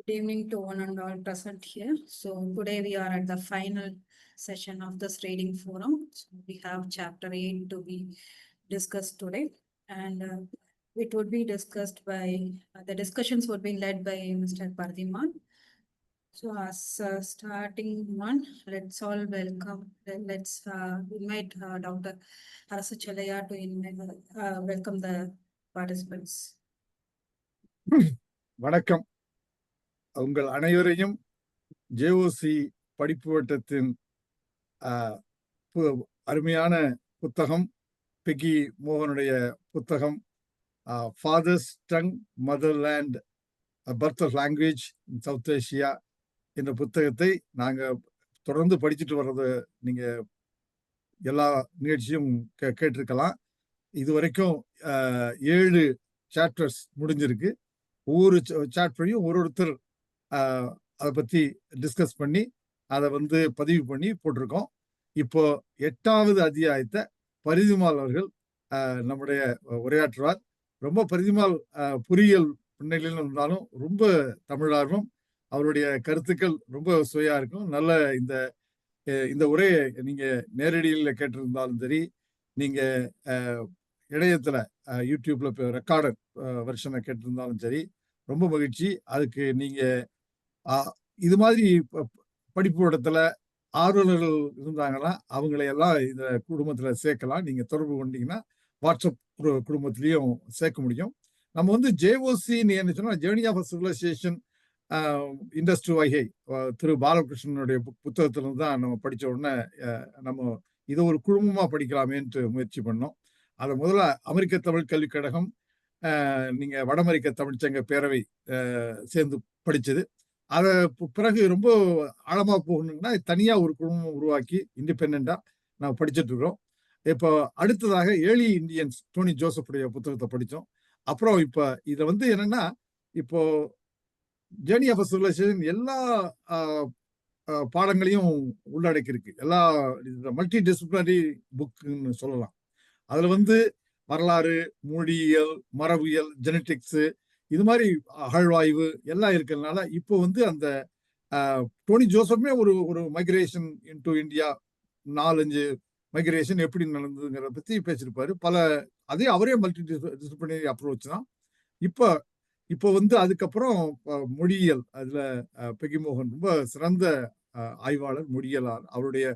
Good evening to one and all present here. So today we are at the final session of this reading forum. So we have chapter 8 to be discussed today, and it would be discussed by the discussions would be led by Mr. Parithimaal. So as starting one, let's all welcome. Let's invite Dr. Arasachalaya to welcome the participants. வணக்கம். உங்கள் அனைவரையும் JOC படிப்பு வட்டத்தின் அருமையான புத்தகம் Peggy மோகனுடைய புத்தகம் father's tongue motherland birth of language in South Asia என்ற புத்தகத்தை நாங்கள் தொடர்ந்து படிச்சுட்டு வர்றது நீங்கள் எல்லா நிகழ்ச்சியும் கேட்டிருக்கலாம். இது வரைக்கும் 7 சாப்டர்ஸ் முடிஞ்சிருக்கு. ஒவ்வொரு சாப்டரையும் ஒருத்தர் அதை பற்றி டிஸ்கஸ் பண்ணி அதை பதிவு பண்ணி போட்டிருக்கோம். இப்போ 8வது அத்தியாயத்தை பரிதிமால் அவர்கள் நம்முடைய உரையாற்றுவார். ரொம்ப பரிதிமால் பொறியியல் பின்னணியில் இருந்தாலும் ரொம்ப தமிழார்வம். அவருடைய கருத்துக்கள் ரொம்ப சுவையா இருக்கும். நல்ல இந்த உரையை நீங்க நேரடியில் கேட்டிருந்தாலும் சரி, நீங்க இணையத்துல யூடியூப்ல ரெக்கார்டர் வெர்ஷனை கேட்டிருந்தாலும் சரி, ரொம்ப மகிழ்ச்சி. அதுக்கு நீங்க இது மாதிரி படிப்பு இடத்துல ஆர்வலர்கள் இருந்தாங்கன்னா அவங்களையெல்லாம் இந்த குடும்பத்துல சேர்க்கலாம். நீங்க தொடர்பு கொண்டீங்கன்னா வாட்ஸ்அப் குடும்பத்திலையும் சேர்க்க முடியும். நம்ம JOC என்ன சொன்னா, ஜேர்னி ஆஃப் சிவிலைசேஷன் இண்டஸ்ட்ரி வகை திரு பாலகிருஷ்ணனுடைய புத்தகத்திலிருந்து தான் நம்ம படிச்ச உடனே நம்ம இதை ஒரு குழுமமா படிக்கலாமேன்ட்டு முயற்சி பண்ணோம். அதை முதல்ல அமெரிக்க தமிழ் கல்விக் கழகம், நீங்க வட அமெரிக்க தமிழ்ச்சங்க பேரவை சேர்ந்து படிச்சது. அதை பிறகு ரொம்ப ஆழமா போகணும்னா தனியா ஒரு குழுமம் உருவாக்கி இண்டிபெண்டா நம்ம படிச்சுட்டு இருக்கிறோம். இப்போ அடுத்ததாக ஏர்லி இந்தியன்ஸ் டோனி ஜோசப்புடைய புத்தகத்தை படித்தோம். அப்புறம் இப்ப இதை என்னன்னா, இப்போ ஜேர்னி ஆஃப் சிவிலைசேஷன் எல்லா பாடங்களையும் உள்ளடக்கி இருக்கு. எல்லா மல்டி டிசிப்ளினரி புக்குன்னு சொல்லலாம். அதுல வரலாறு, மொழியியல், மரபியல், ஜெனட்டிக்ஸ், இது மாதிரி அகழ்வாய்வு எல்லாம் இருக்கிறதுனால இப்போ அந்த டோனி ஜோசப்புமே ஒரு மைக்ரேஷன் இன்டு இந்தியா 4-5 மைக்ரேஷன் எப்படி நடந்ததுங்கிறத பத்தி பேசியிருப்பாரு. அதே அவரே மல்டி டிசிப்ளினரி அப்ரோச் தான். இப்போ அதுக்கப்புறம் மொழியியல், அதுல பெக்கி மோகன் ரொம்ப சிறந்த ஆய்வாளர், மொழியியலாளர். அவருடைய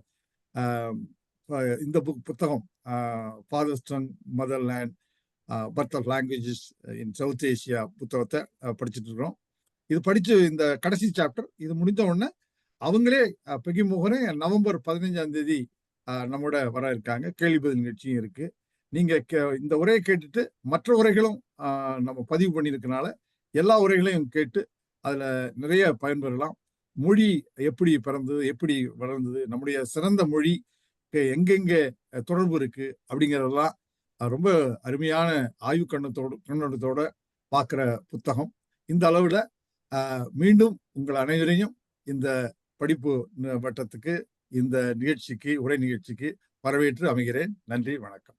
இந்த புத்தகம் father's tongue motherland birth of languages in South Asia புத்தகத்தை படிச்சுட்டு இருக்கிறோம். இது படிச்சு இந்த கடைசி சாப்டர் இது முடிந்த உடனே அவங்களே பெக்கி மோகனே நவம்பர் 15ஆம் தேதி நம்மோட வர இருக்காங்க. கேள்வி பதில் நிகழ்ச்சியும் இருக்கு. நீங்க இந்த உரையை கேட்டுட்டு மற்ற உரைகளும் நம்ம பதிவு பண்ணியிருக்கனால எல்லா உரைகளையும் கேட்டு அதுல நிறைய பயன்பெறலாம். மொழி எப்படி பிறந்தது, எப்படி வளர்ந்தது, நம்முடைய சிறந்த மொழி எங்கெங்க தொடர்பு இருக்கு அப்படிங்கிறதெல்லாம் ரொம்ப அருமையான ஆய்வு கண்ணோட்டத்தோட பார்க்குற புத்தகம். இந்த அளவுல மீண்டும் உங்கள் அனைவரையும் இந்த படிப்பு வட்டத்துக்கு, இந்த நிகழ்ச்சிக்கு, உரை நிகழ்ச்சிக்கு வரவேற்று அமைகிறேன். நன்றி, வணக்கம்.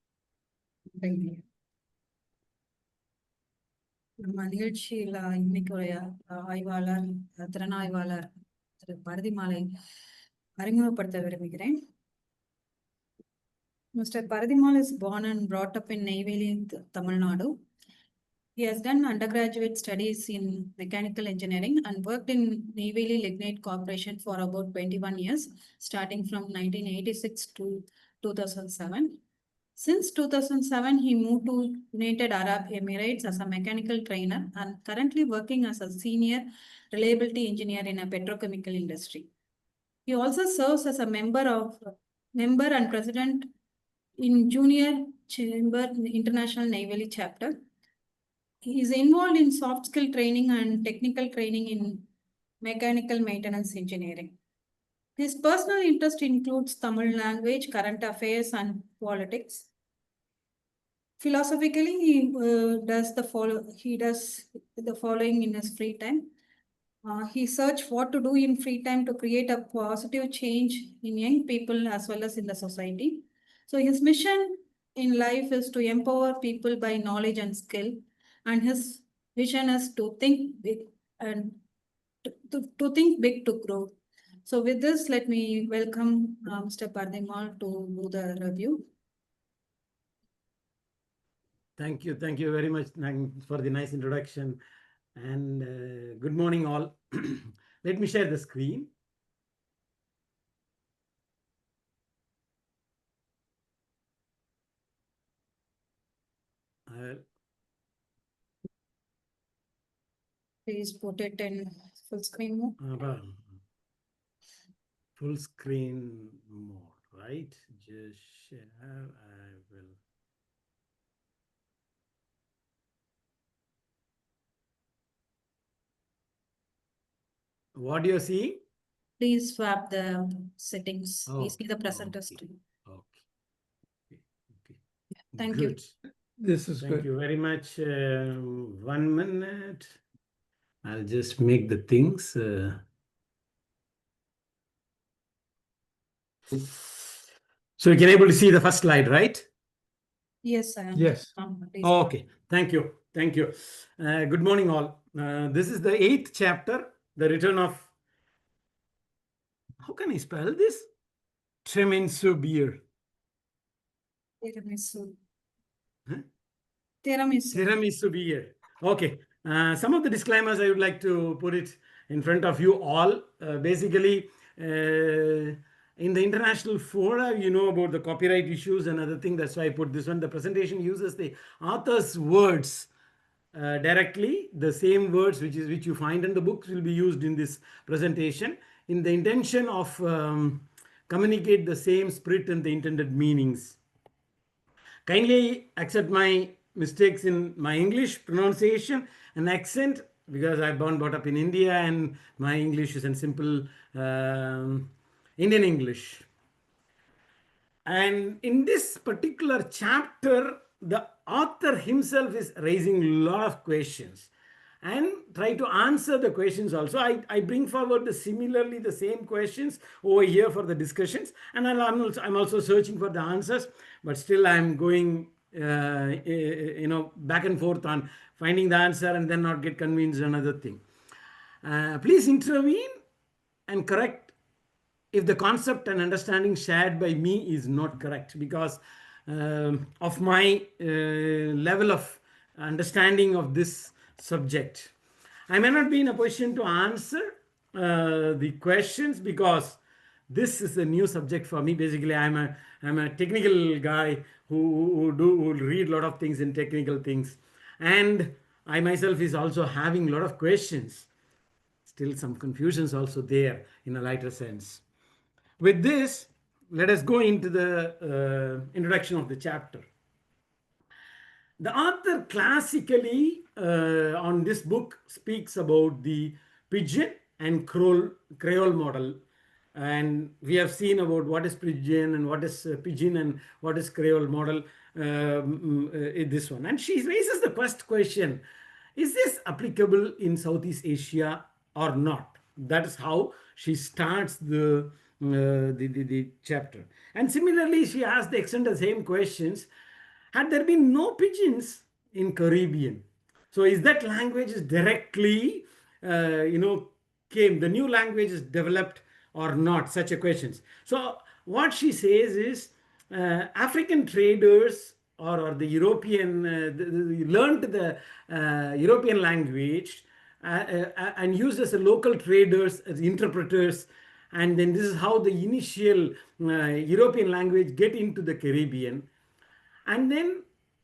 நம்ம நிகழ்ச்சியில இன்னைக்கு ஆய்வாளர், திறனாய்வாளர் திரு பரிதிமாலை அறிமுகப்படுத்த விரும்புகிறேன். Mr. Parithimaal is born and brought up in Neyveli, Tamil Nadu. He has done undergraduate studies in mechanical engineering and worked in Neyveli Lignite Corporation for about 21 years, starting from 1986 to 2007. Since 2007, he moved to United Arab Emirates as a mechanical trainer and currently working as a senior reliability engineer in a petrochemical industry. He also serves as a member and president in Junior Chamber International Neyveli Chapter. He is involved in soft skill training and technical training in mechanical maintenance engineering. His personal interest includes Tamil language, current affairs, and politics. Philosophically, he does the following in his free time. He searches what to do in free time to create a positive change in young people as well as in the society. So his mission in life is to empower people by knowledge and skill, and his vision is to think big and to think big to grow. So with this, let me welcome Mr. Parithimaal to do the review. Thank you very much for the nice introduction, and good morning all. Let me share the screen. Please put it in full screen mode. Full screen mode, right? Just share. I will. What do you see? Please swap the settings. Oh, we see the presenter okay. screen. Okay. Thank Good. you. This is Thank good. you very much. 1 minute. I'll just make the things. So you can able to see the first slide, right? Yes, I am. Yes. Okay. Thank you. Good morning, all. This is the 8th chapter, the return of. How can I spell this? Tiramisu beer. Tiramisu. Huh? Tiramisu beer. Okay. Some of the disclaimers I would like to put it in front of you all. Basically, in the international fora, you know about the copyright issues and other things. That's why I put this one. The presentation uses the author's words directly. The same words which you find in the books will be used in this presentation in the intention of communicate the same spirit and the intended meanings. Kindly accept my mistakes in my English pronunciation and accent, because I born brought up in India and my English is in simple Indian English. And in this particular chapter, the author himself is raising a lot of questions and try to answer the questions also. I bring forward the similarly the same questions over here for the discussions, and I'm also searching for the answers, but still I'm going back and forth on finding the answer and then not get convinced. Another thing, please intervene and correct if the concept and understanding shared by me is not correct, because of my level of understanding of this subject. I may not be in a position to answer the questions, because this is a new subject for me. Basically, I'm a technical guy who read a lot of things in technical things, and I myself is also having a lot of questions. Still some confusions also there in a lighter sense. With this, let us go into the introduction of the chapter. The author classically on this book speaks about the pigeon and Creole model, and we have seen about what is pigeon and what is pigeon and what is Creole model in this one. And she raises the first question: is this applicable in Southeast Asia or not? That is how she starts the chapter. And similarly, she asks the extent of the same questions: had there been no pigeons in Caribbean, so is that language is directly came, the new language is developed or not? Such a questions. So what she says is African traders or the European learned the European language and used as a local traders, as interpreters, and then this is how the initial European language get into the Caribbean. And then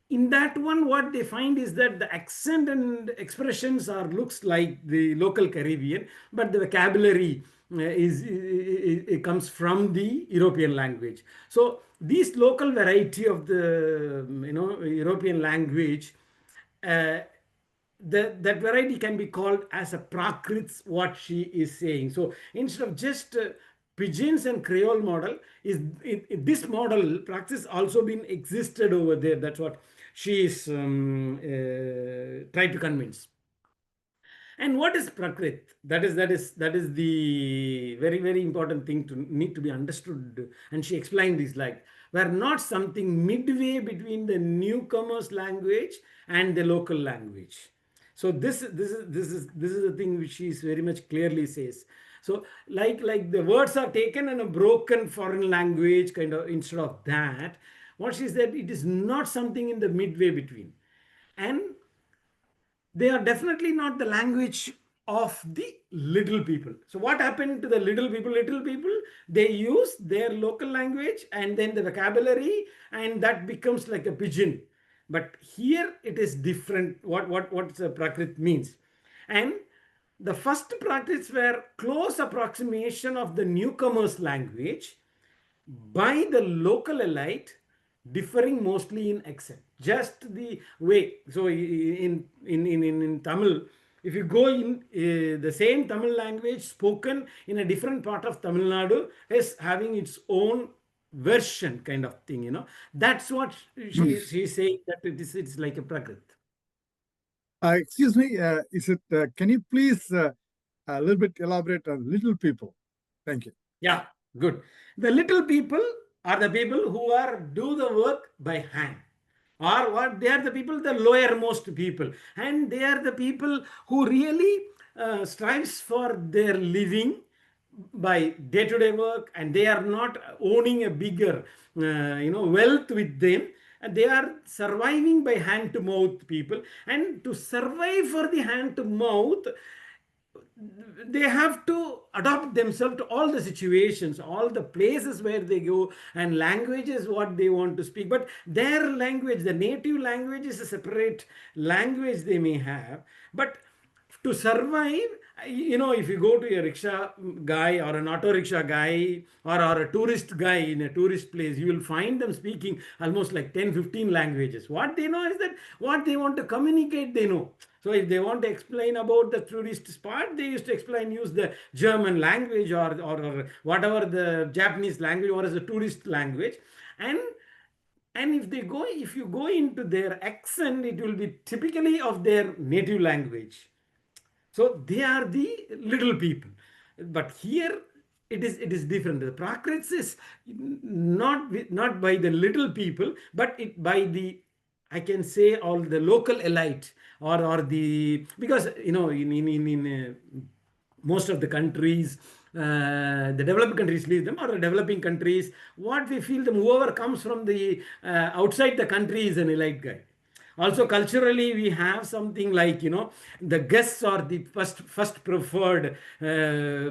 in that one, what they find is that the accent and expressions are looks like the local Caribbean, but the vocabulary it comes from the European language. So this local variety of the European language, that variety can be called as a Prakrits, what she is saying. So instead of just pigeons and Creole model, this model practice also been existed over there. That's what she is trying to convince. And what is Prakrit? That is the very important thing to need to be understood. And she explained this like, we're not something midway between the newcomer's language and the local language. So this is the thing which she is very much clearly says. So like the words are taken in a broken foreign language kind of, instead of that, what she said, it is not something in the midway between. And they are definitely not the language of the little people. So what happened to the little people? Little people, they use their local language and then the vocabulary, and that becomes like a pidgin. But here it is different. What Prakrit means. And the first practice were close approximation of the newcomer's language by the local elite, differing mostly in accent. Just the way. So in Tamil, if you go in the same Tamil language spoken in a different part of Tamil Nadu is having its own version kind of thing, you know. That's what she's saying, that it's like a Prakrit. Excuse me, can you please a little bit elaborate on little people? Thank you. Yeah, good. The little people are the people who do the work by hand. Or what? They are the people, the lowermost people. And they are the people who really strives for their living by day-to-day work, and they are not owning a bigger wealth with them, and they are surviving by hand to mouth people. And to survive for the hand to mouth, they have to adapt themselves to all the situations, all the places where they go, and languages what they want to speak. But their language, the native language, is a separate language they may have. But to survive, if you go to a rickshaw guy or an auto rickshaw guy or a tourist guy in a tourist place, you will find them speaking almost like 10-15 languages. What they know is that what they want to communicate, they know. So if they want to explain about the tourist spot, they used to use the German language or whatever the Japanese language, or as a tourist language. And if you go into their accent, it will be typically of their native language. So they are the little people. But here it is different. The Prakrits is not by the little people, but by the, I can say, all the local elite, or the, because in most of the countries, the developed countries leave them, or the developing countries, what we feel, them whoever comes from the outside the country is an elite guy. Also culturally, we have something like, the guests are the first preferred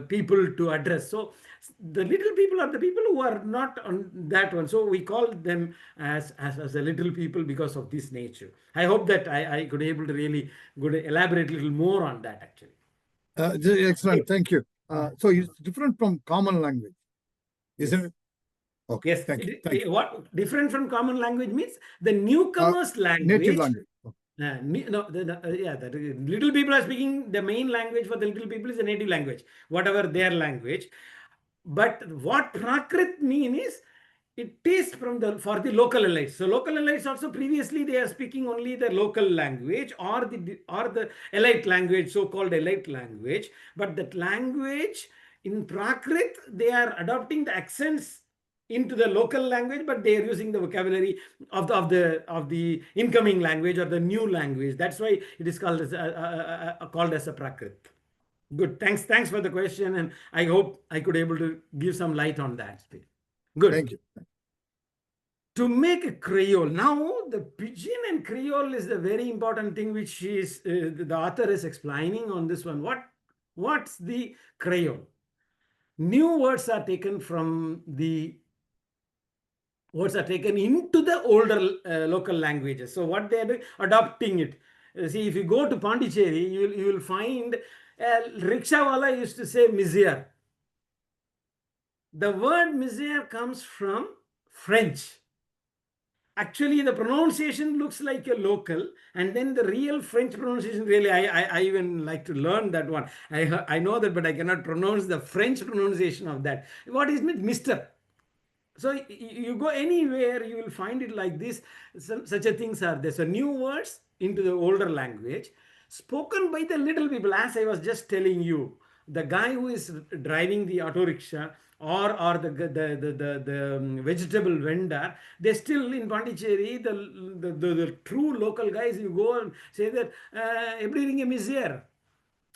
people to address. So the little people are the people who are not on that one. So we call them as a little people because of this nature. I hope that I could able to really elaborate a little more on that actually. Excellent, thank you. So it's different from common language, isn't it? Okay, yes. Thank you. What different from common language means? The newcomer's language. Native language. The little people are speaking, the main language for the little people is the native language, whatever their language. But what Prakrit mean is, it is for the local elites. So local elites also, previously they are speaking only the local language or the elite language, so-called elite language. But that language in Prakrit, they are adopting the accents into the local language, but they are using the vocabulary of the incoming language or the new language. That's why it is called as a Prakrit. Good. Thanks for the question, and I hope I could able to give some light on that. Good. Thank you. To make a Creole. Now, the Pidgin and Creole is the very important thing which the author is explaining on this one. What's the Creole? New words are taken into the older local languages. So what they are doing, adopting it. See, if you go to Pondicherry, you will find rickshawala used to say misère. The word misère comes from French. Actually, the pronunciation looks like a local, and then the real French pronunciation, really, I even like to learn that one. I know that, but I cannot pronounce the French pronunciation of that. What is it? Mr. So you go anywhere, you will find it like this. Such a things are there. So new words into the older language, spoken by the little people. As I was just telling you, the guy who is driving the auto rickshaw, or the vegetable vendor, they still in Pondicherry, the true local guys, you go and say that everything is here.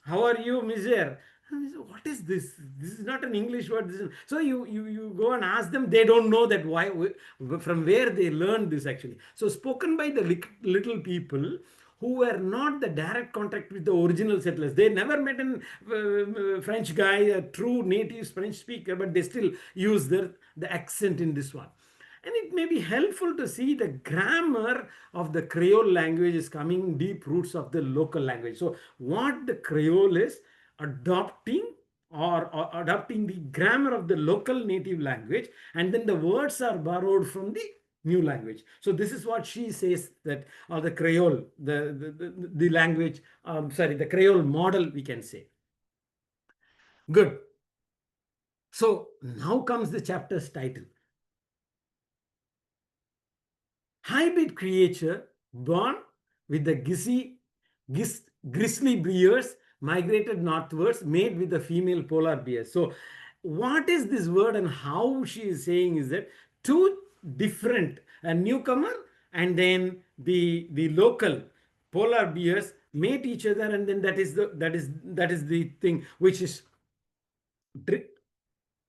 How are you, Mister? What is this? This is not an English word. So you go and ask them. They don't know that why, from where they learned this actually. So spoken by the little people who were not the direct contact with the original settlers. They never met a French guy, a true native French speaker, but they still use the accent in this one. And it may be helpful to see the grammar of the Creole language is coming deep roots of the local language. So what the Creole is adopting or adopting the grammar of the local native language, and then the words are borrowed from the new language. So this is what she says, that, or the Creole, the language, the Creole model, we can say. Good. So now comes the chapter's title. Hybrid creature born with the grizzly bears migrated northwards, made with the female polar bears. So what is this word, and how she is saying is that two different, a newcomer and then the local polar bears mate each other, and then that is the thing which is.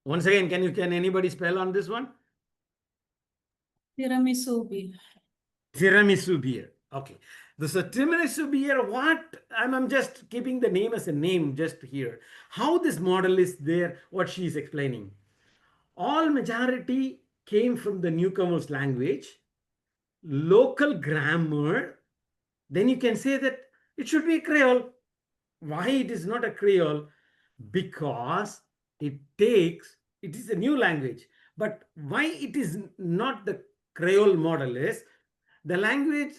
Once again, can anybody spell on this one? Tiramisu beer. Tiramisu beer. Okay. This is a tiramisu beer. What? I'm just keeping the name as a name just here. How this model is there, what she is explaining. All majority came from the newcomer's language, local grammar. Then you can say that it should be a Creole. Why it is not a Creole? Because it is a new language. But why it is not the Creole model is, the language,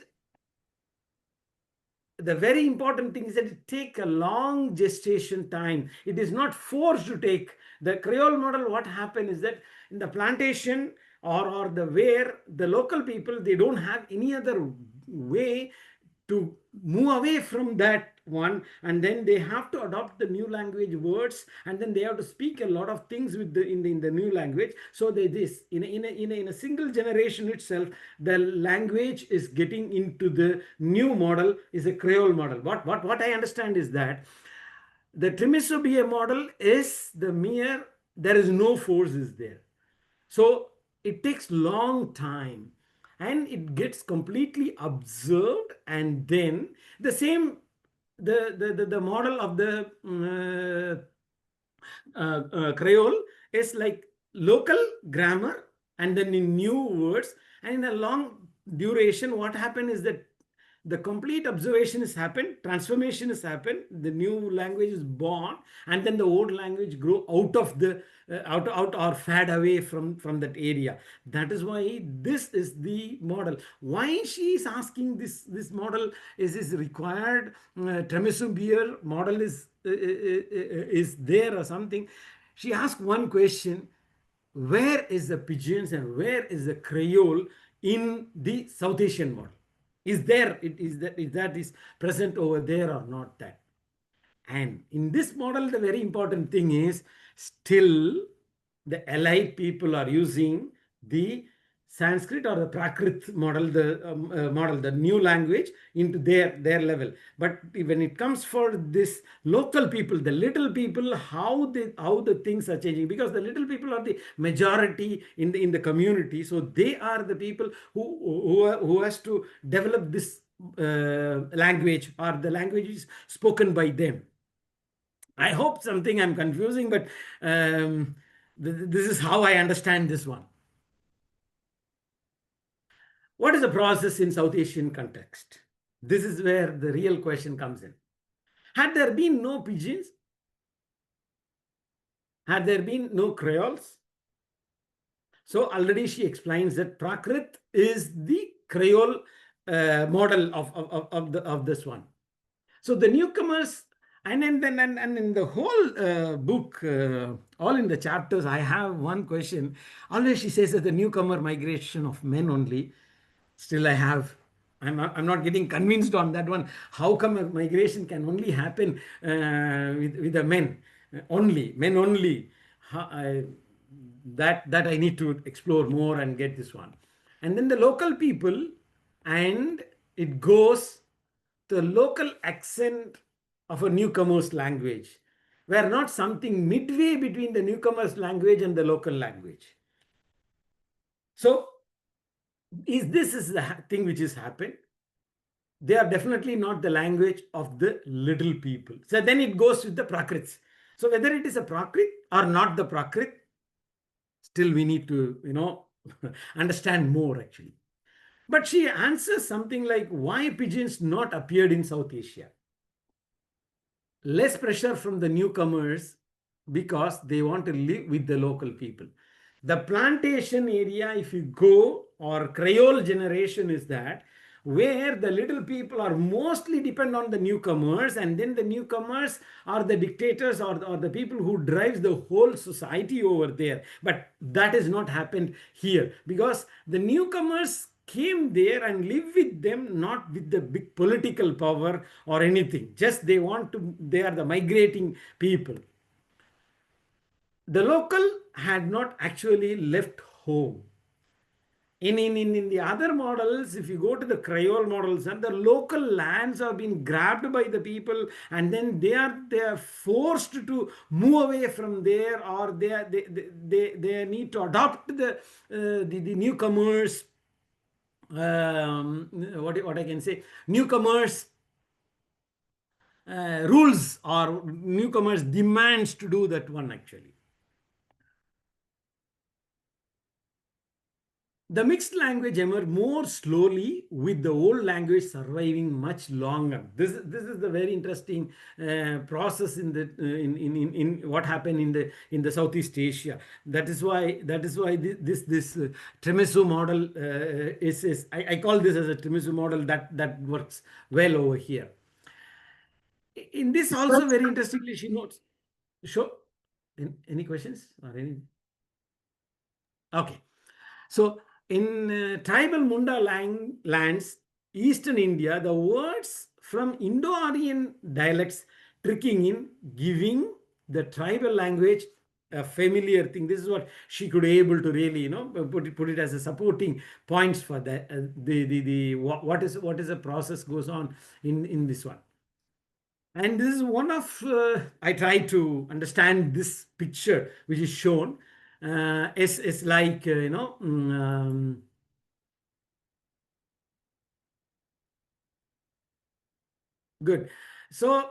the very important thing is that it takes a long gestation time. It is not forced to take. The Creole model, what happened is that in the plantation or the where the local people, they don't have any other way to move away from that one, and then they have to adopt the new language words, and then they have to speak a lot of things with in the new language. So in a single generation itself, the language is getting into the new model, is a Creole model. What I understand is that the Tiramisu beer model is the mere, there is no force is there. So it takes long time, and it gets completely observed, and then the same, the model of the Creole is like local grammar, and then in new words, and in a long duration, what happened is that the complete observation has happened, transformation has happened, the new language is born, and then the old language grow out of the out or fade away from that area. That is why this is the model. Why she is asking this model is required, Tiramisu beer model is there or something. She asked one question: where is the pigeons and where is the Creole in the South Asian model? Is there, is that is present over there or not that? And in this model, the very important thing is still the allied people are using the Sanskrit or the Prakrit model, the new language into their level. But when it comes for this local people, the little people, how the things are changing, because the little people are the majority in the community. So they are the people who has to develop this language, or the language is spoken by them. I hope something I'm confusing, but this is how I understand this one. What is the process in South Asian context? This is where the real question comes in. Had there been no pigeons, had there been no Creoles, so already she explains that Prakrit is the Creole model of this one. So the newcomers, and in the whole book, all in the chapters, I have one question. Always she says that the newcomer migration of men only. Still I'm not getting convinced on that one. How come a migration can only happen with the men only? that I need to explore more and get this one. And then the local people, and it goes the local accent of a newcomer's language, where not something midway between the newcomer's language and the local language. So this is the thing which has happened. They are definitely not the language of the little people. So then it goes with the Prakrits. So whether it is a Prakrit or not the Prakrit, still we need to, understand more actually. But she answers something like, why pigeons not appeared in South Asia? Less pressure from the newcomers because they want to live with the local people. The plantation area, if you go, or Creole generation is that, where the little people are mostly depend on the newcomers, and then the newcomers are the dictators or the people who drives the whole society over there. But that has not happened here, because the newcomers came there and live with them, not with the big political power or anything. Just they are the migrating people. The local had not actually left home. In the other models, if you go to the Creole models, and the local lands have been grabbed by the people, and then they are forced to move away from there, or they need to adopt the newcomers. What I can say, newcomers rules or newcomers demands to do that one actually. The mixed language emerged more slowly, with the old language surviving much longer. This is the very interesting process in the in what happened in the Southeast Asia. That is why this Tiramisu model is I call this as a Tiramisu model that works well over here. In this also very interestingly, she notes. Sure. Any questions or any? Okay. So in tribal Munda lands, Eastern India, the words from Indo-Aryan dialects tricking in, giving the tribal language a familiar thing. This is what she could be able to really, put it as a supporting points for that. What is the process goes on in this one. And this is one of, I try to understand this picture which is shown. It's like, good. So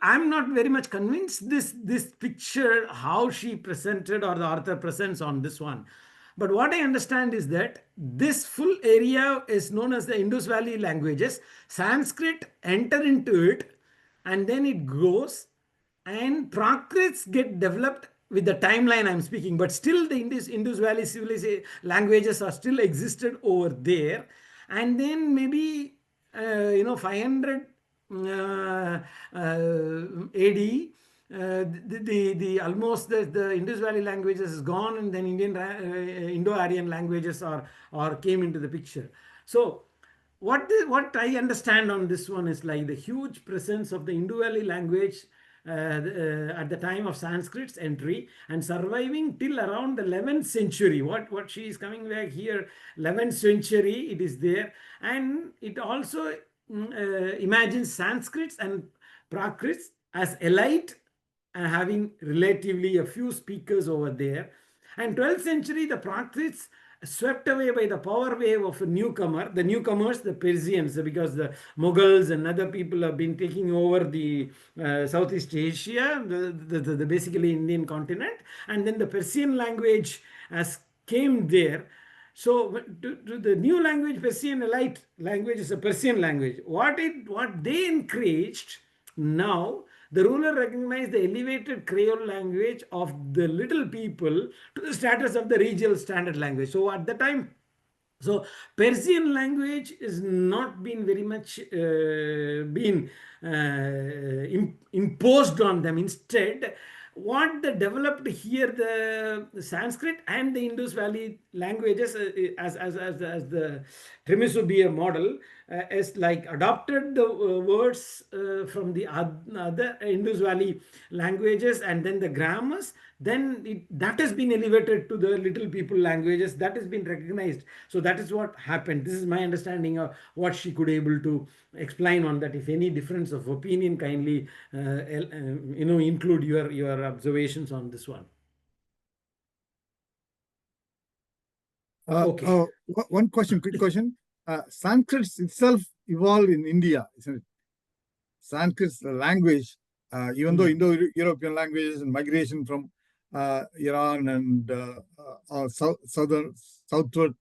I'm not very much convinced this picture, how she presented or the author presents on this one. But what I understand is that this full area is known as the Indus Valley languages. Sanskrit enter into it, and then it grows, and Prakrits get developed with the timeline I'm speaking, but still the Indus Valley civilization languages are still existed over there. And then maybe 500 AD, the almost the Indus Valley languages is gone, and then Indo-Aryan languages are came into the picture. So what I understand on this one is like the huge presence of the Indo Valley language at the time of Sanskrit's entry, and surviving till around the 11th century. What she is coming back here, 11th century it is there, and it also imagines Sanskrits and Prakrits as elite, having relatively a few speakers over there. And 12th century, the Prakrits swept away by the power wave of a newcomer. The newcomers, the Persians, because the Mughals and other people have been taking over the Southeast Asia, the basically Indian continent, and then the Persian language has came there. So to the new language, Persian elite language is a Persian language. What they encouraged, now the ruler recognized the elevated Creole language of the little people to the status of the regional standard language. So at the time, so Persian language is not been very much imposed on them. Instead, what they developed here, the Sanskrit and the Indus Valley languages, as the Tiramisu be a model, is like adopted the words from the other Indus Valley languages and then the grammars, then that has been elevated to the little people languages, that has been recognized. So that is what happened. This is my understanding of what she could able to explain on that. If any difference of opinion, kindly include your observations on this one. Okay. One question, quick question. Sanskrit itself evolved in India, isn't it? Sanskrit language, even though Indo-European languages and migration from Iran and southward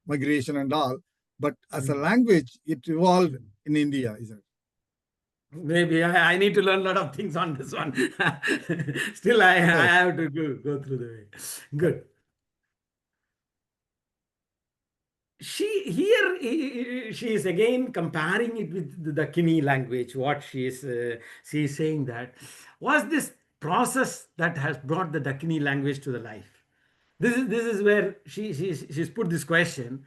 migration and all, but as a language, it evolved in India, isn't it? Maybe I need to learn a lot of things on this one. Still, I have to go through the way. Good. She is again comparing it with the Dakini language. What she is saying that was this process that has brought the Dakini language to the life. This is where she's put this question.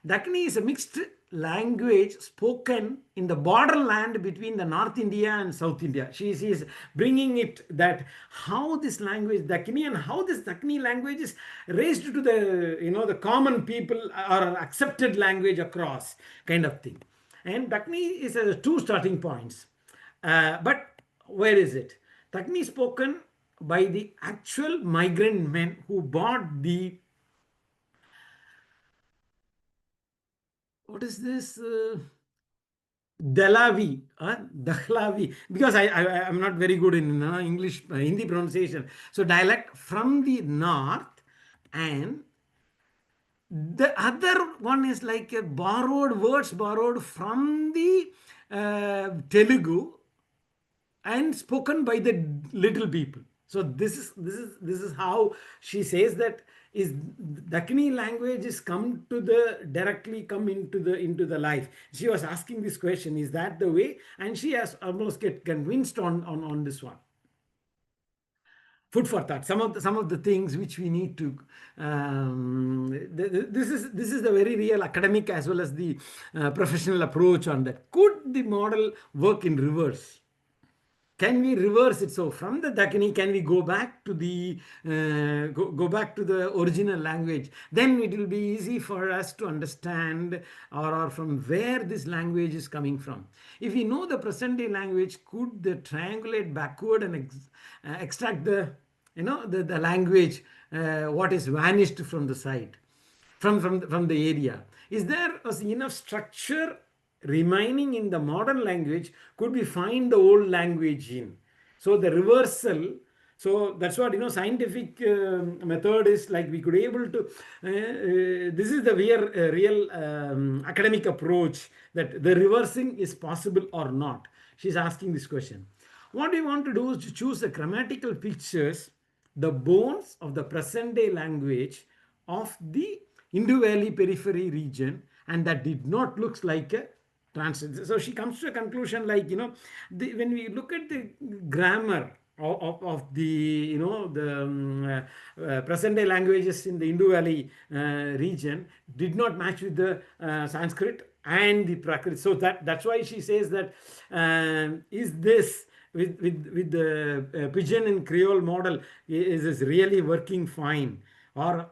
Dakini is a mixed language spoken in the borderland between the North India and South India. She is bringing it that how this language Dakini and how this Dakini language is raised to the the common people or accepted language across kind of thing. And Dakini is two starting points. But where is it? Dakini is spoken by the actual migrant men who bought the what is this Dahlavi, Dahlavi, because I'm not very good in English, Hindi pronunciation. So dialect from the north, and the other one is like a words borrowed from the Telugu and spoken by the little people. So this is how she says that is Dakini language is directly come into the life. She was asking this question, is that the way? And she has almost get convinced on this one. Food for thought. Some of the things which we need to. This is the very real academic as well as the professional approach on that. Could the model work in reverse? Can we reverse it? So from the Dakini, can we go back to the original language? Then it will be easy for us to understand or from where this language is coming from. If we know the present day language, could the triangulate backward and extract the the language what is vanished from the site, from the area? Is there enough structure remaining in the modern language? Could we find the old language in? So the reversal, so that's what scientific method is like. We could able to this is the real academic approach, that the reversing is possible or not. She's asking this question. What we want to do is to choose the grammatical pictures, the bones of the present day language of the Indo Valley periphery region, and that did not look like a translation. So she comes to a conclusion like when we look at the grammar of the present day languages in the Indo Valley region did not match with the Sanskrit and the Prakrit. So that's why she says that is this with the Pidgin and Creole model is really working fine, or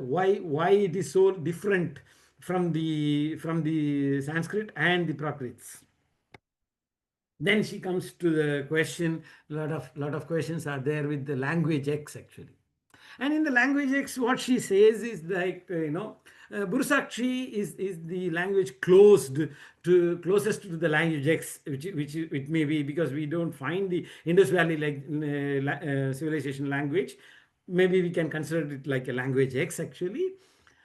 why it is so different from the Sanskrit and the Prakrits. Then she comes to the question. Lot of questions are there with the language X actually, and in the language X, what she says is like Burusakshi is the language closest to the language X, which it may be, because we don't find the Indus Valley civilization language. Maybe we can consider it like a language X actually.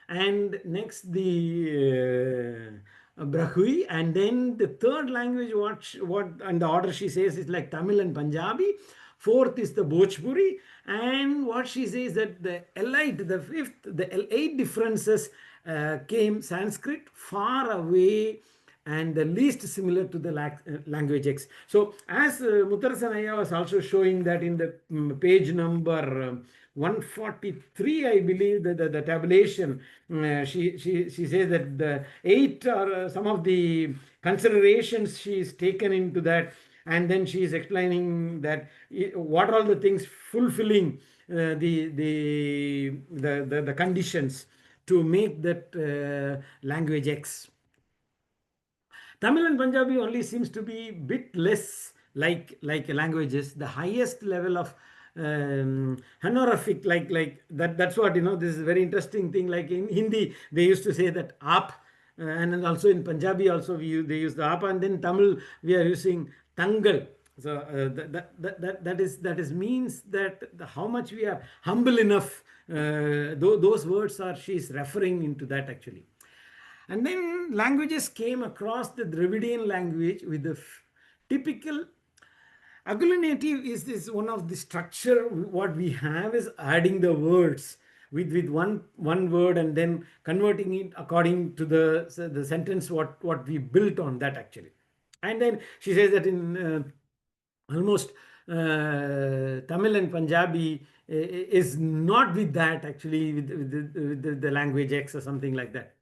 And next the Brahui, and then the third language what and the order she says is like Tamil and Punjabi. Fourth is the Bhojpuri, and what she says that the L8, the fifth, the L8 differences came Sanskrit far away and the least similar to the language X. So as Mutharasan Ayya was also showing that in the page number 143, I believe, the tabulation, she says that the 8 or some of the considerations she is taken into that, and then she is explaining that what are all the things fulfilling the conditions to make that language X. Tamil and Punjabi only seems to be bit less like languages. The highest level of honorific, like that. That's what, this is a very interesting thing. Like in Hindi, they used to say that aap, and then also in Punjabi also they use the aap, and then Tamil we are using tangal. So that is means that how much we are humble enough. Those words are, she's referring into that actually. And then languages came across the Dravidian language with the typical agglutinative is one of the structure. What we have is adding the words with one word and then converting it according to the sentence what we built on that actually. And then she says that in almost Tamil and Punjabi is not with that actually, with the language X or something like that.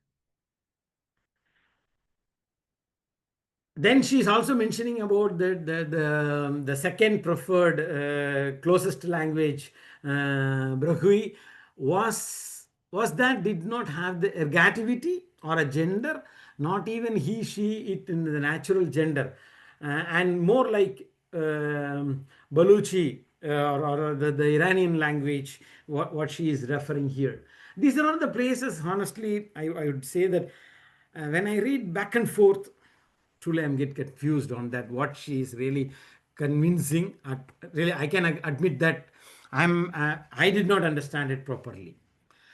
Then she's also mentioning about the second preferred closest language, Brahui, was that did not have the ergativity or a gender, not even he, she, it in the natural gender, and more like Baluchi or the Iranian language, what she is referring here. These are all the places, honestly, I would say that when I read back and forth, truly I'm get confused on that, what she is really convincing. Really, I can admit that I did not understand it properly.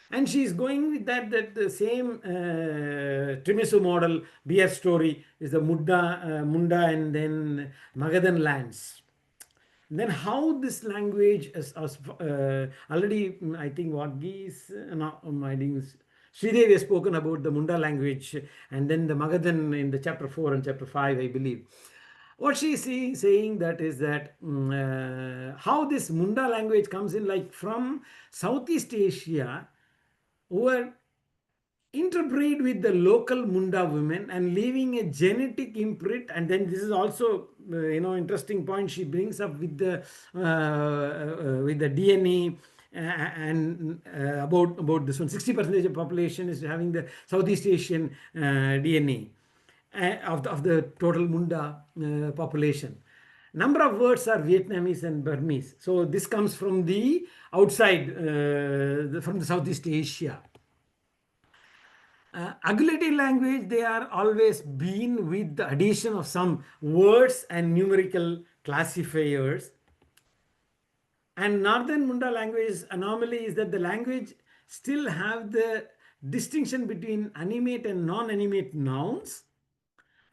And she is going with that the same Tiramisu model, BF story is the Munda and then Magadhan lands. Then how this language is already, I think Varghese, I think Sridevi has spoken about the Munda language, and then the Magadhan in the chapter 4 and chapter 5, I believe. What she is saying that is that how this Munda language comes in, like from Southeast Asia, were interbreed with the local Munda women and leaving a genetic imprint. And then this is also interesting point she brings up with the DNA, and about this one, 60% of population is having the Southeast Asian DNA of the total Munda population. Number of words are Vietnamese and Burmese. So this comes from the outside, from the Southeast Asia. Agglutinative language, they are always been with the addition of some words and numerical classifiers. And Northern Munda language anomaly is that the language still have the distinction between animate and non-animate nouns,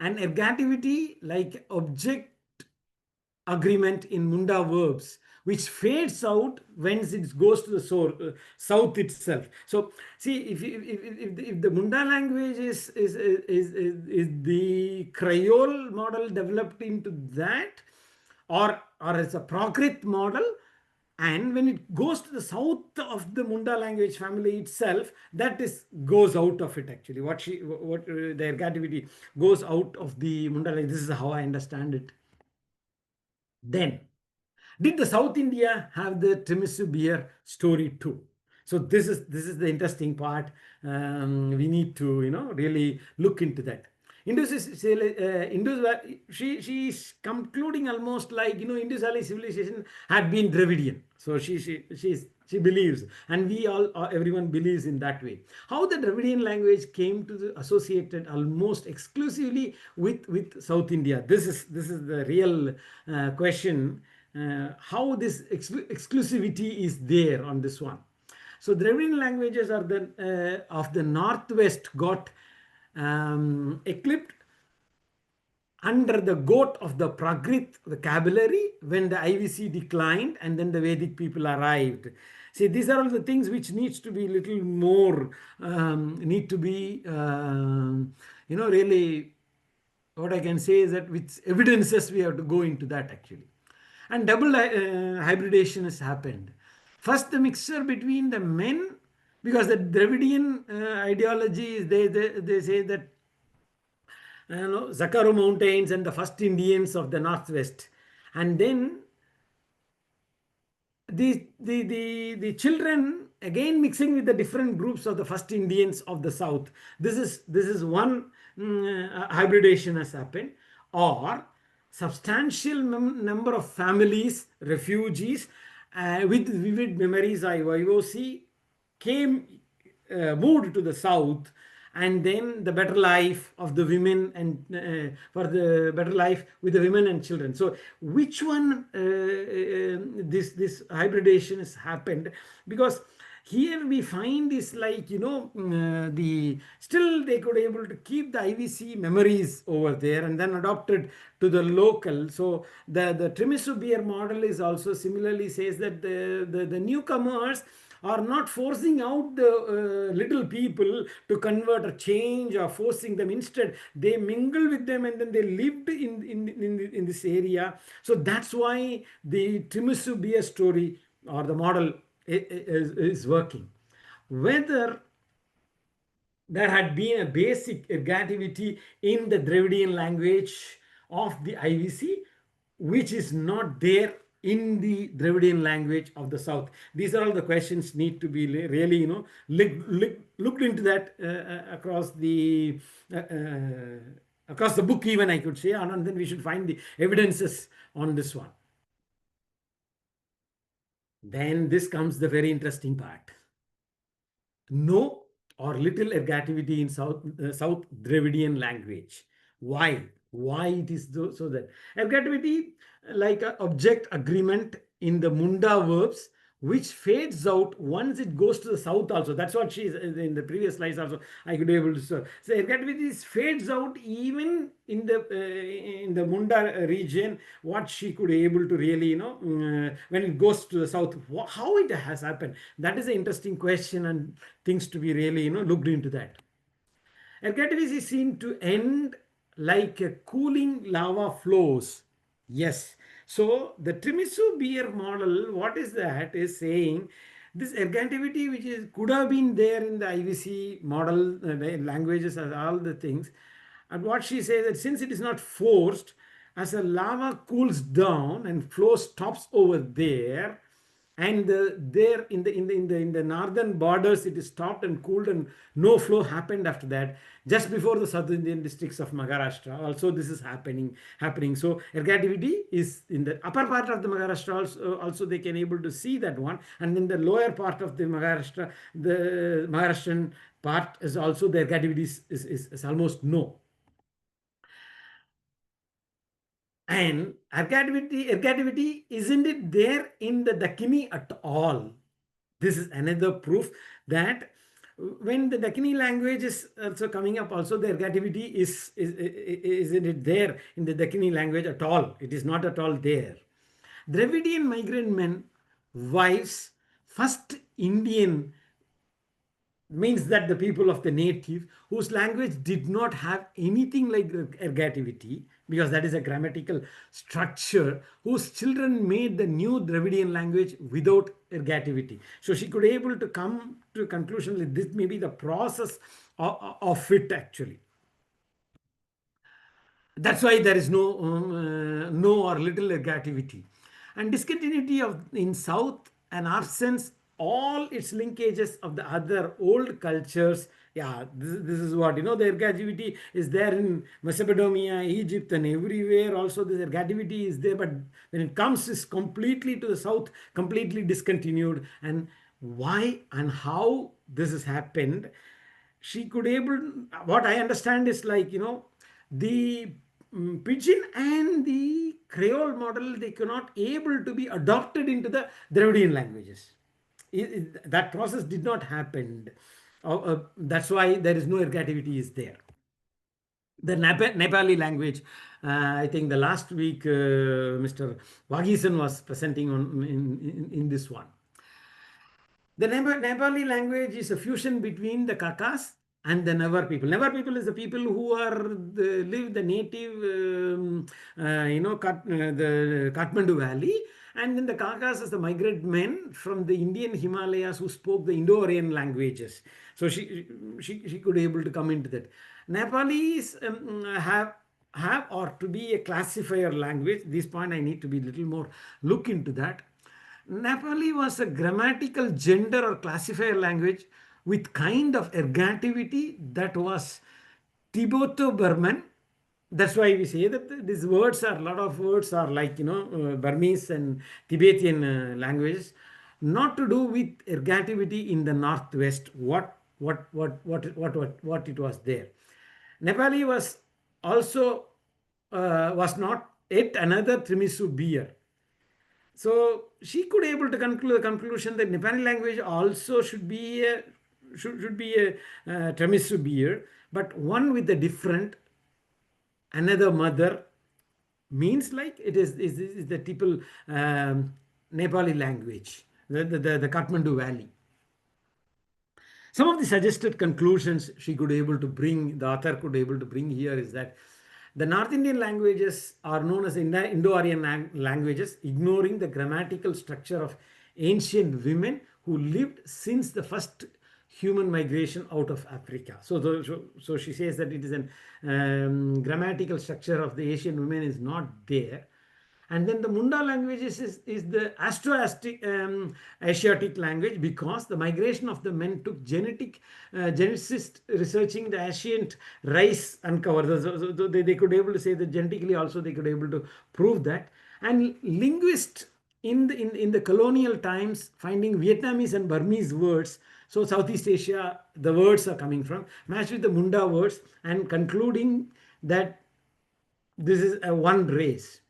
and ergativity like object agreement in Munda verbs, which fades out when it goes to the south itself. So see, if the Munda language is the Creole model developed into that, or it's a Prakrit model, and when it goes to the south of the Munda language family itself, that goes out of it actually. What the ergativity goes out of the Munda language. This is how I understand it. Then, did the South India have the Tiramisu beer story too? So this is the interesting part. We need to really look into that. Indus she is concluding almost like Indus Valley civilization had been Dravidian. So she believes, and everyone believes in that way. How the Dravidian language came to the associated almost exclusively with South India. This is the real question. How this exclusivity is there on this one. So Dravidian languages are of the northwest got eclipsed under the goat of the Prakrit vocabulary when the IVC declined and then the Vedic people arrived. See, these are all the things which needs to be little more, need to be, really, what I can say is that with evidences we have to go into that actually. And double hybridization has happened. First, the mixture between the men, because the Dravidian ideology is they say that Zakaru Mountains and the first Indians of the Northwest, and then the children again mixing with the different groups of the first Indians of the South. This is one hybridation has happened, or substantial number of families, refugees with vivid memories of YOC came moved to the south, and then the better life of the women and for the better life with the women and children. So which one this hybridation has happened? Because here we find is like the still they could able to keep the IVC memories over there and then adopted to the local. So the Tiramisu beer model is also similarly says that the newcomers are not forcing out the little people to convert or change or forcing them. Instead, they mingle with them and then they lived in this area. So that's why the Tiramisu beer story or the model is working. Whether there had been a basic ergativity in the Dravidian language of the IVC, which is not there in the Dravidian language of the South. These are all the questions need to be really, looked into that across the book even, I could say, and then we should find the evidences on this one. Then this comes the very interesting part. No or little ergativity in South Dravidian language. Why? Why it is so that ergativity, like an object agreement in the Munda verbs, which fades out once it goes to the south also. That's what she is in the previous slides also. I could be able to say. So ergativity fades out even in the Munda region. What she could be able to really, when it goes to the south, how it has happened. That is an interesting question and things to be really, looked into that. Ergativity is seen to end like a cooling lava flows. Yes. So the Tiramisu beer model, what is that? Is saying this ergativity which could have been there in the IVC model languages as all the things. And what she says that since it is not forced, as a lava cools down and flow stops over there, and there in the northern borders it is stopped and cooled and no flow happened after that, just before the south Indian districts of Maharashtra also this is happening. So ergativity is in the upper part of the Maharashtra also they can able to see that one, and in the lower part of the Maharashtra, the Maharashtrian part is also the ergativity is almost no. And ergativity isn't it there in the Dakkini at all. This is another proof that when the Dakkini language is also coming up, also the ergativity isn't it there in the Dakkini language at all. It is not at all there. Dravidian migrant men, wives, first Indian means that the people of the native whose language did not have anything like ergativity, because that is a grammatical structure, whose children made the new Dravidian language without ergativity. So she could able to come to a conclusion that this may be the process of it actually. That's why there is no or little ergativity. And discontinuity in South and absence all its linkages of the other old cultures. Yeah, this is what, the ergativity is there in Mesopotamia, Egypt and everywhere. Also this ergativity is there, but when it comes is completely to the south, completely discontinued. And why and how this has happened, she could able, what I understand is like, the Pidgin and the Creole model, they cannot able to be adopted into the Dravidian languages. That process did not happen. That's why there is no ergativity is there. The Nepali language, I think the last week Mr. Wagisan was presenting on in this one. The Nepali language is a fusion between the Kakas and the Nevar people. Nevar people is the people who are live the native, the Kathmandu Valley, and then the Kakas is the migrant men from the Indian Himalayas who spoke the Indo-Aryan languages. So she could able to come into that. Nepalis have or to be a classifier language. This point I need to be little more look into that. Nepali was a grammatical gender or classifier language with kind of ergativity that was Tibeto-Burman. That's why we say that these words are, a lot of words are like, Burmese and Tibetan languages, not to do with ergativity in the northwest, what it was there. Nepali was also, was not yet another Tiramisu beer. So she could able to conclude the conclusion that Nepali language also should be a Tiramisu beer, but one with a different, another mother, means like it is the typical Nepali language, the Kathmandu Valley. Some of the suggested conclusions she could able to bring, the author could able to bring here is that the North Indian languages are known as Indo-Aryan languages, ignoring the grammatical structure of ancient women who lived since the first human migration out of Africa. So she says that it is an grammatical structure of the Asian women is not there. And then the Munda languages is the Asiatic language, because the migration of the men took geneticists researching the ancient rice uncovered. So they could able to say that genetically also they could able to prove that. And linguists in the colonial times finding Vietnamese and Burmese words, so Southeast Asia the words are coming from, matched with the Munda words, and concluding that this is a one race.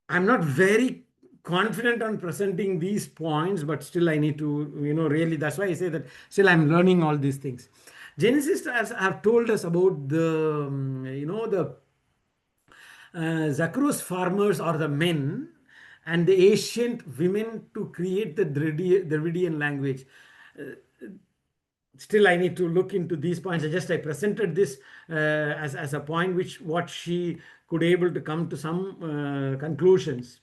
I'm not very confident on presenting these points, but still I need to, really, that's why I say that still I'm learning all these things. Geneticists have told us about the, the Zakrus farmers or the men and the ancient women to create the Dravidian language. Still I need to look into these points. I presented this as a point what she could able to come to some conclusions.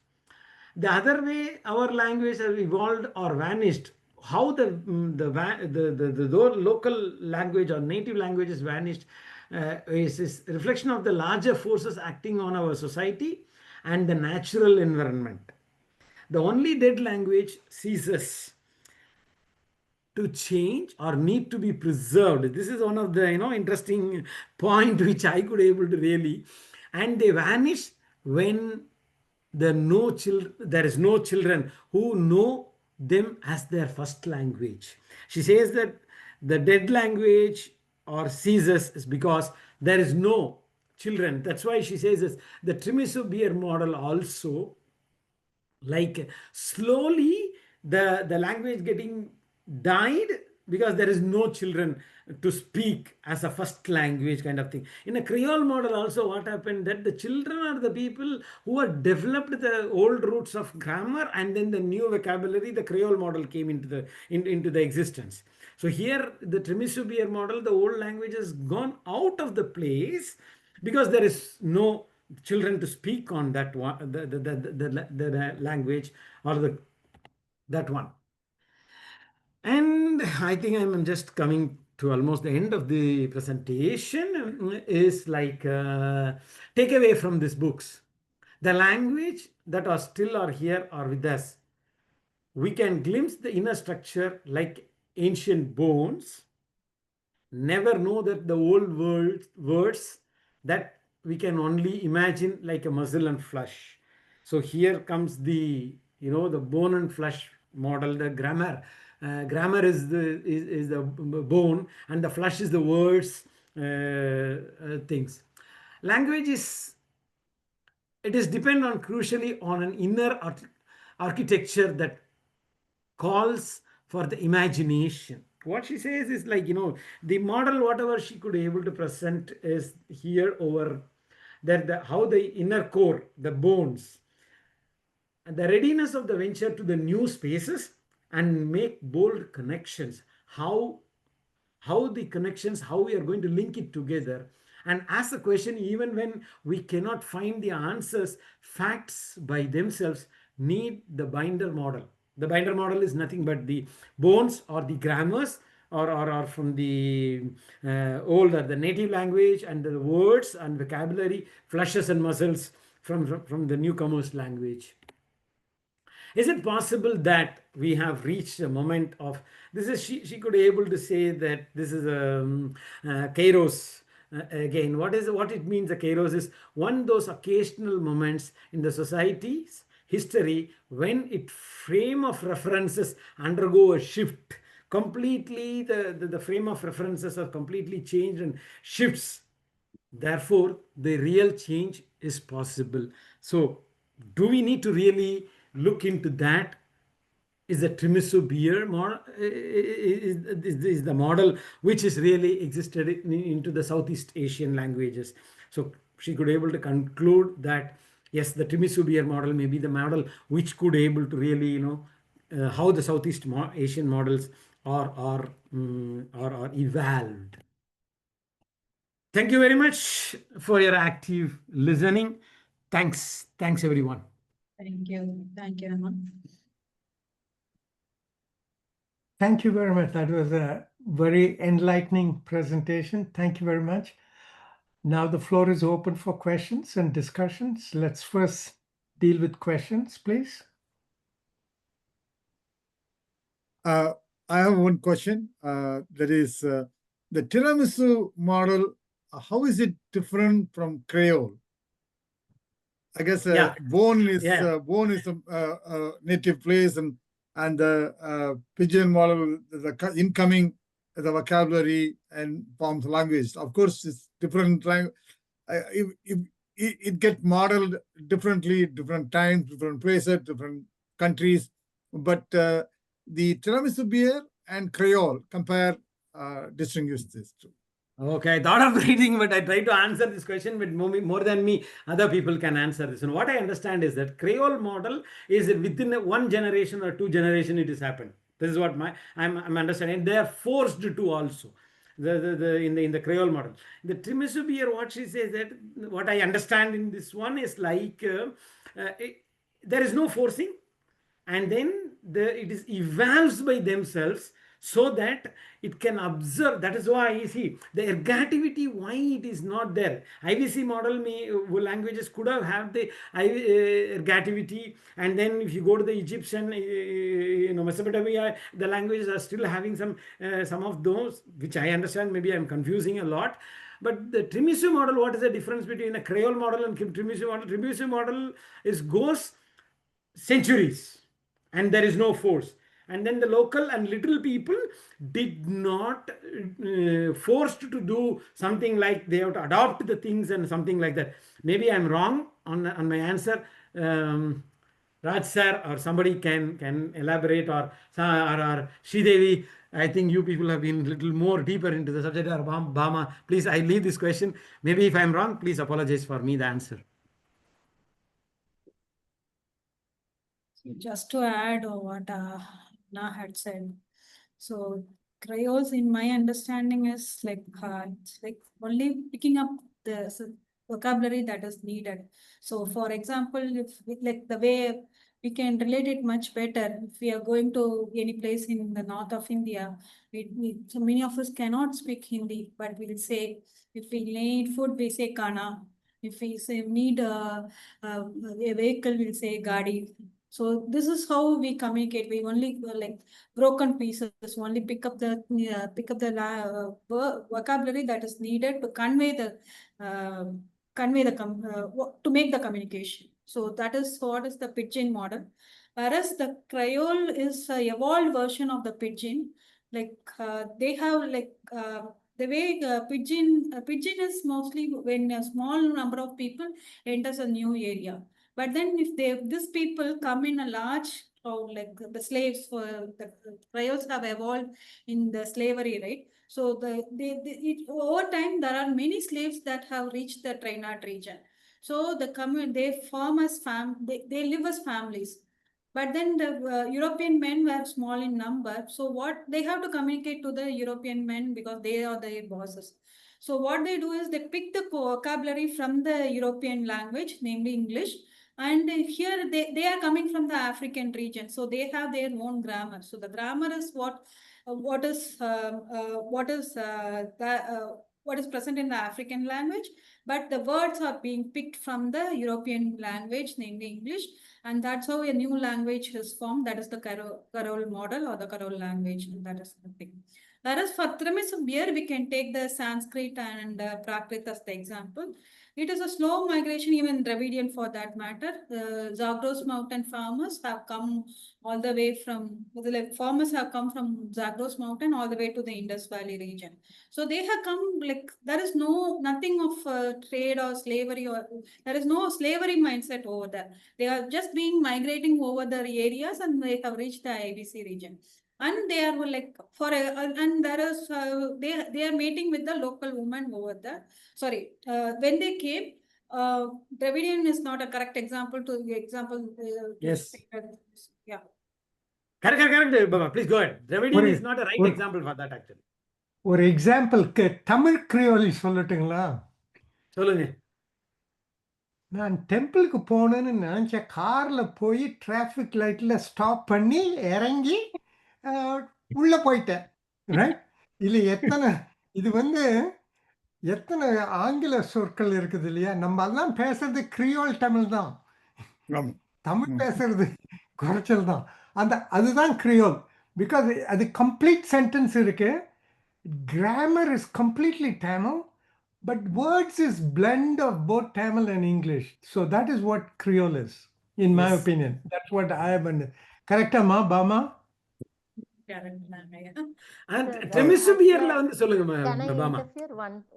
The other way our language has evolved or vanished, how the local language or native languages vanished, is reflection of the larger forces acting on our society and the natural environment. The only dead language ceases to change or need to be preserved. This is one of the interesting point which I could able to really, and they vanish when there is no children who know them as their first language. She says that the dead language or ceases is because there is no children. That's why she says this. The Tiramisu beer model also, like slowly the language getting died because there is no children to speak as a first language kind of thing. In a Creole model also, what happened, that the children are the people who have developed the old roots of grammar, and then the new vocabulary, the Creole model came into the existence. So here the Tiramisu beer model, the old language has gone out of the place because there is no children to speak on that one, the language or that one. And I think I'm just coming to almost the end of the presentation. Is like takeaway from these books. The language that are still are here are with us. We can glimpse the inner structure like ancient bones. Never know that the old words that we can only imagine like a muscle and flesh. So here comes the the bone and flesh model, the grammar. Grammar is the bone, and the flesh is the words, things. Language is depend on crucially on an inner architecture that calls for the imagination. What she says is like, the model, whatever she could able to present is here over that how the inner core, the bones, and the readiness of the venture to the new spaces and make bold connections. How how the connections, how we are going to link it together, and ask the question even when we cannot find the answers. Facts by themselves need the binder model. The binder model is nothing but the bones or the grammars, or from the older, the native language, and the words and vocabulary, flushes and muscles from the newcomer's language. Is it possible that we have reached a moment of this? Is she could able to say that this is a kairos. Again, what it means? A kairos is one those occasional moments in the society's history when its frame of references undergo a shift completely. The frame of references are completely changed and shifts. Therefore, the real change is possible. So, do we need to really look into that? Is the Tiramisu beer model is the model which is really existed into the Southeast Asian languages. So she could able to conclude that yes, the Tiramisu beer model may be the model which could able to really how the Southeast Asian models are evolved. Thank you very much for your active listening. Thanks everyone. Thank you. Thank you, Raman. Thank you very much. That was a very enlightening presentation. Thank you very much. Now the floor is open for questions and discussions. Let's first deal with questions, please. I have one question. That is the Tiramisu model. How is it different from Creole? I guess Yeah. bone is Yeah. a native place, and the pidgin model, the incoming, the vocabulary and forms language. Of course, it's different language. It gets modeled differently, different times, different places, different countries. But the Tiramisu beer and Creole compare, distinguish these two. Okay, I thought of reading, but I tried to answer this question, but more than me, other people can answer this. And what I understand is that Creole model is within one generation or two generation it has happened. This is what I'm understanding. They are forced to also. In the Creole model. The Tiramisu beer, what she says that what I understand in this one is like there is no forcing, and then it is evolves by themselves so that it can observe. That is why you see the ergativity, why it is not there. IVC model languages could have the ergativity, and then if you go to the Egyptian Mesopotamia, the languages are still having some of those, which I understand. Maybe I'm confusing a lot. But the Tiramisu model, what is the difference between a Creole model and Tiramisu model? Tiramisu model goes centuries and there is no force, and then the local and little people did not forced to do something like they have to adopt the things and something like that. Maybe I'm wrong on my answer. Raj sir or somebody can elaborate, or Sridevi. I think you people have been a little more deeper into the subject, or Bama. Please, I leave this question. Maybe if I'm wrong, please apologize for me the answer. Just to add what Na had said, so Creoles, in my understanding, is it's like only picking up the vocabulary that is needed. So, for example, if like the way we can relate it much better if we are going to any place in the north of India, so many of us cannot speak Hindi, but we'll say if we need food, we say kana. If we say need a vehicle, we'll say gadi. So this is how we communicate. We only like broken pieces. Only pick up the vocabulary that is needed to convey the to make the communication. So that is what is the pidgin model. Whereas the Creole is a evolved version of the pidgin. Like they have the way pidgin is mostly when a small number of people enters a new area. But then if these people come in a large, or like the slaves, for the Creoles have evolved in the slavery, right? So over time there are many slaves that have reached the Trinidad region. So they form as they live as families. But then the European men were small in number. So what they have to communicate to the European men because they are their bosses. So what they do is they pick the vocabulary from the European language, namely English. And here they are coming from the African region. So they have their own grammar. So the grammar is what is present in the African language, but the words are being picked from the European language, namely English, and that's how a new language is formed. That is the Carol model or the Carol language. That is the thing. Whereas for Tiramisu beer, we can take the Sanskrit and Prakrit as the example. It is a slow migration, even Dravidian for that matter. Zagros Mountain farmers have come all the way from, farmers have come from Zagros Mountain all the way to the Indus Valley region. So they have come, like, there is nothing of trade or slavery, or there is no slavery mindset over there. They are just being migrating over the areas and they have reached the IBC region. And they are like and there is they are mating with the local woman over there. Sorry, when they came, Dravidian is not a correct example to the example. Yes. Yeah. Correct, Baba. Please go ahead. Dravidian is not a right example for that actually. ஒரு எக்ஸாம்பிளுக்கு தமிழ் கிரியோலி சொல்லட்டுங்களா? சொல்லுங்க. நான் டெம்பிளுக்கு போகணுன்னு நினச்சேன். காரில் போய் traffic லைட்டில் ஸ்டாப் பண்ணி இறங்கி உள்ளே போயிட்டேன். ரைட்? இல்லை இது எத்தனை ஆங்கில சொற்கள் இருக்குது இல்லையா? நம்ம அதெல்லாம் பேசுறது கிரியோல் தமிழ் தான். தமிழ் பேசுறது குறைச்சல் தான். அதுதான் கிரியோல். பிகாஸ் அது கம்ப்ளீட் சென்டென்ஸ் இருக்கு. Grammar is completely Tamil, but words is blend of both Tamil and English. So that is what Creole is, in my opinion. That's what I have been. Correct, Ma, Bama? And Tiramisu beer la வந்து சொல்லுங்க Can I Bama. interfere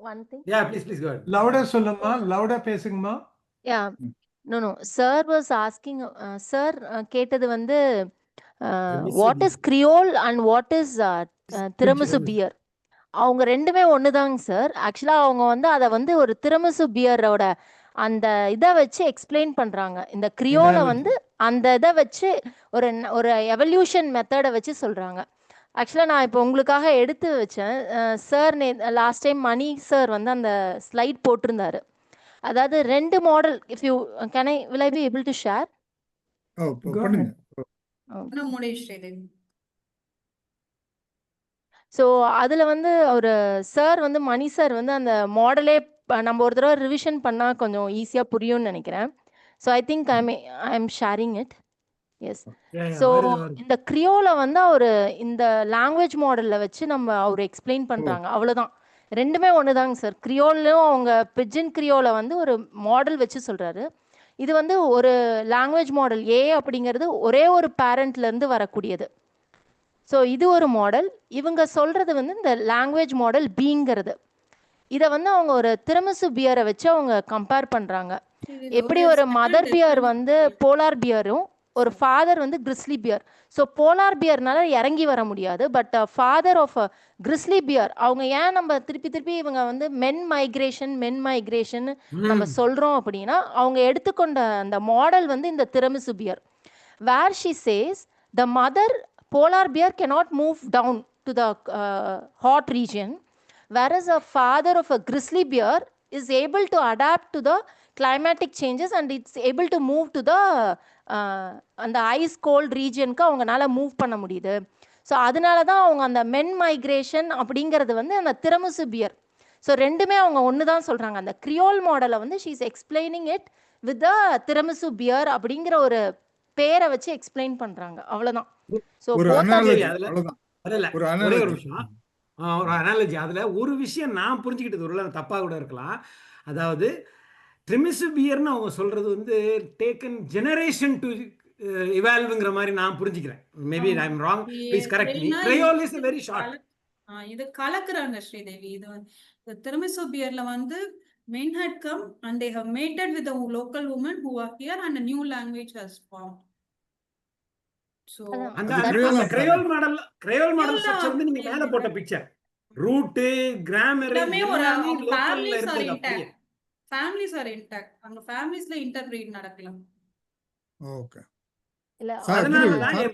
one thing? Yeah, please go ahead. Louder சொல்லுமா, louder பேசுங்கம்மா. Yeah. No. Sir was asking, sir கேட்டது வந்து what is Creole and what is Tiramisu beer? அவங்க ரெண்டுமே ஒண்ணுதாங்க sir. ஆக்சுவலா அவங்க வந்து அதை வந்து ஒரு திரமிசு பியரோட அந்த இதை வச்சு எக்ஸ்பிளைன் பண்றாங்க. இந்த கிரியோல வந்து அந்த இதை வச்சு ஒரு எவல்யூஷன் மெத்தடை வச்சு சொல்றாங்க. ஆக்சுவலா நான் இப்போ உங்களுக்காக எடுத்து வச்சேன். சார் லாஸ்ட் டைம் மணி சார் வந்து அந்த ஸ்லைட் போட்டிருந்தாரு. அதாவது 2 model. If you will I be able to share? பண்ணுங்க. ஸோ அதில் வந்து ஒரு சார் வந்து மணி சார் வந்து அந்த மாடலே நம்ம ஒரு தடவை ரிவிஷன் பண்ணால் கொஞ்சம் ஈஸியாக புரியும்னு நினைக்கிறேன். So I think I am sharing it. Yes. So இந்த கிரியோல வந்து அவர் இந்த லாங்குவேஜ் மாடலில் வச்சு அவர் எக்ஸ்பிளைன் பண்ணுறாங்க. அவ்வளோதான். ரெண்டுமே ஒன்று தாங்க சார். கிரியோலும் அவங்க பிஜின் கிரியோல வந்து ஒரு மாடல் வச்சு சொல்கிறாரு. இது வந்து ஒரு லாங்குவேஜ் மாடல் ஏ அப்படிங்கிறது ஒரே ஒரு பேரண்ட்லேருந்து வரக்கூடியது. ஸோ இது ஒரு மாடல். இவங்க சொல்கிறது வந்து இந்த லாங்குவேஜ் மாடல் பிங்கிறது. இதை வந்து அவங்க ஒரு திரமிசு பியரை வச்சு அவங்க கம்பேர் பண்ணுறாங்க. எப்படி ஒரு மதர் பியர் வந்து போலார் பியரும் ஒரு ஃபாதர் வந்து கிறிஸ்லி பியர். ஸோ போலார் பியர்னால இறங்கி வர முடியாது. But father of grizzly bear அவங்க ஏன் நம்ம திருப்பி இவங்க வந்து மென் மைக்ரேஷன் நம்ம சொல்கிறோம் அப்படின்னா அவங்க எடுத்துக்கொண்ட அந்த மாடல் வந்து இந்த திரமிசு bear. Where she says the mother polar bear cannot move down to the hot region, whereas a father of a grizzly bear is able to adapt to the climatic changes and it's able to move to the அந்த ice gold ரீஜனுக்கு அவங்களால move பண்ண முடியுது. So அதனால தான் அவங்க அந்த மென் migration அப்படிங்கிறது வந்து அந்த திரமிசு பியர். ஸோ ரெண்டுமே அவங்க ஒன்று தான் சொல்கிறாங்க. அந்த கிரியோல் மாடலை வந்து she is explaining it with the திரமிசு பியர் அப்படிங்கிற ஒரு பேரை வச்சு எக்ஸ்பிளைன் பண்றாங்க. அவ்வளவுதான். ஒரு அனாலஜி அதுல ஒரு விஷயம் நான் புரிஞ்சுக்கிட்டது ஒரு தப்பா கூட இருக்கலாம். அதாவது ட்ரிமிசு பியர்னு அவங்க சொல்றது வந்து டேக்கன் ஜெனரேஷன் டு இவால்வ்ங்கிற மாதிரி நான் புரிஞ்சுக்கிறேன். Maybe I am wrong, please correct me. Creole is very short. இது கலக்குறாங்க ஸ்ரீதேவி. இது ட்ரிமிசு பியர்ல வந்து men had come and they have mated with the local women who are here and a new language has formed. So அந்த Creole model structure வந்து நீங்க மேல போட்ட picture root grammar எல்லாமே ஒரு ஃபேமிலிஸ் ஆர் இன்டாக்ட். அந்த ஃபேமிலிஸ்ல இன்டர்பிரீட் நடக்கலாம். Okay. இல்ல Sir, அதனாலதான் sir,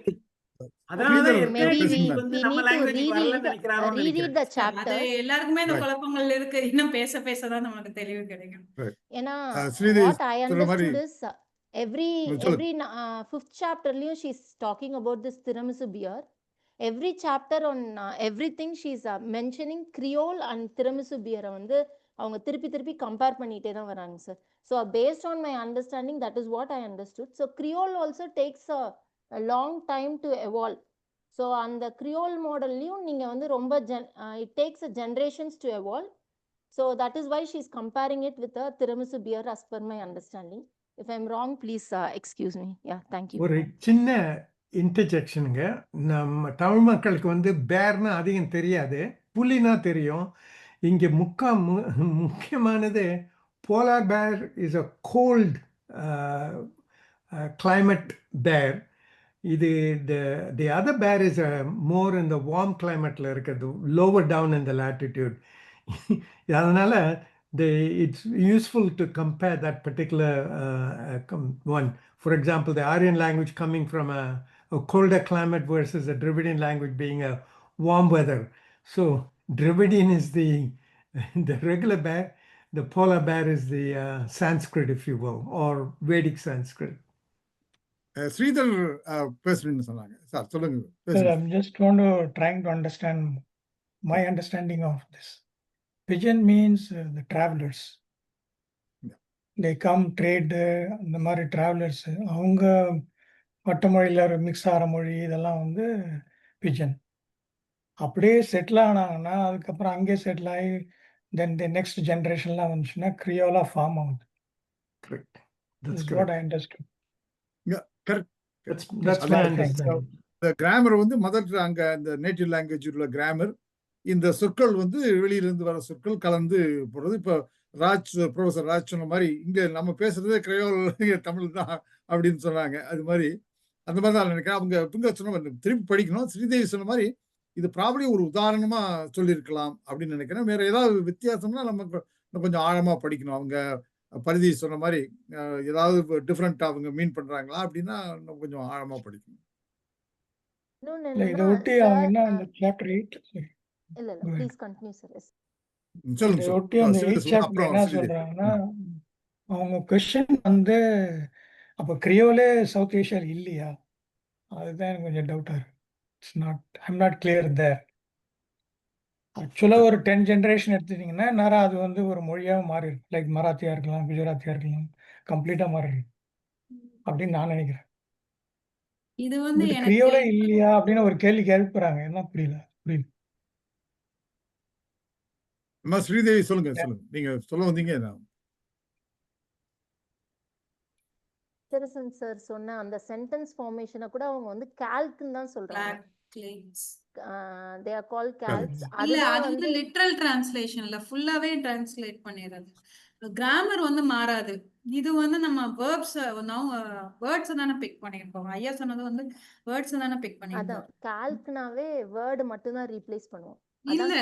அதனாலதான் Sridhar, maybe we பேசுங்க. வந்து we நம்ம need to லாங்குவேஜுக்கு வரலன்னு நினைக்கிறாரோன்னு reread நினைக்கிறேன். the அது chapters. எல்லாருக்குமே இந்த Right. குழப்பங்கள் இருக்கு. இன்னும் பேச பேசதான் நமக்கு தெளிவு கிடைக்கும். ஏன்னா Sridhar what I சொன்ன மாதிரி understood is every சொல்லுங்க. fifth chapterலயும் she's talking about this Tiramisu beer. Every chapter on everything she's mentioning Creole and Tiramisu beer வந்து அவங்க திருப்பி திருப்பி கம்பேர் பண்ணிட்டே தான் வராங்க sir. So based on my understanding, that is what I understood. So Creole also takes a long time to evolve. So அந்த Creole மாடல்லையும் நீங்கள் வந்து ரொம்ப it takes a generations to evolve. So that is why she's comparing it with the Tiramisu beer as per my understanding. If I'm wrong, please excuse me. Yeah, thank you. ஒரு சின்ன இன்டர்ஜெக்ஷனுங்க. நம்ம தமிழ் மக்களுக்கு வந்து பேர்னா அதிகம் தெரியாது, புலினா தெரியும். இங்கே முக்கியமானது polar bear is a cold climate bear. இது the other bear is more in the warm climateல இருக்கிறது, lower down in the latitude. அதனால it's useful to compare that particular one. For example, the Aryan language coming from a colder climate versus the Dravidian language being a warm weather. So Dravidian is the regular bear, the polar bear is the Sanskrit, if you will, or Vedic Sanskrit. Sridhar பேசுறீங்கன்னு சொன்னாங்க. Sir சொல்லுங்க. Sir, பேசுங்க. I'm just trying to understand my understanding of this. Pigeon means the travelers. Yeah. They come trade, இந்த மாதிரி travelers. அவங்க மற்ற மொழியில் mix ஆகிற மொழி இதெல்லாம் வந்து பிஜன். அப்படியே செட்டில் ஆனாங்கன்னா அதுக்கப்புறம் அங்கேயே செட்டில் ஆகி தென் தி நெக்ஸ்ட் ஜென்ரேஷன்லாம் வந்துச்சுன்னா கிரியோலா ஃபார்ம் ஆகுது. Correct. That's That's correct. what I understood. Correct. That's my understanding. இந்த கிராமர் வந்து மதர் அங்க அந்த நேட்டிவ் லாங்குவேஜ் உள்ள கிராமர், இந்த சொற்கள் வந்து வெளியிலிருந்து வர சொற்கள் கலந்து போடுறது. இப்போ ப்ரொஃபசர் ராஜ் சொன்ன மாதிரி இங்க நம்ம பேசுறதே கிரையோல் தமிழ் தான் அப்படின்னு சொன்னாங்க. அது மாதிரி அந்த மாதிரி தான் நினைக்கிறேன். அவங்க இவங்க சொன்ன மாதிரி திருப்பி படிக்கணும். ஸ்ரீதேவி சொன்ன மாதிரி இது ப்ராப்ளி ஒரு உதாரணமா சொல்லியிருக்கலாம் அப்படின்னு நினைக்கிறேன். வேற ஏதாவது வித்தியாசம்னா நமக்கு இன்னும் கொஞ்சம் ஆழமா படிக்கணும். அவங்க பரிதி சொன்ன மாதிரி ஏதாவது டிஃப்ரெண்டா அவங்க மீன் பண்றாங்களா அப்படின்னா இன்னும் கொஞ்சம் ஆழமா படிக்கணும். இல்லை இதை ஒட்டி அவங்க என்ன இந்த சாப்டர் 8 இல்ல ப்ளீஸ் கண்டினியூ சார். சொல்லுங்க இதை ஒட்டி அந்த 8th சாப்டர் என்ன சொல்றாங்கன்னா அவங்க கொஸ்டின் வந்து அப்போ கிரியோலே சவுத் ஏஷியாவில் இல்லையா, அதுதான் எனக்கு கொஞ்சம் டவுட்டாக இருக்கு. ஐம் நாட் கிளியர் தேர். ஆக்சுவலாக ஒரு 10 ஜென்ரேஷன் எடுத்துட்டிங்கன்னா நேரம் அது வந்து ஒரு மொழியாக மாறி இருக்கு. லைக் மராத்தியா இருக்கலாம், குஜராத்தியா இருக்கலாம், கம்ப்ளீட்டாக மாறி இருக்கு அப்படின்னு நான் நினைக்கிறேன். இது வந்து எனக்கு கிரியோலே இல்லையா அப்படின்னு ஒரு கேள்வி கேட்பறாங்க. என்ன புரியல. ஸ்ரீதேவி சொல்லுங்க. நீங்க சொல்ல வந்தீங்க. சிரசன் சார் சொன்ன அந்த சென்டென்ஸ் ஃபார்மேஷனை கூட அவங்க வந்து கால்க்னு தான் சொல்றாங்க. they are called calcs. இல்ல அது வந்து லிட்டரல் டிரான்ஸ்லேஷன்ல ஃபுல்லாவே டிரான்ஸ்லேட் பண்ணிடுறது. கிராமர் வந்து மாறாது. இது வந்து நம்ம வேர்ட்ஸ் தானே பிக் பண்ணிருப்போம். ஐயா சொன்னது வந்து வேர்ட்ஸ் தானே பிக் பண்ணிருப்போம். அதான் கால்க்னாவே வேர்ட் மட்டும் தான் ரீப்ளேஸ் பண்ணுவோம். இல்ல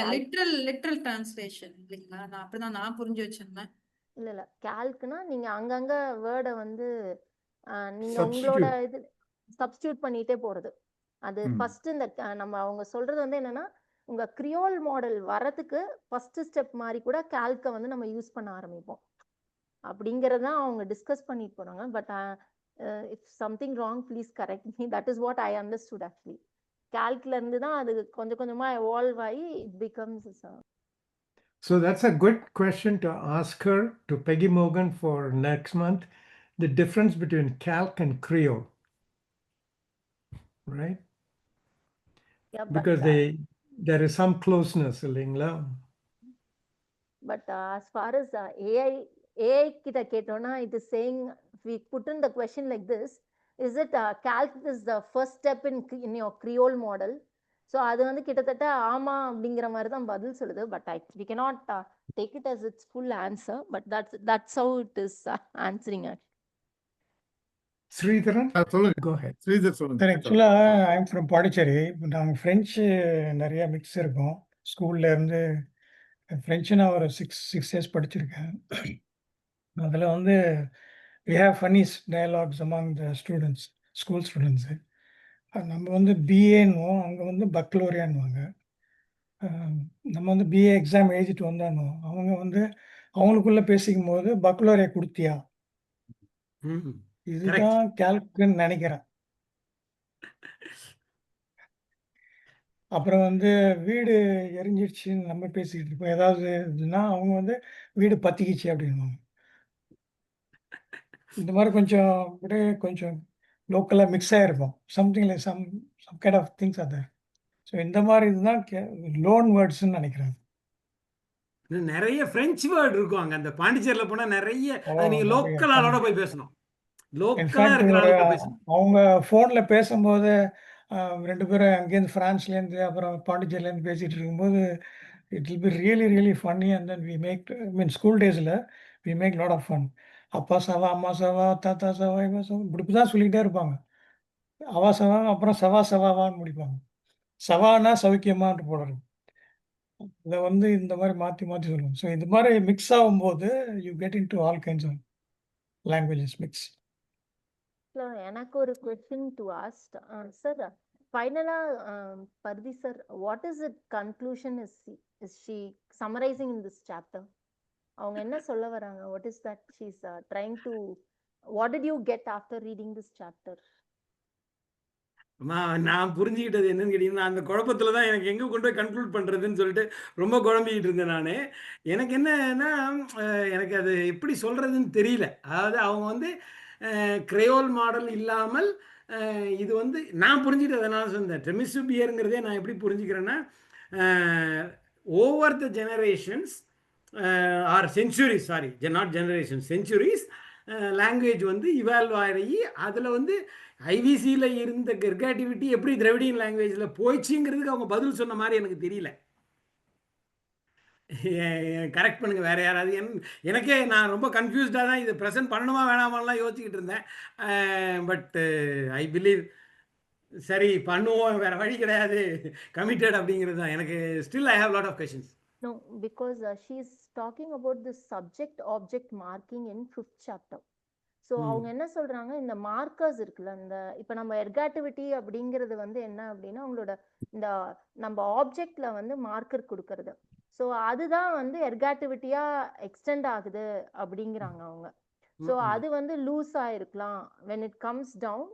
லிட்டரல் டிரான்ஸ்லேஷன் இல்லைங்களா? நான் அப்படிதான் நான் புரிஞ்சு வச்சிருந்தேன். இல்ல கால்க்னா நீங்க அங்கங்க வேர்டை வந்து நீங்க உங்களோட இது சப்ஸ்டியூட் பண்ணிட்டே போறது. அது ஃபர்ஸ்ட் இந்த நம்ம அவங்க சொல்றது வந்து என்னன்னா உங்க கிரியோல் மாடல் வரதுக்கு ஃபர்ஸ்ட் ஸ்டெப் மாதிரி கூட கால்க வந்து நம்ம யூஸ் பண்ண ஆரம்பிப்போம் அப்படிங்கறத அவங்க டிஸ்கஸ் பண்ணிட்டு போறாங்க. But if something wrong please correct me. That is what I understood. Actually கால்க்ல இருந்து தான் அது கொஞ்சம் கொஞ்சமா எவால்வ் ஆகி it becomes. So that's a good question to ask her, to Peggy Morgan, for next month. The difference between calc and Creole, right? Yeah, because there is some closeness, illingla. But as far as AI kita ketona, it is saying, if we put in the question like this, is it calc is the first step in your Creole model? So அது வந்து கிட்டத்தட்ட ஆமா அப்படிங்கிற மாதிரி தான் பதில் சொல்லுது. But we cannot take it as its full answer, but that's how it is answering actually. Sridharan, go ahead. Sridhar சொல்லுங்க. ஆக்சுவலாக ஐ எம் ஃப்ரம் பாண்டிச்சேரி. நாங்கள் ஃப்ரெஞ்சு நிறைய மிக்ஸ் இருக்கும். ஸ்கூல்ல இருந்து ஃப்ரெஞ்சு நான் ஒரு 6 years படிச்சிருக்கேன். அதில் வந்து we have funny dialogues among the students. School students. நம்ம வந்து பிஏன்னுவோம், அங்கே வந்து பக்லோரியான்னுவாங்க. நம்ம வந்து பிஏ எக்ஸாம் எழுதிட்டு வந்தானுவோம், அவங்க வந்து அவங்களுக்குள்ள பேசிக்கும் போது பக்லோரியா கொடுத்தியா, கரெக்ட். இதுதான் கேல்குன்னு நினைக்கிறேன். அப்புறம் வந்து வீடு எரிஞ்சிடுச்சுன்னு நம்ம பேசிக்கிட்டு இருப்போம். ஏதாவது இதுன்னா அவங்க வந்து வீடு பத்திக்கிச்சு அப்படின்வாங்க. இந்த மாதிரி கொஞ்சம் அப்படியே கொஞ்சம் லோக்கலாக மிக்ஸ் ஆகிருக்கும். Something like some kind of things are there. So இந்த மாதிரி இதுதான் லோன் வேர்ட்ஸ்ன்னு நினைக்கிறேன். நிறைய பிரெஞ்சு வேர்டு இருக்கும் அங்க. அந்த பாண்டிச்சேரியில் போனா நிறைய ஓ, அது நீங்க நிறைய. லோக்கல் ஆளோட போய் பேசணும். லோக்கலா இன்ஃபேக்ட் இருக்கிற ஆளுகிட்ட பேசணும். அவங்க ஃபோனில் பேசும்போது 2 பேரும் அங்கேருந்து ஃப்ரான்ஸ்லேருந்து அப்புறம் பாண்டிச்சேரியிலேருந்து பேசிகிட்டு இருக்கும்போது it will be really really funny. And then we make school டேஸில் we make lot of fun. அப்பா சவா, அம்மா சவா, தாத்தா சவா, இவா சவா, இப்படி தான் சொல்லிக்கிட்டே இருப்பாங்க. அவா சவா, அப்புறம் சவா சவாவான்னு முடிப்பாங்க. சவானா சௌக்கியமான்ட்டு போடுறது. இதை வந்து இந்த மாதிரி மாற்றி மாற்றி சொல்லுவோம். ஸோ இந்த மாதிரி மிக்ஸ் ஆகும்போது you get into all kinds of languages mix. எனக்கு ஒரு கொஸ்டின் டு ஆஸ்க் சார். ஃபைனலா Parthi sir, what is it conclusion is she summarising in this chapter? அவங்க என்ன சொல்ல வராங்க? What is that she is trying to, what did you get after reading this chapter? நான் புரிஞ்சுக்கிட்டது என்னன்னு கேட்டீங்கன்னா, அந்த குழப்பத்துல தான் எனக்கு எங்க கொண்டு போய் கன்க்ளூட் பண்றதுன்னு சொல்லிட்டு ரொம்ப குழம்பிக்கிட்டு இருந்தேன் நானு. எனக்கு என்னன்னா, எனக்கு அது எப்படி சொல்றதுன்னு தெரியல. அதாவது அவங்க வந்து கிரையோல் மாடல் இல்லாமல் இது வந்து நான் புரிஞ்சுக்கிட்டது அதனால சொன்னேன். டெமிசு பியருங்கிறதே நான் எப்படி புரிஞ்சுக்கிறேன்னா, over the generations or centuries, sorry not generation, centuries language வந்து இவால்வ் ஆகி அதில் வந்து ஐவிசியில் இருந்த கெர்காட்டிவிட்டி எப்படி திராவிடியன் லாங்குவேஜில் போயிடுச்சுங்கிறதுக்கு அவங்க பதில் சொன்ன மாதிரி எனக்கு தெரியல. கரெக்ட் பண்ணுங்க வேற யாராவது. எனக்கே நான் ரொம்ப கன்ஃபியூஸ்டாக தான் இது ப்ரெசென்ட் பண்ணணுமா வேணாமான்லாம் யோசிச்சுக்கிட்டு இருந்தேன். பட் ஐ பிலீவ் சரி பண்ணுவோம், வேற வழி கிடையாது, கமிட்டட் அப்படிங்கிறது தான். எனக்கு still I have lot of questions. No, because she is talking about the subject object marking in 5th chapter. So அவங்க என்ன சொல்றாங்க, இந்த மார்க்கர்ஸ் இருக்குல்ல, இந்த இப்போ நம்ம எர்காட்டிவிட்டி அப்படிங்கிறது வந்து என்ன அப்படின்னா, அவங்களோட இந்த நம்ம ஆப்ஜெக்ட்ல வந்து மார்க்கர் கொடுக்கறது. ஸோ அதுதான் வந்து எர்காட்டிவிட்டியா எக்ஸ்டெண்ட் ஆகுது அப்படிங்கிறாங்க அவங்க. ஸோ அது வந்து லூஸ் ஆயிருக்கலாம் when it comes down.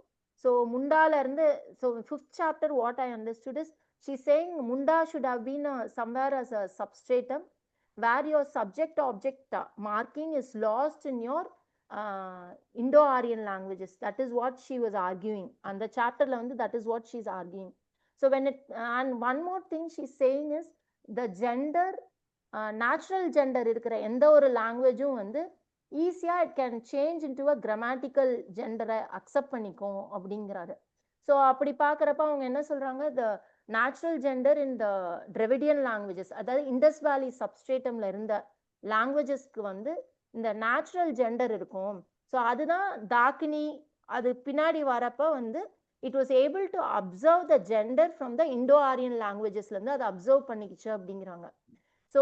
So முண்டால இருந்து, so 5th chapter what I understood is she's saying munda should have been somewhere as a substratum where your subject object marking is lost in your Indo-Aryan languages. That is what she was arguing. And the chapter that is what she's arguing. So when it, and one more thing she's saying is the gender, natural gender இருக்கிற எந்த ஒரு லாங்குவேஜும் வந்து ஈஸியா it can change into a grammatical ஜெண்டரை accept பண்ணிக்கும் அப்படிங்கிறாரு. So அப்படி பார்க்குறப்ப அவங்க என்ன சொல்றாங்க, the natural gender in the Dravidian languages, அதாவது இண்டஸ் வேலி சப்ஸ்ட்ரேட்டம்ல இருந்த லாங்குவேஜஸ்க்கு வந்து இந்த நேச்சுரல் ஜெண்டர் இருக்கும். ஸோ அதுதான் தாக்கினி, அது பின்னாடி வரப்ப வந்து it was able to observe the gender from the Indo Aryan லாங்குவேஜஸ்லேருந்து அதை அப்சர்வ் பண்ணிக்கிச்சு அப்படிங்கிறாங்க. So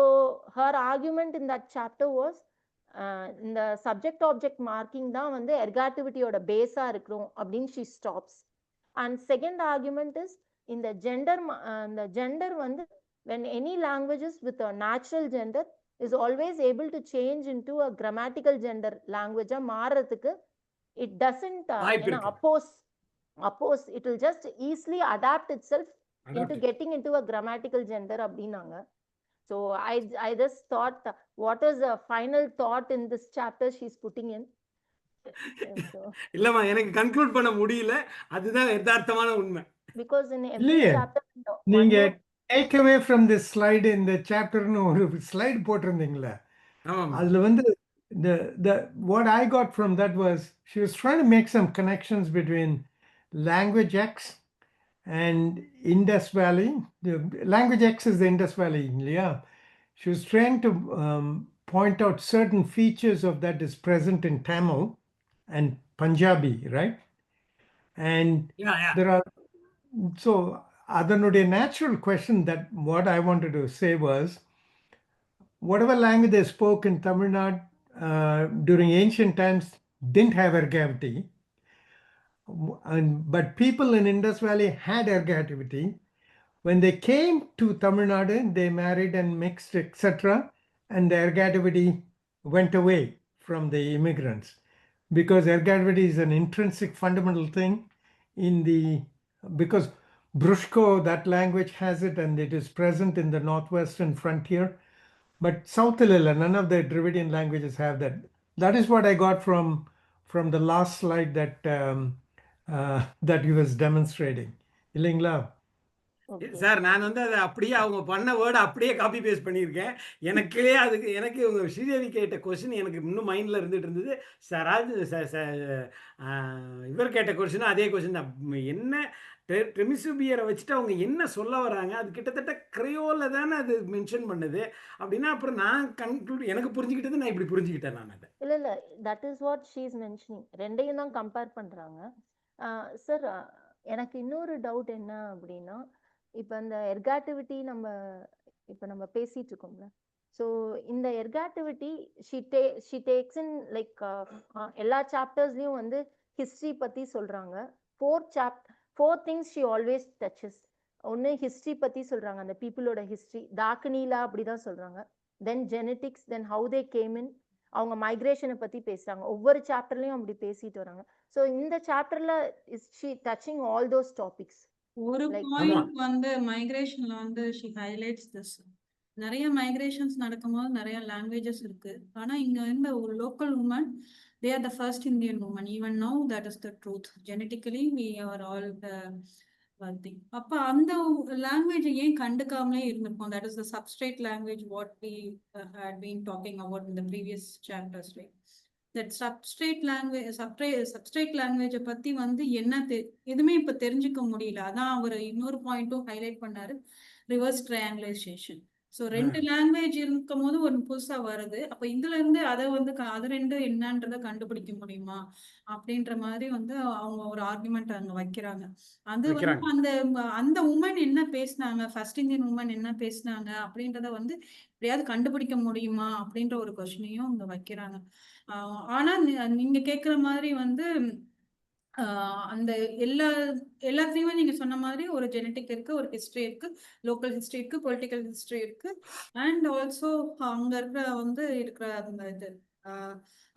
her argument in that chapter was இந்த சப்ஜெக்ட் ஆப்ஜெக்ட் மார்க்கிங் தான் வந்து எர்காட்டிவிட்டியோட பேஸாக இருக்கணும் அப்படின்னு she stops. And second argument is இந்த ஜெண்டர் வந்து when any languages with a natural gender is always able to change into a grammatical gender language மாறதுக்கு it doesn't oppose, it will just easily adapt itself into getting into a grammatical gender அப்படின்னாங்க. So I just thought, what is the final thought in this chapter she's putting in? இல்லம்மா, எனக்கு conclude பண்ண முடியல, அதுதான் யதார்த்தமான உண்மை. Because in every chapter நீங்க take away from this slide in the chapter னு ஒரு ஸ்லைட் போட்டிருந்தீங்களா, அதுல வந்து the what I got from that was she was trying to make some connections between language X and Indus Valley. The language X is the Indus Valley, yeah. She was trying to point out certain features of that is present in Tamil and Punjabi, right? And there are, so அதனுடைய natural question that what I wanted to say was, whatever language they spoke in Tamil Nadu during ancient times didn't have ergativity. But people in Indus Valley had ergativity. When they came to Tamil Nadu, they married and mixed, etc. And the ergativity went away from the immigrants, because ergativity is an intrinsic fundamental thing in the, because Brushko, that language has it, and it is present in the northwestern frontier. But South Illala, none of the Dravidian languages have that. That is what I got from the last slide that that he was demonstrating. இல்லைங்களா? Okay. Sir நான் வந்து அதை அப்படியே அவங்க பண்ண வேர்டை அப்படியே copy paste பண்ணியிருக்கேன். எனக்கு இவங்க ஸ்ரீதேவி கேட்ட கொஸ்டின் எனக்கு இன்னும் மைண்டில் இருந்துட்டு இருந்தது. இவர் கேட்ட கொஸ்டினும் அதே கொஸ்டின் தான். என்ன ட்ரெமிசு பியரை வச்சுட்டு அவங்க என்ன சொல்ல வராங்க, அது கிட்டத்தட்ட கிரையோல தானே அது மென்ஷன் பண்ணுது அப்படின்னா, அப்புறம் நான் எனக்கு புரிஞ்சுக்கிட்டது நான் இப்படி புரிஞ்சுக்கிட்டேன் நான் அதை. இல்ல that is what she is mentioning. ரெண்டையும் தான் கம்பேர் பண்றாங்க. சார் எனக்கு இன்னொரு டவுட் என்ன அப்படின்னா, இப்போ இந்த எர்காட்டிவிட்டி நம்ம பேசிட்டு இருக்கோம்ல, ஸோ இந்த ergativity she takes in like எல்லா சாப்டர்ஸ்லயும் வந்து ஹிஸ்ட்ரி பத்தி சொல்றாங்க. Four things she always touches. ஒன்று ஹிஸ்ட்ரி பத்தி சொல்றாங்க, அந்த பீப்புளோட ஹிஸ்ட்ரி, டாக்குனீலா அப்படிதான் சொல்றாங்க. Then genetics, then how they came in, அவங்க மைக்ரேஷனை பத்தி பேசுறாங்க. ஒவ்வொரு சாப்டர்லயும் அப்படி பேசிட்டு வராங்க. ஸோ இந்த சாப்டர்ல is she touching all those topics. ஒரு பாயிண்ட் வந்து மைக்ரேஷன்ல வந்து ஷி ஹைலைட்ஸ் திஸ். நிறைய மைக்ரேஷன்ஸ் நடக்கும்போது நிறைய லாங்குவேஜஸ் இருக்கு. ஆனா இங்க இந்த ஒரு local woman, they are the first Indian woman. Even now that is the truth. Genetically we are all wealthy. அப்ப அந்த லாங்குவேஜ் ஏன் கண்டுக்காமலே இருந்திருக்கோம்? That is the substrate language what we had been talking about in the previous chapters, right? That substrate language பத்தி வந்து என்ன எதுவுமே இப்ப தெரிஞ்சுக்க முடியல. அதான் அவர் இன்னொரு பாயிண்ட்டும் ஹைலைட் பண்ணாரு, ரிவர்ஸ் ட்ரையாங்குலைசேஷன். ஸோ ரெண்டு லாங்குவேஜ் இருக்கும் போது ஒரு புதுசா வருது. அப்ப இதுல இருந்து அதை வந்து அது ரெண்டு என்னன்றதை கண்டுபிடிக்க முடியுமா அப்படின்ற மாதிரி வந்து அவங்க ஒரு ஆர்குமெண்ட் அங்க வைக்கிறாங்க. அது வந்து அந்த உமன் என்ன பேசினாங்க, ஃபர்ஸ்ட் இந்தியன் உமன் என்ன பேசினாங்க அப்படின்றத வந்து எப்படியாவது கண்டுபிடிக்க முடியுமா அப்படின்ற ஒரு கொஸ்டினையும் அவங்க வைக்கிறாங்க. ஆனா நீங்க கேக்குற மாதிரி வந்து அந்த எல்லாத்துலயுமே நீங்க சொன்ன மாதிரி ஒரு ஜெனட்டிக் இருக்கு, ஒரு ஹிஸ்டரி இருக்கு, லோக்கல் ஹிஸ்டரி இருக்கு, பொலிட்டிக்கல் ஹிஸ்டரி இருக்கு, அண்ட் ஆல்சோ அங்க இருக்கிற அந்த இது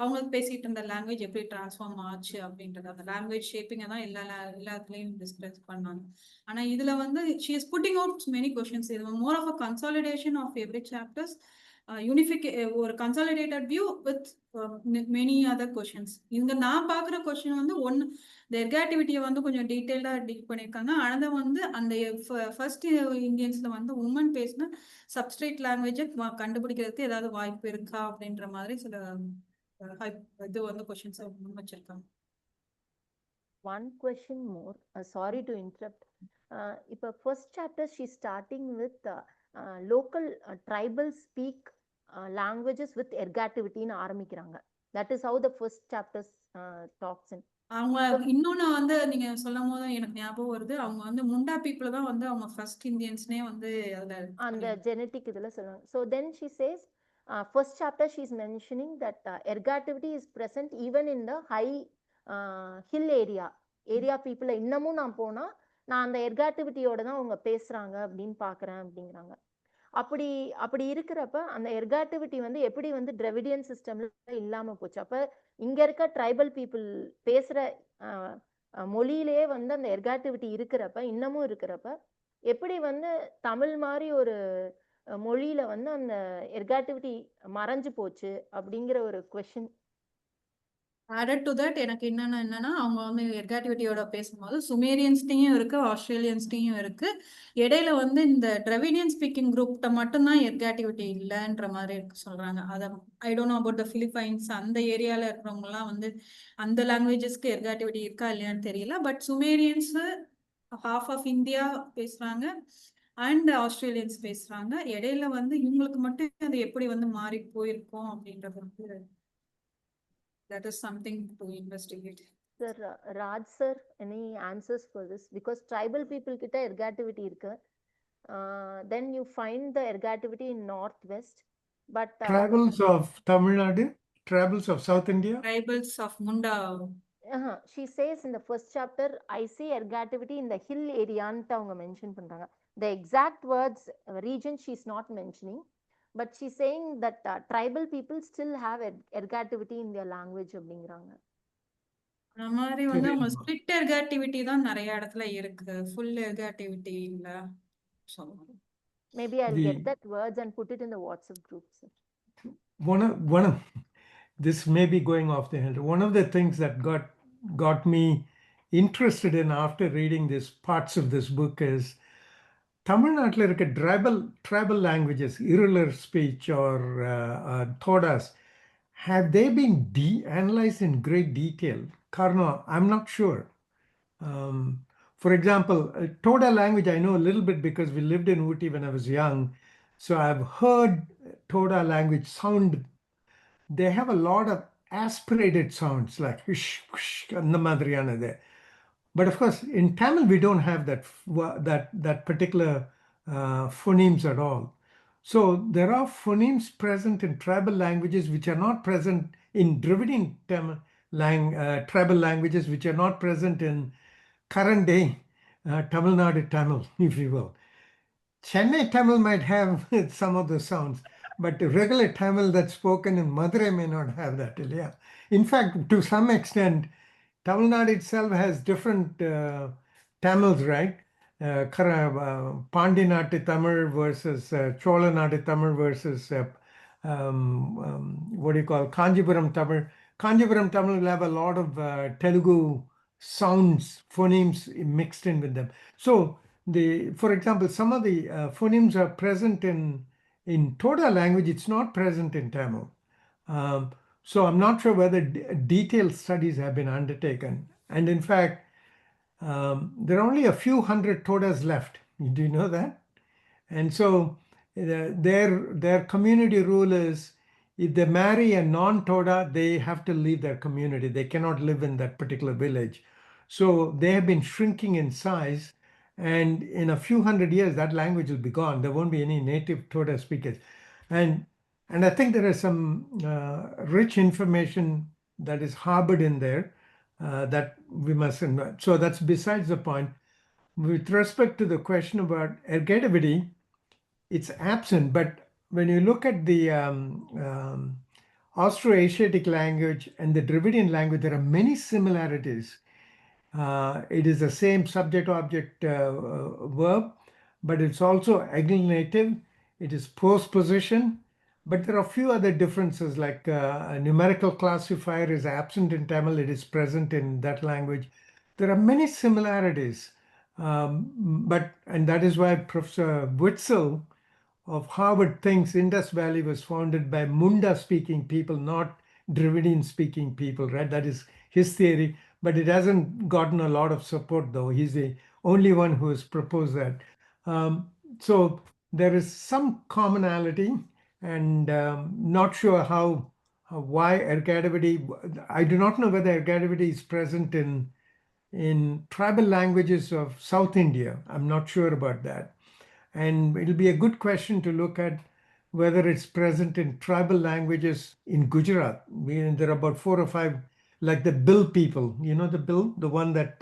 அவங்க பேசிட்டு இருந்த லாங்குவேஜ் எப்படி டிரான்ஸ்ஃபார்ம் ஆச்சு அப்படின்றது, அந்த லாங்குவேஜ் ஷேப்பிங்கை தான் எல்லாத்துலயும் டிஸ்கஸ் பண்ணாங்க. ஆனா இதுல வந்து she is putting out many questions. இது more of a consolidation of every chapters, ஒரு consolidated view with many other questions. இங்க நான் பாக்குற கொஸ்டின் வந்து ஒன்னு, இந்த எர்காட்டிவிட்டியை வந்து கொஞ்சம் டீட்டெயில்டா டீல் பண்ணியிருக்காங்க. ஆனா வந்து அந்த ஃபர்ஸ்ட் இந்தியன்ஸ்ல வந்து உமன் பேசின சப்ஸ்ட்ரேட் லாங்குவேஜை கண்டுபிடிக்கிறதுக்கு ஏதாவது வாய்ப்பு இருக்கா அப்படின்ற மாதிரி சில இது வந்து கொஸ்டின்ஸ் முன் வச்சிருக்காங்க. One question more. Sorry to interrupt. இப்போ first chapter she's starting with local tribal speak languages with ergativity ன்னு ஆரம்பிக்கிறாங்க. That is how the first chapter talks in. அவங்க இன்னொன்னு வந்து நீங்க சொல்லும் போது எனக்கு ஞாபகம் வருது, அவங்க வந்து முண்டா பீப்புள் தான் வந்து அவங்க ஃபர்ஸ்ட் இந்தியன்ஸ்னே வந்து அந்த ஜெனட்டிக் இதுல சொல்லுவாங்க. So then she says first chapter she is mentioning that ergativity is present even in the high hill area people. இன்னமும் நான் போனா நான் அந்த எர்காட்டிவிட்டியோட தான் அவங்க பேசுறாங்க அப்படின்னு பாக்குறேன் அப்படிங்கிறாங்க. அப்படி இருக்கிறப்ப அந்த எர்காட்டிவிட்டி வந்து எப்படி வந்து டிராவிடியன் சிஸ்டம்ல இல்லாம போச்சு. அப்ப இங்க இருக்க ட்ரைபல் பீப்புள் பேசுற மொழியிலேயே வந்து அந்த எர்காட்டிவிட்டி இருக்கிறப்ப, இன்னமும் இருக்கிறப்ப, எப்படி வந்து தமிழ் மாதிரி ஒரு மொழியில வந்து அந்த எர்காட்டிவிட்டி மறைஞ்சு போச்சு அப்படிங்கிற ஒரு கொஸ்டின். ஆடட் டு தட் எனக்கு என்னன்னா அவங்க வந்து எர்காட்டிவிட்டியோட பேசும்போது சுமேரியன்ஸ்டையும் இருக்கு, ஆஸ்திரேலியன்ஸ்டையும் இருக்கு. இடையில வந்து இந்த டிராவிடியன் ஸ்பீக்கிங் குரூப்ட மட்டும்தான் எர்காட்டிவிட்டி இல்லைன்ற மாதிரி சொல்றாங்க. அதை I don't know about the Philippines, அந்த ஏரியால இருக்கிறவங்க எல்லாம் வந்து அந்த லாங்குவேஜஸ்க்கு எர்காட்டிவிட்டி இருக்கா இல்லையான்னு தெரியல. But Sumerians half of India பேசுறாங்க அண்ட் ஆஸ்திரேலியன்ஸ் பேசுறாங்க. இடையில வந்து இவங்களுக்கு மட்டும் அது எப்படி வந்து மாறி போயிருக்கோம் அப்படின்றது வந்து that is something to investigate. Sir, Raj sir, any answers for this? Because tribal people கிட்ட ergativity இருக்கு. Then you find the ergativity in northwest, but Tribals of Tamil Nadu, tribals of South India, Tribals of Munda. She says in the first chapter, I see ergativity in the hill area anta avanga mention பண்றாங்க. The exact words region she's not mentioning, but she's saying that tribal people still have ergativity in their language அப்படிங்கறாங்க. அந்த மாதிரி வந்து அவங்க split எர்காட்டிவிட்டி தான் நிறைய இடத்துல இருக்கு, full எர்காட்டிவிட்டி இல்ல. So Maybe I'll get that words and put it in the WhatsApp group, sir. One of this may be going off the hill. One of the things that got me interested in after reading these parts of this book is Tamil Nadu இருக்க tribal languages, irregular speech or thodas, have they been analyzed in great detail? Karna, I'm not sure. For example, Toda language I know a little bit because we lived in Ooty when I was young. So I've heard Toda language sound. They have a lot of aspirated sounds like hish, hish, அந்த மாதிரியானது. But of course, in Tamil, we don't have that particular phonemes at all. So there are phonemes present in tribal languages which are not present in Dravidian tribal languages, which are not present in current day Tamil Nadu Tamil, if you will. Chennai Tamil might have some of the sounds, but regular Tamil that's spoken in Madurai may not have that. Yeah. In fact, to some extent, Tamil Nadu itself has different Tamils, right? Pandi Nadu Tamil versus Chola Nadu Tamil versus what do you call Kanjipuram Tamil. Kanjipuram Tamil will have a lot of Telugu sounds, phonemes mixed in with them. So for example, some of the phonemes are present in Toda language. It's not present in Tamil. So I'm not sure whether detailed studies have been undertaken. And in fact, there are only a few hundred Todas left. Do you know that? And so their community rule is if they marry a non-Toda, they have to leave their community. They cannot live in that particular village. So they have been shrinking in size. And in a few hundred years, that language will be gone. There won't be any native Toda speakers. And I think there is some rich information that is harbored in there that we must invent. So that's besides the point. With respect to the question about ergativity, it's absent. But when you look at the Austroasiatic language and the Dravidian language, there are many similarities. It is the same subject-object verb, but it's also agglutinative. It is postposition. But there are a few other differences, like a numerical classifier is absent in Tamil. It is present in that language. There are many similarities. And that is why Professor Witzel of Harvard thinks Indus Valley was founded by Munda-speaking people, not Dravidian-speaking people, right? That is his theory, but it hasn't gotten a lot of support, though. He's the only one who has proposed that. So there is some commonality, and not sure why ergativity. I do not know whether ergativity is present in tribal languages of South India. I'm not sure about that. And it'll be a good question to look at whether it's present in tribal languages in Gujarat. There are about 4 or 5, like the Bill people. You know the Bill, the one that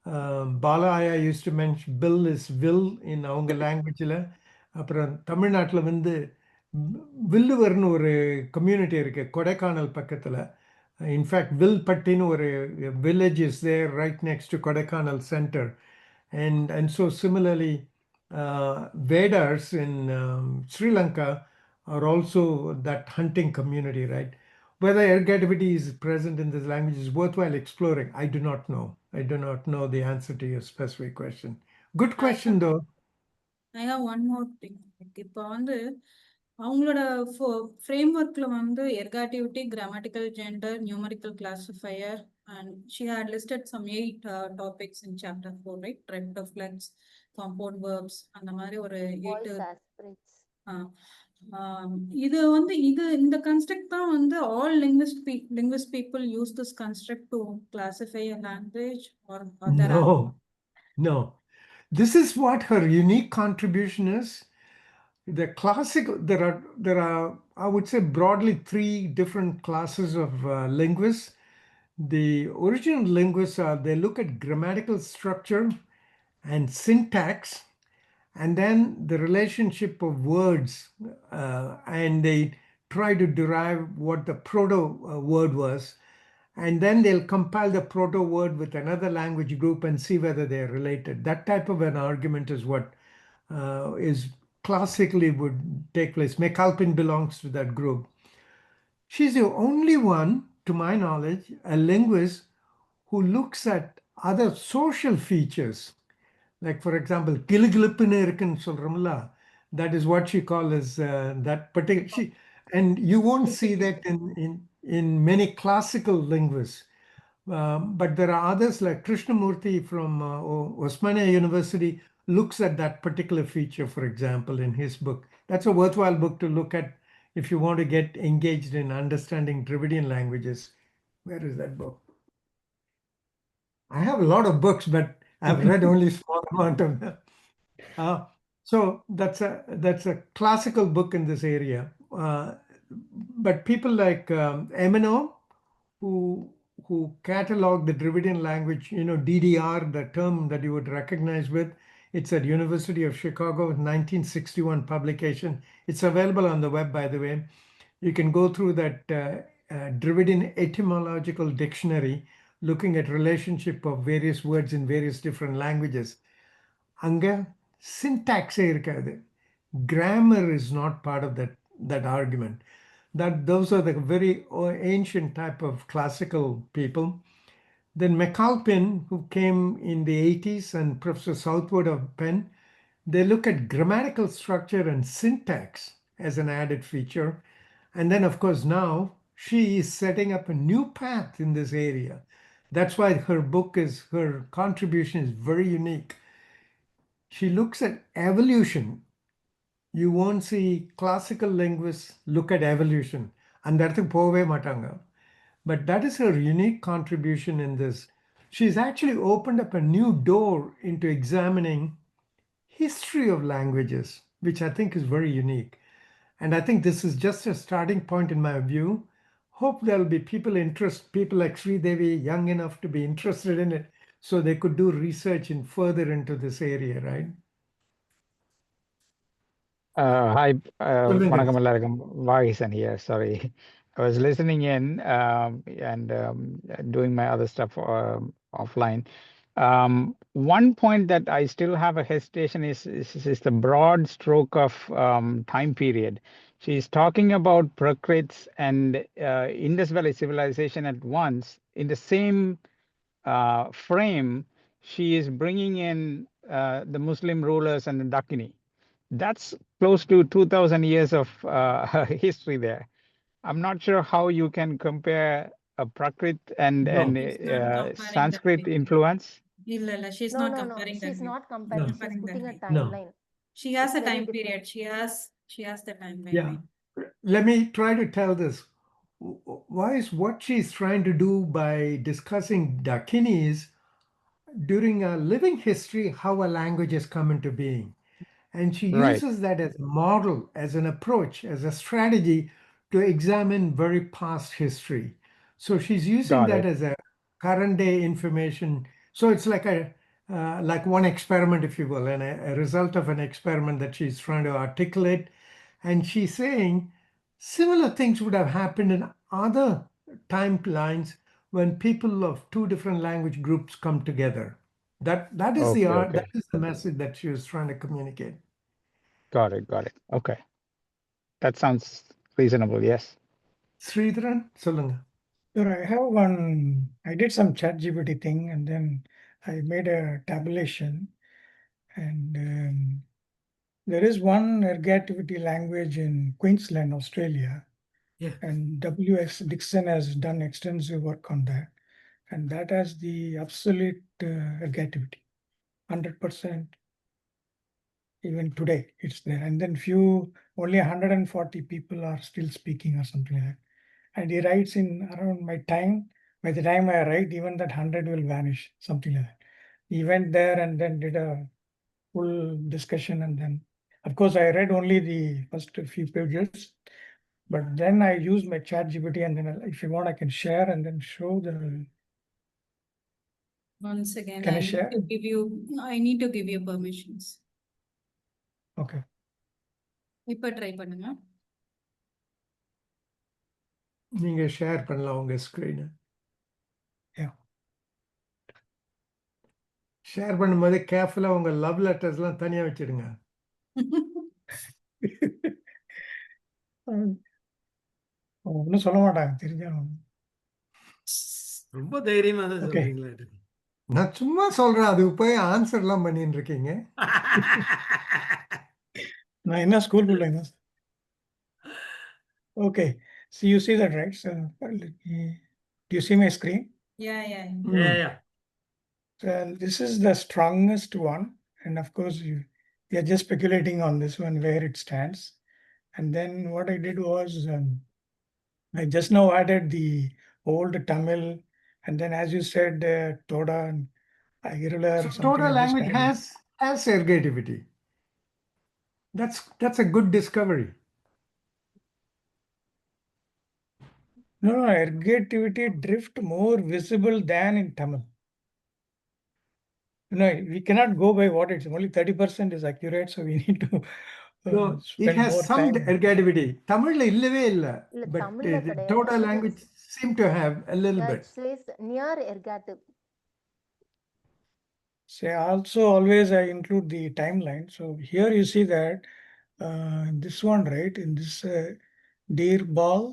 Balaya used to mention. Bill is will in அவங்க languageல. அப்புறம் தமிழ்நாட்டில் வந்து வில்லுவர்னு ஒரு community இருக்கு கொடைக்கானல் பக்கத்தில். In fact வில்பட்டின்னு ஒரு village is there right next to Kodaikanal Center. And so similarly, Vedas in Sri Lanka are also that hunting community, right? Whether ergativity is present in this language is worthwhile exploring. I do not know. I do not know the answer to your specific question. Good question, though. I have one more thing. இப்போ வந்து அவங்களோட ஃப்ரேம்ஒர்க்ல வந்து ergativity, grammatical gender, numerical classifier, and she had listed some 8 topics in chapter 4, right? Retroflex, compound verbs, அந்த மாதிரி ஒரு 8. இது வந்து இந்த கன்ஸ்ட்ரக்ட் தான் வந்து all linguist people use this construct to classify a language, or No. This is what her unique contribution is. The classical, there are I would say broadly 3 different classes of linguists. the original linguists they look at grammatical structure and syntax, and then the relationship of words, and they try to derive what the proto word was, and then they'll compile the proto word with another language group and see whether they're related. That type of an argument is what is classically would take place. McAlpin belongs to that group. She's the only one, to my knowledge, a linguist who looks at other social features. Like, for example, கிலுகிலுப்புன்னு இருக்குன்னு சொல்றோம்ல, that is what she calls that particular. And you won't see that in many classical linguists. But there are others like Krishnamurti from Osmania University looks at that particular feature, for example, in his book. That's a worthwhile book to look at if you want to get engaged in understanding Dravidian languages. Where is that book? I have a lot of books, but I've read only a small amount of them. So that's a classical book in this area. But people like Emino, who catalog the Dravidian language, DDR, the term that you would recognize with. It's at University of Chicago, 1961 publication. It's available on the web, by the way. You can go through that Dravidian etymological dictionary, looking at relationship of various words in various different languages. Anga syntax irukadu. Grammar is not part of that argument. Those are the very ancient type of classical people. Then McAlpin, who came in the 80s, and Professor Southwood of Penn, they look at grammatical structure and syntax as an added feature. And then, of course, now she is setting up a new path in this area. That's why her contribution is very unique. She looks at evolution. You won't see classical linguists look at evolution. And that's pove matanga. But that is her unique contribution in this. She's actually opened up a new door into examining history of languages, which I think is very unique. And I think this is just a starting point in my view. Hope there'll be people like Sri Devi young enough to be interested in it, so they could do research and further into this area, right? Hi, சொல்லுங்க. வணக்கம் எல்லாருக்கும். Vagisan here, sorry. I was listening in and doing my other stuff offline. One point that I still have a hesitation is the broad stroke of time period. She's talking about Prakrits and Indus Valley civilization at once. In the same frame, she is bringing in the Muslim rulers and the Dakini. That's close to 2,000 years of history there. I'm not sure how you can compare a Prakrit and No. She's not comparing Sanskrit that way. influence. Illa, she's No, not no, no. comparing that She's way. not comparing. No. She's Comparing that putting a way. No. timeline. She has It's a very time different. period. She has the time Yeah. period. Let me try to tell this. Why is what she's trying to do by discussing Dakini is during a living history, how a language has come into being. And she Right. uses that as a model, as an approach, as a strategy to examine very past history. So she's using Got that it. as a current day information. So it's like like one experiment, if you will, and a result of an experiment that she's trying to articulate. And she's saying similar things would have happened in other timelines when people of two different language groups come together. That is the Okay, art. okay. That is the message that she was trying to communicate. Got it, got it. Okay. That sounds reasonable, yes. Sridharan, சொல்லுங்க. Sure, I have one. I did some chat GPT thing and then I made a tabulation. And there is one ergativity language in Queensland, Australia. Yeah. And W.S. Dixon has done extensive work on that. And that has the absolute ergativity, 100%. Even today, it's there. And then only 140 people are still speaking or something like that. And he writes in around my time, by the time I write, even that 100 will vanish, something like that. He went there and then did a full discussion. And then, of course, I read only the first few pages. But then I use my chat GPT, and then if you want, I can share and then show the. Once again, Can I I need share? to give you permissions. Okay. இப்ப try பண்ணுங்க. நீங்க share பண்ணலாம் உங்க screen. Yeah. Share பண்ணும்போது கேர்ஃபுல்லா உங்க love லெட்டர்ஸ்லாம் தனியா வச்சிடுங்க. ஒன்றும் சொல்ல மாட்டாங்க தெரிஞ்சா. ரொம்ப தைரியமா தான் Okay. சொல்றீங்களா? நான் சும்மா சொல்றேன், அதுக்கு போய் ஆன்சர்லாம் பண்ணிட்டு இருக்கீங்க. நான் என்ன ஸ்கூல் பிள்ளைங்க. Okay. So you see that, right? So do you see my screen? Yeah, yeah. Yeah, yeah. So this is the strongest one, and of course we are just speculating on this one where it stands. And then what I did was I just now added the old Tamil, and then as you said, Toda and irregular. So something total I just language added. has ergativity. That's a good discovery. No, ergativity drift more visible than in Tamil. No, we cannot go by what it's only 30% is accurate, so we need to So it spend has more some time. ergativity. தமிழ்ல இல்லவே இல்ல. இல்ல But தமிழ்ல the கிடையாது. total language seem to have a little Yeah, bit. it says near ergative. Say also always I include the timeline. So here you see that this one, right, in this deer ball,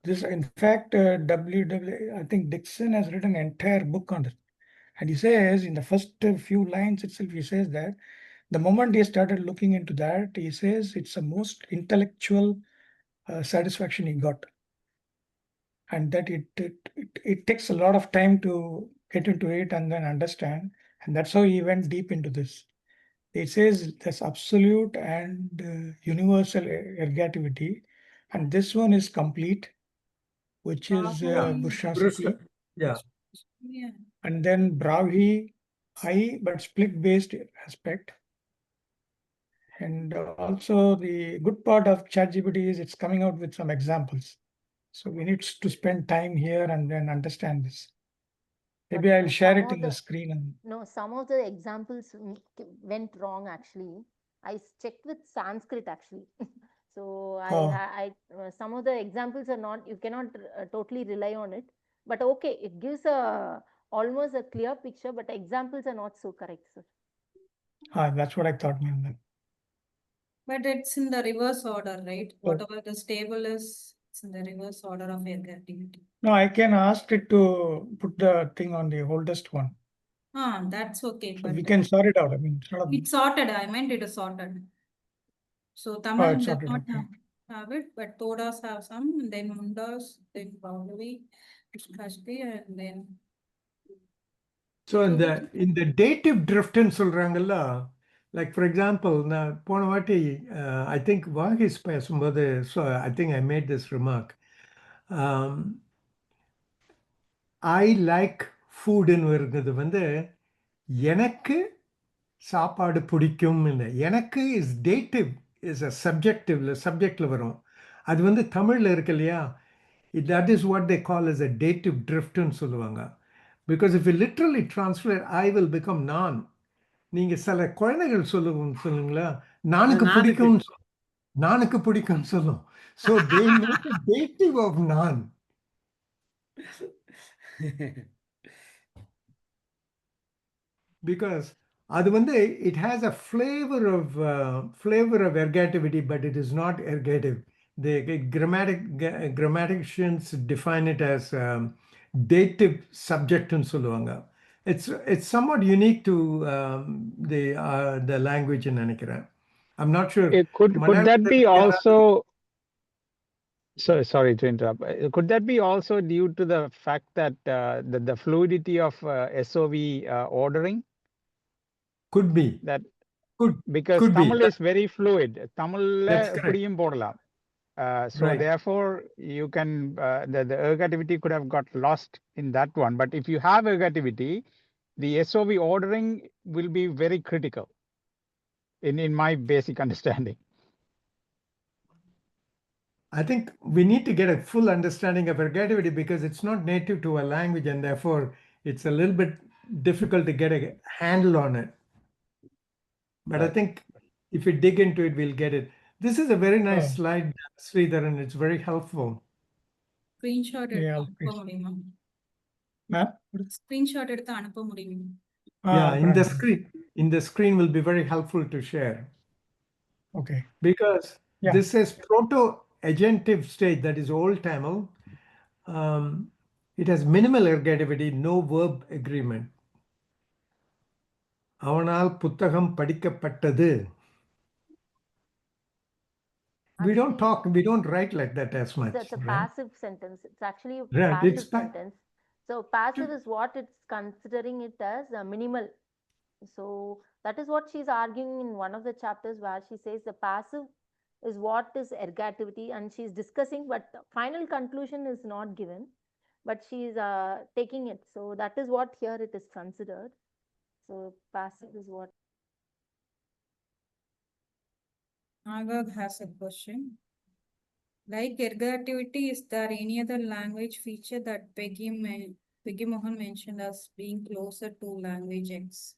this in fact I think Dixon has written an entire book on it, and he says in the first few lines itself, he says that the moment he started looking into that, he says it's the most intellectual satisfaction he got, and that it takes a lot of time to get into it and then understand, and that's how he went deep into this. It says there's absolute and universal ergativity, and this one is complete, which is Burshasati, Yeah. Yeah. and then Bravi, high but split based aspect. And also the good part of ChatGPT is it's coming out with some examples. So we need to spend time here and then understand this. Maybe But I'll share some it of in the the- screen. And No, some of the examples went wrong actually. I checked with Sanskrit actually. So Oh. some of the examples are not, you cannot totally rely on it. But okay, it gives almost a clear picture, but examples are not so correct, sir. That's what I thought, ma'am. But it's in the reverse order, right? Oh. Whatever this table is, it's in the reverse order of ergativity. No, I can ask it to put the thing on the oldest one. That's okay. So But we can sort it out. I mean, it's not a it's sorted. I meant it is sorted. So Oh, Tamil it's does sorted, not okay. have it, but Todas have some, and then Mundas, then Paulavi, Kashpi, and then. So in the dative drift ன்னு சொல்றாங்கல்ல, like for example, நான் போன வாட்டி I think வாகிஸ் பேசும்போது, so I think I made this remark. I like food ன்னு வருகிறது வந்து எனக்கு சாப்பாடு பிடிக்கும் இல்லை. எனக்கு is dative is a subjectல வரும். அது வந்து தமிழ்ல இருக்கு இல்லையா, that is what they call as a dative drift ன்னு சொல்லுவாங்க. Because if you literally translate, I will become நான். நீங்க சில குழந்தைகள் சொல்லுங்களா, நானுக்கு பிடிக்கும், நானுக்கு பிடிக்கும் சொல்லும். So they make a dative of நான். Because அது வந்து it has a flavor of ergativity, but it is not ergative. The grammaticians define it as dative subject ன்னு சொல்லுவாங்க. It's somewhat unique to the language ன்னு நினைக்கிறேன். I'm not sure. Could that be also, sorry to interrupt, could that be also due to the fact that the fluidity of SOV ordering? Could be. That Because Tamil is very fluid. Tamil That's correct. எப்படியும் போடலாம். So Right. therefore you can the ergativity could have got lost in that one. But if you have ergativity, the SOV ordering will be very critical in my basic understanding. I think we need to get a full understanding of ergativity because it's not native to a language and therefore it's a little bit difficult to get a handle on it. But I Right. think if we dig into it, we'll get it. This is a very nice Oh. slide, Sridhar, and it's very helpful. Screenshot Yeah, எடுத்து அனுப்ப please. முடியுமா? Ma'am? Screenshot எடுத்து அனுப்ப முடியுமா? Yeah, in the Correct. screen will be very helpful to share Okay. because Yeah. this says proto-agentive stage, that is old Tamil. It has minimal ergativity, no verb agreement. அவனால் புத்தகம் படிக்கப்பட்டது. We don't talk, we don't write like that as much. It's a right? passive sentence. It's actually a Right, passive it's sentence. So passive is what it's considering it as minimal. So that is what she's arguing in one of the chapters where she says the passive is what is ergativity, and she's discussing, but final conclusion is not given, but she's taking it. So that is what here it is considered. So passive is what. Agag has a question. Like ergativity, is there any other language feature that Peggy Mohan mentioned as being closer to language X?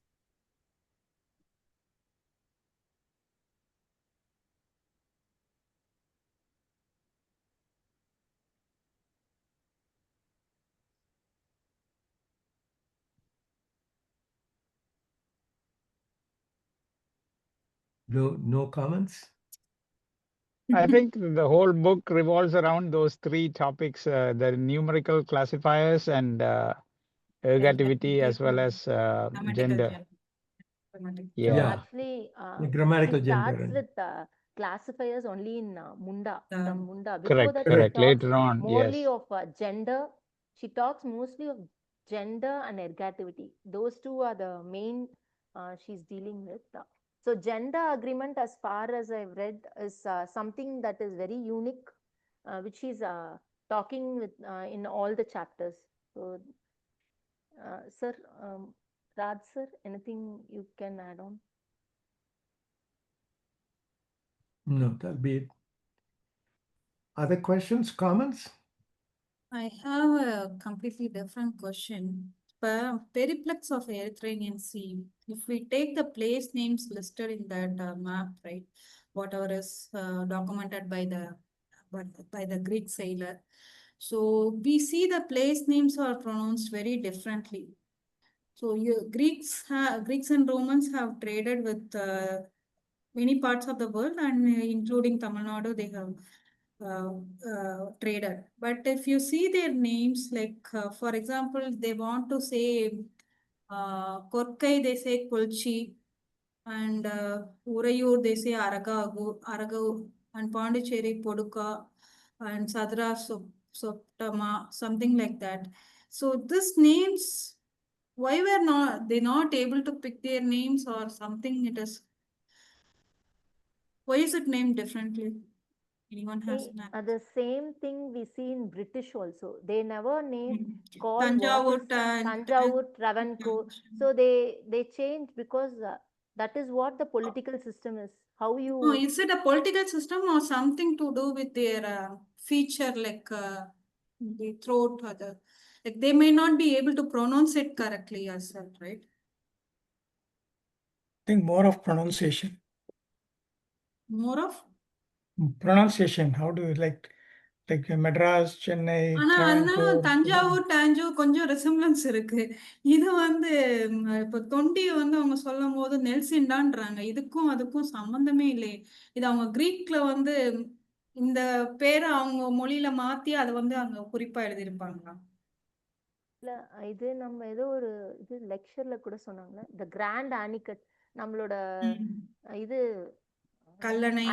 No comments? I think the whole book revolves around those three topics: the numerical classifiers and ergativity, as well as Grammatical gender. Grammatical. Yeah. Actually, The grammatical she starts gender. with classifiers only in Munda, from Munda. Correct, Before that, correct. she talks Later on, morely yes. of gender. She talks mostly of gender and ergativity. Those two are the main she's dealing with. So gender agreement, as far as I've read, is something that is very unique, which she's talking with in all the chapters. So, sir, Raj sir, anything you can add on? No, that'll be it. Other questions, comments? I have a completely different question. Periplex of Erythraean Sea. If we take the place names listed in that map, right, whatever is documented by the Greek sailor, so we see the place names are pronounced very differently. So Greeks and Romans have traded with many parts of the world, and including Tamil Nadu, they have traded. But if you see their names, like for example, they want to say Korkai, they say Kulchi, and Urayur, they say Aragav, and Pondicherry, Poduka, and Sadra, Soptama, something like that. So these names, why were they not able to pick their names or something? Why is it named differently? Anyone has The same thing we see in British also. They never name call Tanjavur, what is Tanjavur, Travancore. So they change because that is what the political system is. How you? Oh, is it a political system or something to do with their feature, like the throat or like they may not be able to pronounce it correctly as well, right? I think more of pronunciation. More of? Pronunciation. How do you like Madras, Chennai, ஆனா Travancore? Thanjavur டாஞ்சு கொஞ்சம் ரெசிம்லன்ஸ் இருக்கு. இது இப்ப தொண்டி அவங்க சொல்லும் போது நெல்சிண்டான்றாங்க. இதுக்கும் அதுக்கும் சம்பந்தமே இல்லையே. இது அவங்க கிரீக்ல இந்த பேரை அவங்க மொழியில மாத்தி அதை அங்க குறிப்பா எழுதியிருப்பாங்களா? இல்ல இது நம்ம ஏதோ ஒரு இது லெக்சர்ல கூட சொன்னாங்க. த கிராண்ட் ஆனிகட் நம்மளோட இது கல்லணைய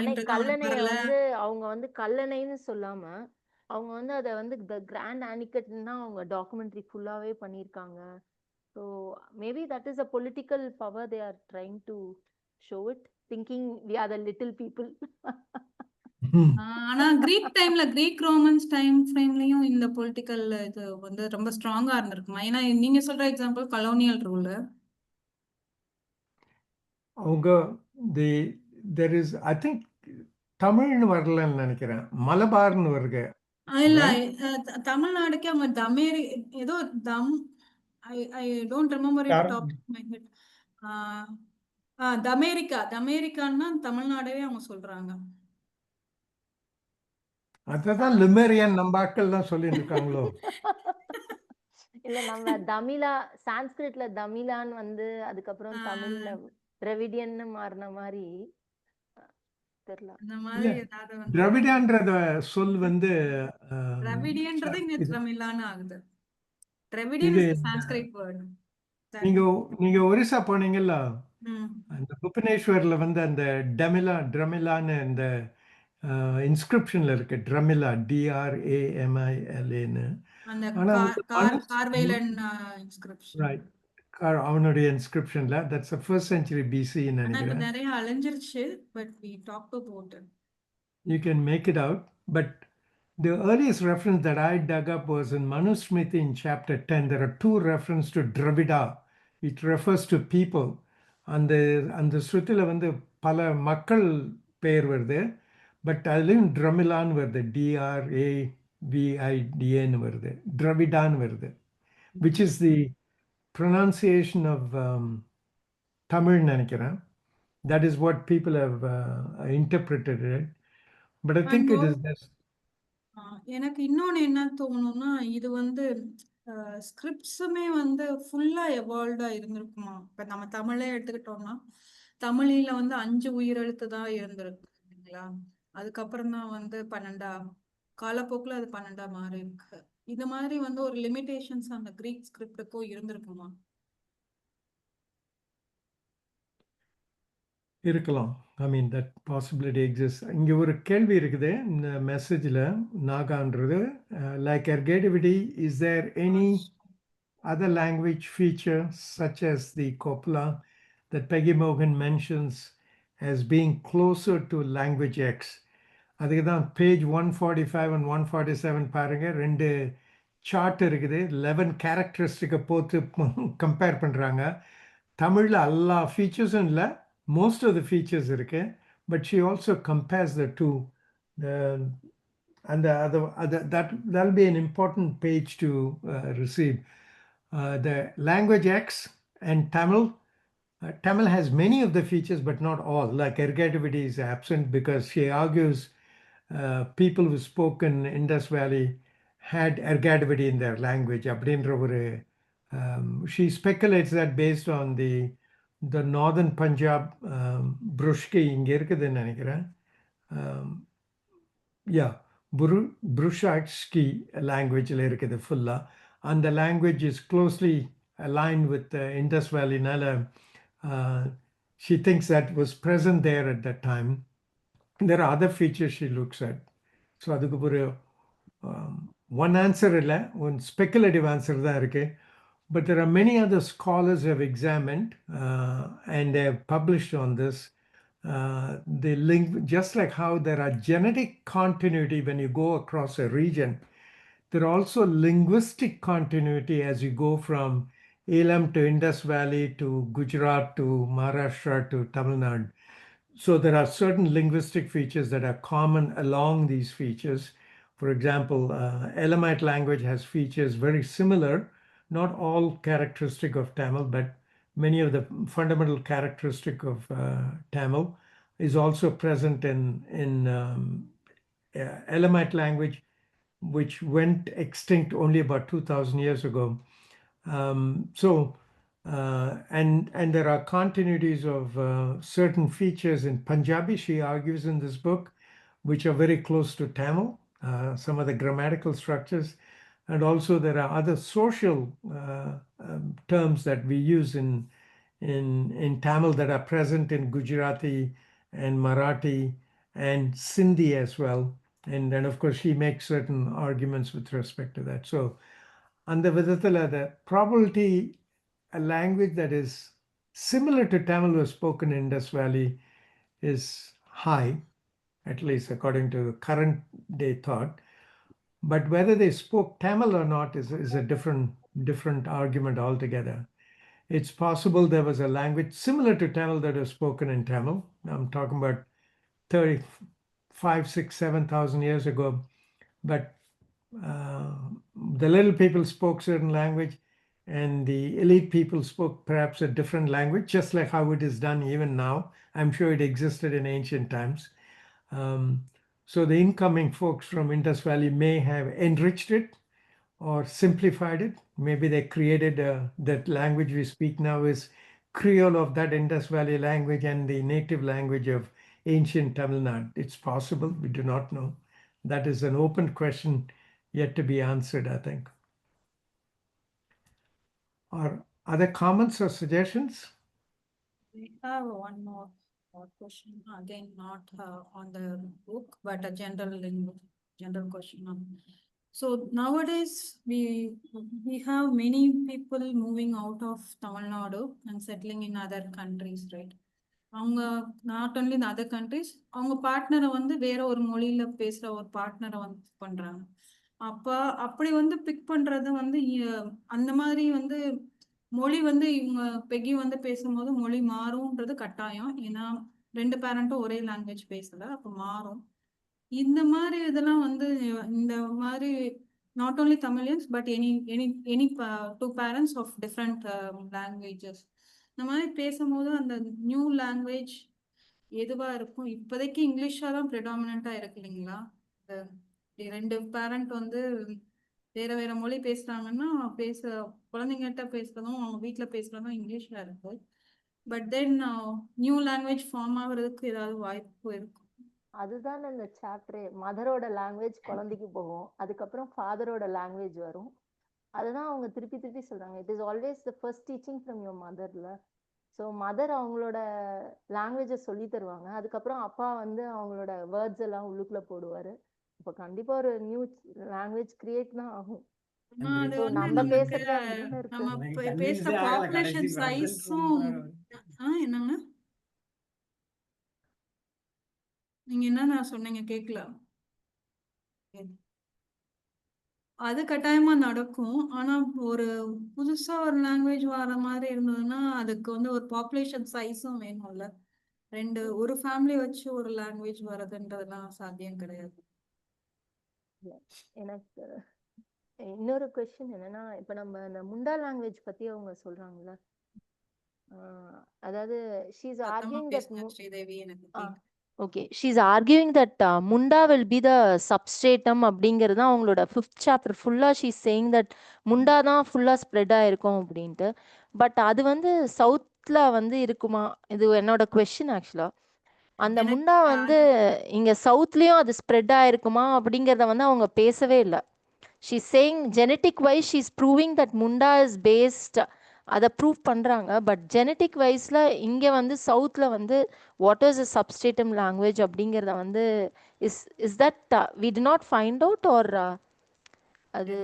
அவங்க கல்லணைன்னு சொல்லாம அவங்க அதை த கிராண்ட் ஆனிகட்னா அவங்க டாக்குமெண்ட்ரி ஃபுல்லாவே பண்ணியிருக்காங்க. So maybe that is a political power they are trying to show it, thinking we are the little people. ஆனா கிரீக் ரோமன்ஸ் டைம் ஃப்ரேம்லயும் இந்த பொலிட்டிக்கல் இது ரொம்ப ஸ்ட்ராங்கா இருந்திருக்குமா? ஏன்னா நீங்க சொல்ற example colonial rule. there is, I think தமிழ்னு வரலன்னு நினைக்கிறேன். மலபார்னு வருது. இல்ல right? தமிழ்நாடுக்கு அவங்க தமேரி ஏதோ தம் ஐ டோன்ட் ரிமெம்பர் இட் யார் டாப் மை ஹெட். தமேரிக்கான்னா தமிழ்நாடவே அவங்க சொல்றாங்க. அததான் லிமேரியன் நம்ம ஆட்கள் தான் சொல்லிட்டு இருக்காங்களோ. இல்ல நம்ம தமிழா சான்ஸ்கிரிட்ல தமிழான்னு வந்து அதுக்கப்புறம் தமிழ்ல திராவிடியன்னு மாறின மாதிரி தெரியல. அந்த இல்ல மாதிரி ஏதாவது வந்து திராவிடன்றத சொல் வந்து திராவிடியன்றது இங்க இது தமிழான்னு ஆகுது. திராவிடியன் இது இஸ் சான்ஸ்கிரிட் வேர்ட். நீங்க நீங்க ஒரிசா போனீங்கல்ல, ம் அந்த புவனேஸ்வர்ல வந்து அந்த ட்ரமிலான்னு அந்த இன்ஸ்கிரிப்ஷன்ல இருக்கு. ட்ரமிலா DRAMILAன்னு. அந்த ஆனா வந்து கார்வேலன் இன்ஸ்கிரிப்ஷன். ரைட் அவனுடைய இன்ஸ்கிரிப்ஷன்ல தட்ஸ் ஃபர்ஸ்ட் செஞ்சுரி BC-ன்னு ஆனா இப்ப நினைக்கிறேன். நிறைய அழிஞ்சிருச்சு. But we talked about it. You can make it out, but the earliest reference that I dug up was in Manusmriti in chapter 10. There are two references to Dravida. It refers to people. அந்த ஸ்ருதியில வந்து பல மக்கள் பெயர் வருது, but அதுலேயும் ட்ரமிலான்னு வருது, DRAVIDAன்னு வருது, ட்ரவிடான்னு வருது, which is the pronunciation of Tamil நினைக்கிறேன். That is what people have interpreted it. But I think it is this. எனக்கு இன்னொன்னு என்ன தோணும்னா இது வந்து ஸ்கிரிப்ட்ஸுமே வந்து ஃபுல்லா எவால்வ்டா இருந்திருக்குமா. இப்ப நம்ம தமிழே எடுத்துக்கிட்டோம்னா தமிழில வந்து 5 உயிரெழுத்து தான் இருந்திருக்கு இல்லைங்களா. அதுக்கப்புறம் தான் வந்து 12 காலப்போக்கில் அது 12 மாறி இருக்கு. இது மாதிரி வந்து ஒரு லிமிடேஷன்ஸ் அந்த கிரீக் ஸ்கிரிப்டுக்கும் இருந்திருக்குமா. இருக்கலாம். I mean that possibility exist. இங்கே ஒரு கேள்வி இருக்குது இந்த மெசேஜில். நாகான்றது like ergativity, is there any other language feature such as the copula that Peggy Morgan mentions as being closer to language X? அதுக்கு தான் பேஜ் 145 and 147 பாருங்க, ரெண்டு சார்ட் இருக்குது. 11 கேரக்டரிஸ்டிக்கை போட்டு கம்பேர் பண்ணுறாங்க. தமிழில் எல்லா ஃபீச்சர்ஸும் இல்லை, most of the features இருக்கு, but she also compares the two. And that'll be an important page to receive. The language X and Tamil. Tamil has many of the features, but not all. Like ergativity is absent because she argues people who spoke in Indus Valley had ergativity in their language. She speculates that based on the northern Punjab Brushki இங்கே இருக்குதுன்னு நினைக்கிறேன். Brushki languageல இருக்குது ஃபுல்லா. And the language is closely aligned with the Indus Valley. She thinks that was present there at that time. There are other features she looks at. So அதுக்கு ஒரு one answer இல்லை, one speculative answer தான் இருக்கு. But there are many other scholars who have examined and they have published on this. The link, just like how there are genetic continuity when you go across a region, there are also linguistic continuity as you go from Elam to Indus Valley to Gujarat to Maharashtra to Tamil Nadu. So there are certain linguistic features that are common along these features. For example, Elamite language has features very similar, not all characteristic of Tamil, but many of the fundamental characteristic of Tamil is also present in Elamite language, which went extinct only about 2,000 years ago. And there are continuities of certain features in Punjabi, she argues in this book, which are very close to Tamil, some of the grammatical structures. And also there are other social terms that we use in Tamil that are present in Gujarati and Marathi and Sindhi as well. And then of course she makes certain arguments with respect to that. So அந்த விதத்தில் the probability a language that is similar to Tamil was spoken in Indus Valley is high, at least according to the current day thought. But whether they spoke Tamil or not is a different argument altogether. It's possible there was a language similar to Tamil that was spoken in Tamil. I'm talking about 30, 5, 6, 7,000 years ago. But the little people spoke certain language, and the elite people spoke perhaps a different language, just like how it is done even now. I'm sure it existed in ancient times. So the incoming folks from Indus Valley may have enriched it or simplified it. Maybe they created that language we speak now is Creole of that Indus Valley language and the native language of ancient Tamil Nadu. It's possible, we do not know. That is an open question yet to be answered, I think. Are other comments or suggestions? We have one more question, again, not on the book, but a general question. So nowadays, we have many people moving out of Tamil Nadu and settling in other countries, right? அவங்க not only இந்த other countries, அவங்க பார்ட்னரை வந்து வேற ஒரு மொழியில பேசுற ஒரு பார்ட்னரை வந்து பண்றாங்க. அப்படி வந்து பிக் பண்றது வந்து அந்த மாதிரி வந்து மொழி வந்து இவங்க பெகி வந்து பேசும்போது மொழி மாறும்ன்றது கட்டாயம். ஏன்னா 2 பேரண்ட்டும் ஒரே லாங்குவேஜ் பேசல, அப்ப மாறும். இந்த மாதிரி இதெல்லாம் வந்து இந்த மாதிரி not only Tamilians but any 2 parents of different languages இந்த மாதிரி பேசும்போது அந்த நியூ லாங்குவேஜ் எதுவா இருக்கும்? இப்போதைக்கு இங்கிலீஷா தான் ப்ரிடாமினண்டா இருக்கு இல்லைங்களா? 2 பேரண்ட் வந்து வேற வேற மொழி பேசுறாங்கன்னா குழந்தைங்கிட்ட பேசுறதும் அவங்க வீட்டுல பேசுறதும் இங்கிலீஷ்ல இருக்கு. But then new language form ஆகுறதுக்கு ஏதாவது வாய்ப்பு இருக்கும்? அதுதான் இந்த சாப்டரே. மதரோட லாங்குவேஜ் குழந்தைக்கு போகும், அதுக்கப்புறம் ஃபாதரோட லாங்குவேஜ் வரும். அதுதான் அவங்க திருப்பி திருப்பி சொல்றாங்க, it is always the first teaching from your மதர்ல. ஸோ மதர் அவங்களோட லாங்குவேஜை சொல்லி தருவாங்க, அதுக்கப்புறம் அப்பா வந்து அவங்களோட வேர்ட்ஸ் எல்லாம் உள்ளுக்குள்ள போடுவாரு. இப்போ கண்டிப்பா ஒரு நியூ லாங்குவேஜ் கிரியேட் தான் ஆகும். அது வந்து நம்ம நமக்கு பேசுறது அப்படிதானே இருக்கு. நம்ம பேசுற பாப்புலேஷன் சைஸும் என்னங்க நீங்க என்ன சொன்னீங்க கேட்கல. அது கட்டாயமா நடக்கும். ஆனா ஒரு புதுசா ஒரு லாங்குவேஜ் வர மாதிரி இருந்ததுன்னா அதுக்கு வந்து ஒரு பாப்புலேஷன் சைஸும் வேணும்ல. ஒரு ஃபேமிலி வச்சு ஒரு லாங்குவேஜ் வர்றதுன்றதுலாம் சாத்தியம் கிடையாது. எனக்கு இன்னொரு கொஸ்டின் என்னன்னா, இப்ப நம்ம இந்த முண்டா லாங்குவேஜ் பத்தி அவங்க சொல்றாங்கல்ல, அதாவது ஷீஸ் ஆர்கியூயிங் தட் ஸ்ரீதேவி எனக்கு okay, she's arguing that Munda will be the substratum அப்படிங்கிறது தான் அவங்களோட 5th சாப்டர் ஃபுல்லா. ஷீஸ் சேயிங் தட் முண்டா தான் ஃபுல்லா ஸ்ப்ரெட் ஆயிருக்கும் அப்படின்ட்டு. பட் அது வந்து சவுத்ல வந்து இருக்குமா? இது என்னோட கொஸ்டின் ஆக்சுவலா. அந்த முண்டா வந்து இங்க சவுத்லயும் அது ஸ்ப்ரெட் ஆயிருக்குமா அப்படிங்கிறத வந்து அவங்க பேசவே இல்லை. she's saying genetic wise she's proving that munda is based, அதை ப்ரூவ் பண்றாங்க. பட் ஜெனட்டிக் வைஸ்ல இங்க வந்து சவுத்ல வந்து what is a substratum language அப்படிங்கிறத வந்து is that we did not find out or அது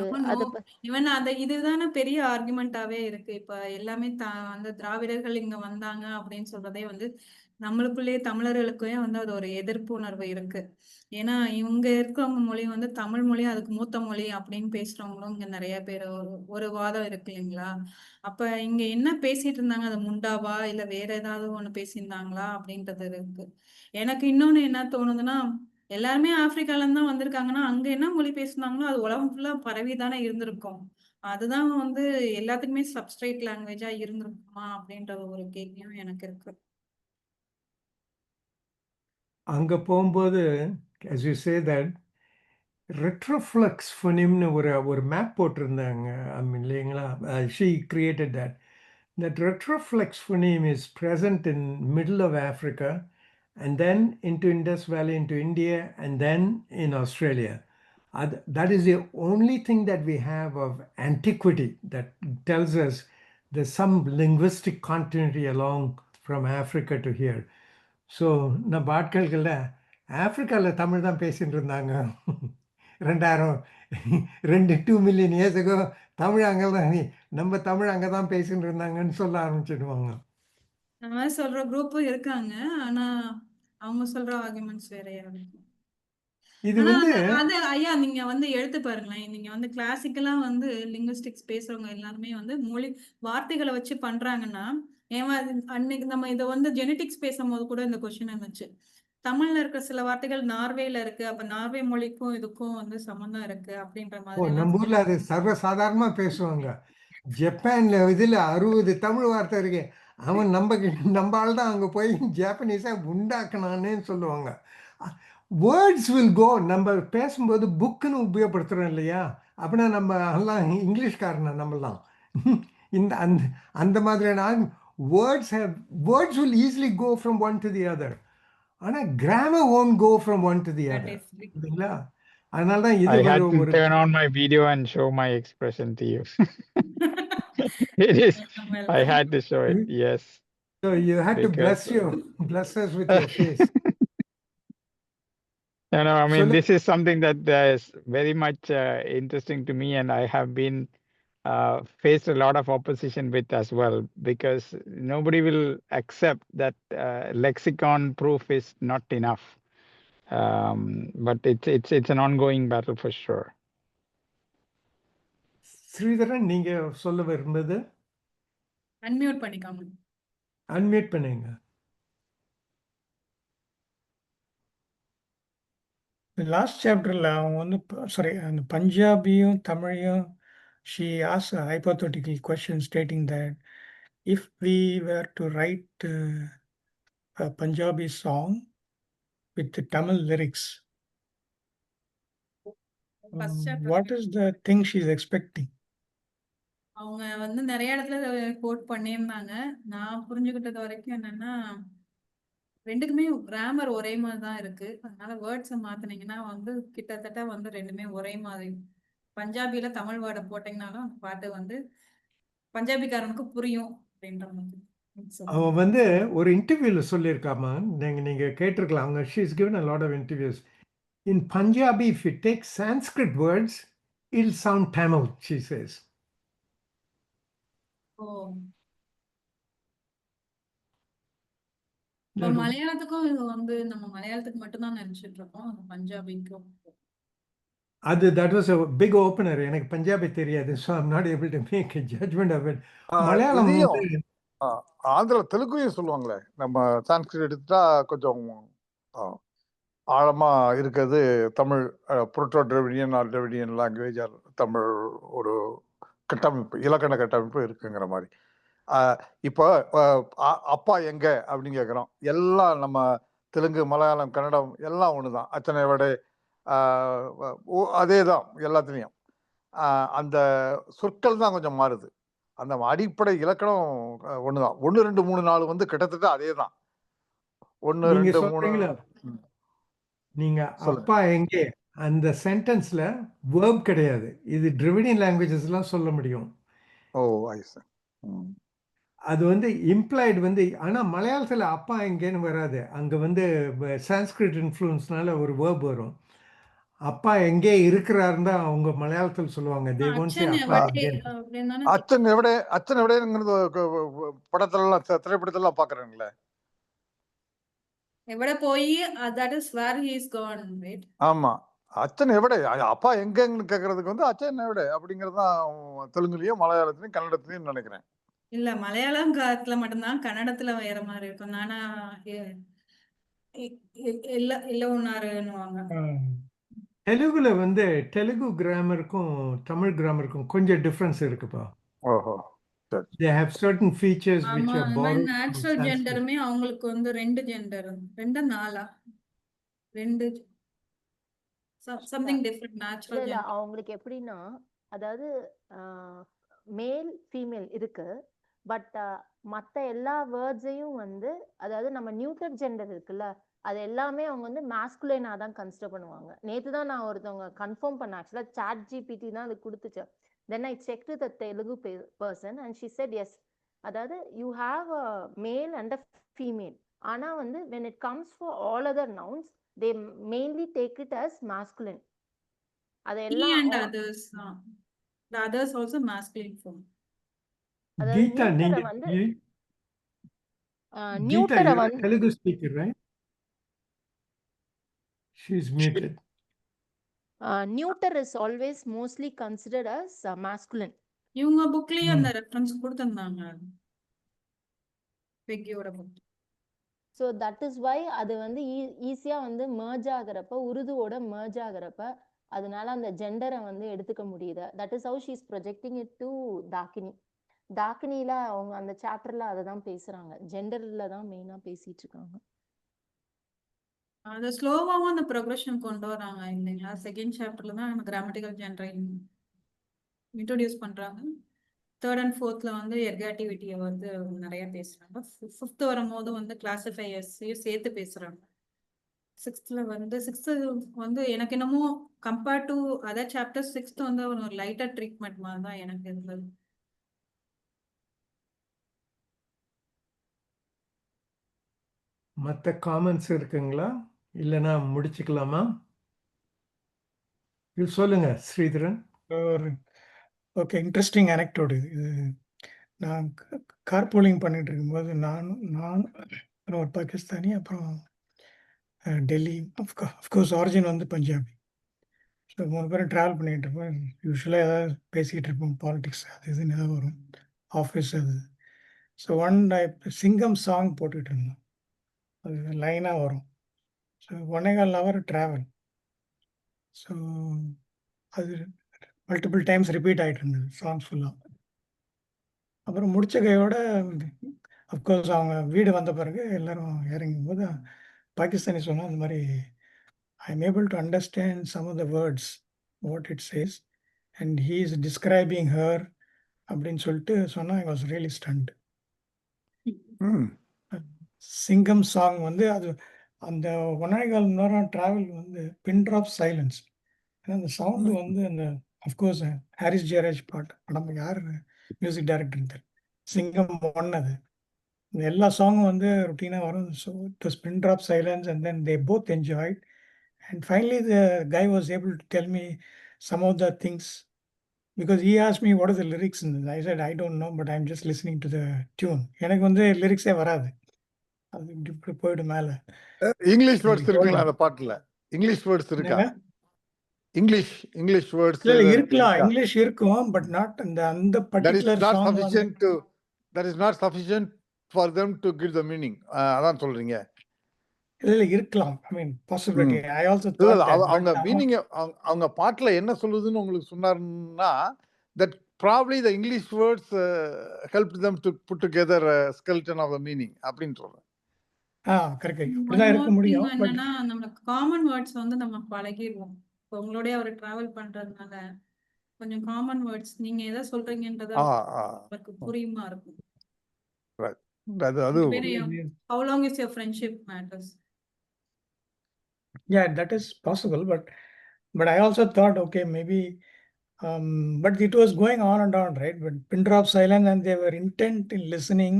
இவன் இதுதானே பெரிய ஆர்குமெண்டாவே இருக்கு. இப்ப எல்லாமே அந்த திராவிடர்கள் இங்க வந்தாங்க அப்படின்னு சொல்றதே வந்து நம்மளுக்குள்ளேயே தமிழர்களுக்கே வந்து அது ஒரு எதிர்ப்பு உணர்வு இருக்கு. ஏன்னா இவங்க இருக்கிறவங்க மொழி வந்து தமிழ் மொழி, அதுக்கு மூத்த மொழி அப்படின்னு பேசுறவங்களும் இங்க நிறைய பேர் ஒரு வாதம் இருக்கு இல்லைங்களா? அப்ப இங்க என்ன பேசிட்டு இருந்தாங்க, அது முண்டாவா இல்ல வேற ஏதாவது ஒண்ணு பேசியிருந்தாங்களா அப்படின்றது இருக்கு. எனக்கு இன்னொன்னு என்ன தோணுதுன்னா, எல்லாருமே ஆப்பிரிக்கால இருந்து தான் வந்திருக்காங்கன்னா அங்க என்ன மொழி பேசுனாங்களோ அது உலகம் ஃபுல்லா பரவி தானே இருந்திருக்கும். அதுதான் வந்து எல்லாத்துக்குமே சப்ஸ்ட்ரேட் லாங்குவேஜா இருந்திருக்குமா அப்படின்ற ஒரு கேள்வியும் எனக்கு இருக்கு. அங்க போகும்போது as you say that retroflex phoneme ஒரு மேப் போட்டிருந்தாங்க இல்லைங்களா? she created that retroflex phoneme is present in middle of Africa and then into Indus Valley, into India, and then in Australia. That is the only thing that we have of antiquity that tells us there's some linguistic continuity along from Africa to here. So நம்ம ஆட்கள்கள ஆப்பிரிக்காவில் தமிழ் தான் பேசிட்டு இருந்தாங்க 2 million years ago Tamil அங்கே தான், நம்ம தமிழ் அங்கே தான் பேசிட்டு இருந்தாங்கன்னு சொல்ல ஆரம்பிச்சிடுவாங்க. அந்த மாதிரி சொல்ற குரூப்பும் இருக்காங்க. ஆனா அவங்க சொல்ற ஆர்குமெண்ட்ஸ் வேறையா இருக்கும். இது வந்து அது ஐயா நீங்க வந்து எடுத்து பாருங்களேன். நீங்க வந்து கிளாசிக்கலா வந்து லிங்குவிஸ்டிக்ஸ் பேசுறவங்க எல்லாருமே வந்து மொழி வார்த்தைகளை வச்சு பண்றாங்கன்னா, ஏன் அன்னைக்கு நம்ம இதை வந்து ஜெனட்டிக்ஸ் பேசும்போது கூட இந்த கொஸ்டின் இருந்துச்சு. தமிழ்ல இருக்க சில வார்த்தைகள் நார்வேல இருக்கு. அப்ப நார்வே மொழிக்கும் இதுக்கும் வந்து சம்மந்தம் இருக்கு அப்படின்ற ஓ மாதிரி எல்லாம் நம்ம ஊர்ல அது சர்வசாதாரணமா பேசுவாங்க. ஜப்பான்ல இதுல 60 தமிழ் வார்த்தை இருக்கு. அவன் நம்ம ஆள் தான் அங்க போய் ஜாப்பனீஸா உண்டாக்குனானேன்னு சொல்லுவாங்க. Words will go. நம்ம பேசும்போது புக்குன்னு உபயோகப்படுத்துறோம் இல்லையா? அப்படின்னா நம்ம எல்லாம் இங்கிலீஷ்காரனா நம்மலாம். இந்த அந்த அந்த மாதிரியான words will easily go from one to the other. ஆனா grammar won't go from one to the that other. is big. இல்லைங்களா? அதனால தான் இது I had to ஒரு turn on my video and show my expression to you. It is. Welcome, I welcome. had to show it. Yes. So you had to Because bless us with your face. I mean, சொல்லுங்க. this is something that is very much interesting to me, and I have been faced a lot of opposition with as well, because nobody will accept that lexicon proof is not enough. But it's an ongoing battle for sure. Sridharan நீங்க சொல்ல விரும்புது unmute பண்ணிக்காம. Unmute பண்ணுங்க. Last சாப்டர்ல அவங்க வந்து sorry அந்த பஞ்சாபியும் தமிழையும் she asked a hypothetical question stating that if we were to write a Punjabi song with the Tamil lyrics, First chapter. what is the thing she's expecting? அவங்க வந்து நிறைய இடத்துல கோட் பண்ணியிருந்தாங்க. நான் புரிஞ்சுக்கிட்டது வரைக்கும் என்னன்னா, ரெண்டுக்குமே கிராமர் ஒரே மாதிரி தான் இருக்கு. அதனால வேர்ட்ஸை மாத்தினீங்கன்னா வந்து கிட்டத்தட்ட வந்து ரெண்டுமே ஒரே மாதிரி. பஞ்சாபில தமிழ் வேர்டை போட்டீங்கன்னாலும் அந்த பாட்டு வந்து பஞ்சாபிக்காரனுக்கு புரியும் அப்படின்ற மாதிரி சொல்லுவாங்க. அவன் வந்து ஒரு இன்டர்வியூல சொல்லியிருக்காமா, நீங்க கேட்டிருக்கலாம். அவங்க she is given a lot of interviews. In Punjabi, if you take Sanskrit words, it'll sound Tamil, she says. ஓ, இப்ப மலையாளத்துக்கும் இது வந்து நம்ம மலையாளத்துக்கு மட்டும்தான் நினைச்சிட்டு இருக்கோம். அந்த பஞ்சாபிக்கும் அது that was a big opener. எனக்கு பஞ்சாபி தெரியாது, so I'm not able to make a judgment of it. Malayalam இதையும் வந்து ஆந்திர தெலுங்கையும் சொல்லுவாங்களே. நம்ம சான்ஸ்கிரிட் எடுத்துட்டா கொஞ்சம் ஆழமா இருக்கிறது Tamil. Proto Dravidian or Dravidian language or Tamil ஒரு கட்டமைப்பு, இலக்கண கட்டமைப்பு இருக்குங்கிற மாதிரி. இப்போ அப்பா எங்க அப்படின்னு கேட்குறோம். எல்லாம் நம்ம தெலுங்கு, மலையாளம், கன்னடம் எல்லாம் ஒன்று தான். அச்சனை வடை அதே தான் எல்லாத்துலேயும். அந்த சொற்கள் தான் கொஞ்சம் மாறுது. அந்த அடிப்படை இலக்கணம் ஒன்று தான். 1 2 3 4 வந்து கிட்டத்தட்ட அதே தான். 1 நீங்க 2 3 சொல்றீங்களா? நீங்க அப்பா எங்கே அந்த சென்டென்ஸ்ல verb கிடையாது. இது டிராவிடியன் லாங்குவேஜஸ்லாம் சொல்ல முடியும். ஓ, ஐஸ். அது வந்து இம்ப்ளாய்டு வந்து, ஆனா மலையாளத்துல அப்பா எங்கேன்னு வராது. அங்க வந்து சான்ஸ்கிரிட் இன்ஃப்ளூயன்ஸ்னால ஒரு verb வரும். அப்பா எங்கே இருக்கிறாருன்னு தான் அவங்க மலையாளத்தில் சொல்லுவாங்க. they won't say அப்பா again. அச்சன் எவடைங்கிறது படத்துலலாம் திரைப்படத்திலாம் பாக்குறாங்களே. எவட போய் that is where he is gone, right? ஆமா, அச்சன் எவடை, அப்பா எங்கன்னு கேக்குறதுக்கு வந்து அச்சன் எவடை அப்படிங்கிறது தான் தெலுங்குலயும் மலையாளத்திலயும் கன்னடத்திலயும் நினைக்கிறேன். இல்ல, மலையாளம் காலத்துல மட்டும்தான், கன்னடத்துல வேற மாதிரி இருக்கும். ஆனா இல்ல ஒன்னாருன்னுவாங்க. தெலுங்குல வந்து தெலுங்கு கிராமருக்கும் தமிழ் கிராமருக்கும் கொஞ்சம் டிஃபரன்ஸ் இருக்குப்பா. ஓஹோ, சரி. they have certain features which ஆமா, are borrowed from natural Sanskrit. ஜெண்டருமே அவங்களுக்கு வந்து 2 ஜெண்டர், 2 4 2 something different natural இல்ல gender. அவங்களுக்கு எப்படின்னா, அதாவது மேல் ஃபீமேல் இருக்கு, பட் மற்ற எல்லா வேர்ட்ஸையும் வந்து, அதாவது நம்ம நியூட்டர் ஜெண்டர் இருக்குல்ல, அது எல்லாமே அவங்க வந்து மாஸ்குலைனா தான் கன்சிடர் பண்ணுவாங்க. நேத்து தான் நான் ஒருத்தவங்க கன்ஃபார்ம் பண்ண, ஆக்சுவலா சாட் ஜிபிடி தான் அது கொடுத்துச்சு. Then I check to the Telugu person and she said yes, அதாவது you have a male and a female, ஆனா வந்து when it comes for all other nouns they mainly take it as masculine. He and others, the others also masculine form. Geetha, நீங்க நியூட்டரை you're a வந்து Telugu speaker, right? She's muted. neuter is always mostly considered as masculine. இவங்க புக்லயே அந்த reference கொடுத்திருந்தாங்க, பெக்கியோட புக். So that is why அது வந்து ஈஸியாக வந்து merge ஆகிறப்ப உருதுவோட merge ஆகிறப்ப அதனால அந்த ஜெண்டரை வந்து எடுத்துக்க முடியுது. That is how she is projecting it to Dakhini. தாக்கினியில் அவங்க அந்த சாப்டரில் அதை தான் பேசுகிறாங்க, ஜெண்டரில் தான் மெயினாக பேசிகிட்டு இருக்காங்க. அது ஸ்லோவாவும் அந்த ப்ரொக்ரெஷன் கொண்டு வராங்க இல்லைங்களா? செகண்ட் சாப்டர்ல தான் கிராமட்டிக்கல் ஜென்ரை இன்ட்ரோடியூஸ் பண்றாங்க. தேர்ட் அண்ட் ஃபோர்த்ல வந்து எர்காட்டிவிட்டியை வந்து நிறைய பேசுறாங்க. ஃபிஃப்த் வரும்போது வந்து கிளாசிஃபையர்ஸையும் சேர்த்து பேசுறாங்க. சிக்ஸ்த்ல வந்து எனக்கு என்னமோ compared to other chapter sixth வந்து ஒரு லைட்டர் ட்ரீட்மெண்ட் மாதிரி தான் எனக்கு இருந்தது. மற்ற காமெண்ட்ஸ் இருக்குங்களா? இல்லைன்னா முடிச்சுக்கலாமா? இது சொல்லுங்க ஸ்ரீதரன். ஓகே, இன்ட்ரெஸ்டிங் அனெக்டோடு இது. நான் கார்பூலிங் பண்ணிட்டு இருக்கும்போது நான் அப்புறம் ஒரு பாகிஸ்தானி, அப்புறம் டெல்லி, அஃப்கோர்ஸ் ஆரிஜின் வந்து பஞ்சாபி. ஸோ 3 பேரும் ட்ராவல் பண்ணிகிட்டு இருப்போம். யூஸ்வலாக ஏதாவது பேசிக்கிட்டு இருப்போம், பாலிடிக்ஸ் அது இதுன்னு ஏதாவது வரும், ஆஃபீஸ் அது. ஸோ ஒன் சிங்கம் சாங் போட்டுக்கிட்டு இருந்தோம், அது லைனாக வரும். So 1.25 hour travel. ஸோ அது மல்டிபிள் டைம்ஸ் ரிப்பீட் ஆகிட்டு இருந்தது சாங்ஸ் ஃபுல்லாக. அப்புறம் முடிச்ச கையோட அஃப்கோர்ஸ் அவங்க வீடு வந்த பிறகு எல்லாரும் இறங்கும்போது பாகிஸ்தானி சொன்னால் அந்த மாதிரி I am able to understand some of the words what it says and he is describing her அப்படின்னு சொல்லிட்டு சொன்னால் I was really stunned. Singam song வந்து அது அந்த 1.25 மணி நேரம் ட்ராவல் வந்து பின் ட்ராப் சைலன்ஸ். ஏன்னா அந்த சவுண்டு வந்து அந்த அஃப்கோர்ஸ் ஹாரிஸ் ஜெயராஜ் பாட்டு படம், யார் மியூசிக் டைரக்டர்னு தெரியும், சிங்கம் 1 அது. இந்த எல்லா சாங்கும் வந்து ருட்டீனாக வரும். So it was pin drop silence and then they both enjoyed. And finally the guy was able to tell me some of the things because he asked me what are the lyrics in this. I said I don't know, but I'm just listening to the tune. எனக்கு வந்து லிரிக்ஸே வராது, அது இப்படி போயிடும் மேலே. English words இருக்குங்களா அந்த பாட்டுல? இங்கிலீஷ் வேர்ட்ஸ் இருக்கா? இங்கிலீஷ் வேர்ட்ஸ் இல்லை இருக்கலாம், இங்கிலீஷ் இருக்கும், பட் நாட் அந்த பர்டிகுலர் சாங் வந்து that is not sufficient for them to give the meaning. அதான் சொல்றீங்க? இல்லை இருக்கலாம், I mean possibility. I also thought அவங்க மீனிங் அவங்க பாட்டுல என்ன சொல்லுதுன்னு உங்களுக்கு சொன்னாருன்னா that probably the English words helped them to put together a skeleton of the meaning அப்படின்னு சொல்றேன். கரெக்ட், அப்படிதான் இருக்க முடியும். என்னன்னா நம்மளுக்கு காமன் வேர்ட்ஸ் வந்து நம்ம பழகிடுவோம். இப்போ உங்களோடய அவர் டிராவல் பண்றதுனால கொஞ்சம் காமன் வேர்ட்ஸ் நீங்க எதை சொல்றீங்கன்றது அவருக்கு புரியுமா இருக்கும். How long is your friendship matters. Yeah, that is possible, but I also thought, okay, maybe but it was going on and on, right? But pin drop silence and they were intent in listening,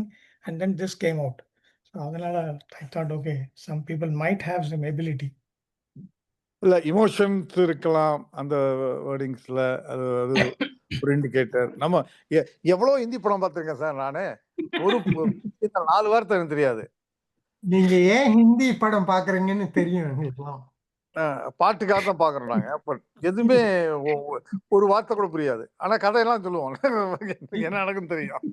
and then this came out. So I thought, okay, some people might have some ability. இல்ல emotions இருக்கலாம் அந்த வேர்டிங்ஸ்ல, அது ஒரு indicator. நம்ம எவ்வளவு ஹிந்தி படம் பார்த்திருக்கேன் sir நானு, ஒரு 4 வார்த்தை எனக்கு தெரியாது. நீங்க ஏன் ஹிந்தி படம் பாக்குறீங்கன்னு தெரியும் எங்களுக்குலாம். பாட்டுக்காக தான் பாக்குறோம் நாங்க. பட் எதுவுமே ஒரு வார்த்தை கூட புரியாது, ஆனா கதையெல்லாம் சொல்லுவோம். என்ன நடக்கும் தெரியும்.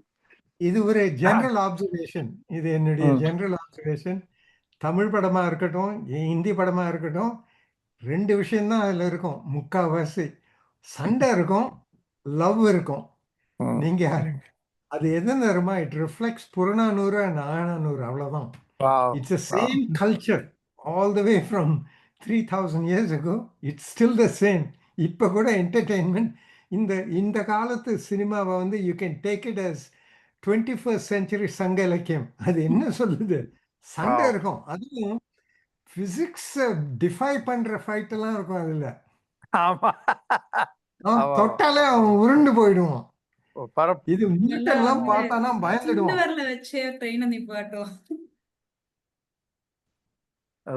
இது ஒரு ஜெனரல் ஆப்சர்வேஷன், இது என்னுடைய ஜெனரல் ஆப்சர்வேஷன். தமிழ் படமா இருக்கட்டும், ஹிந்தி படமா இருக்கட்டும், 2 விஷயம்தான் அதுல இருக்கும். முக்காவாசி சண்டை இருக்கும், லவ் இருக்கும். நீங்க அது எதுன்னு வருமா, இட் ரிஃப்ளெக்ட்ஸ் புறநானூறு அண்ட் ஆனானூறு, அவ்வளவுதான். It's a same culture all the way from 3000 years ago. It's still the same. இப்போ கூட என்டர்டெயின்மெண்ட் இந்த காலத்து சினிமாவை வந்து you can take it as 21st century சங்க இலக்கியம். அது என்ன சொல்லுது, சண்டை இருக்கும், அதுவும் பிசிக்ஸ் டிஃபை பண்ற ஃபைட் எல்லாம் இருக்கும். அதுல தொட்டாலே அவன் உருண்டு போயிடுவான். இது எல்லாம் பார்த்தானா பயந்துடுவான்.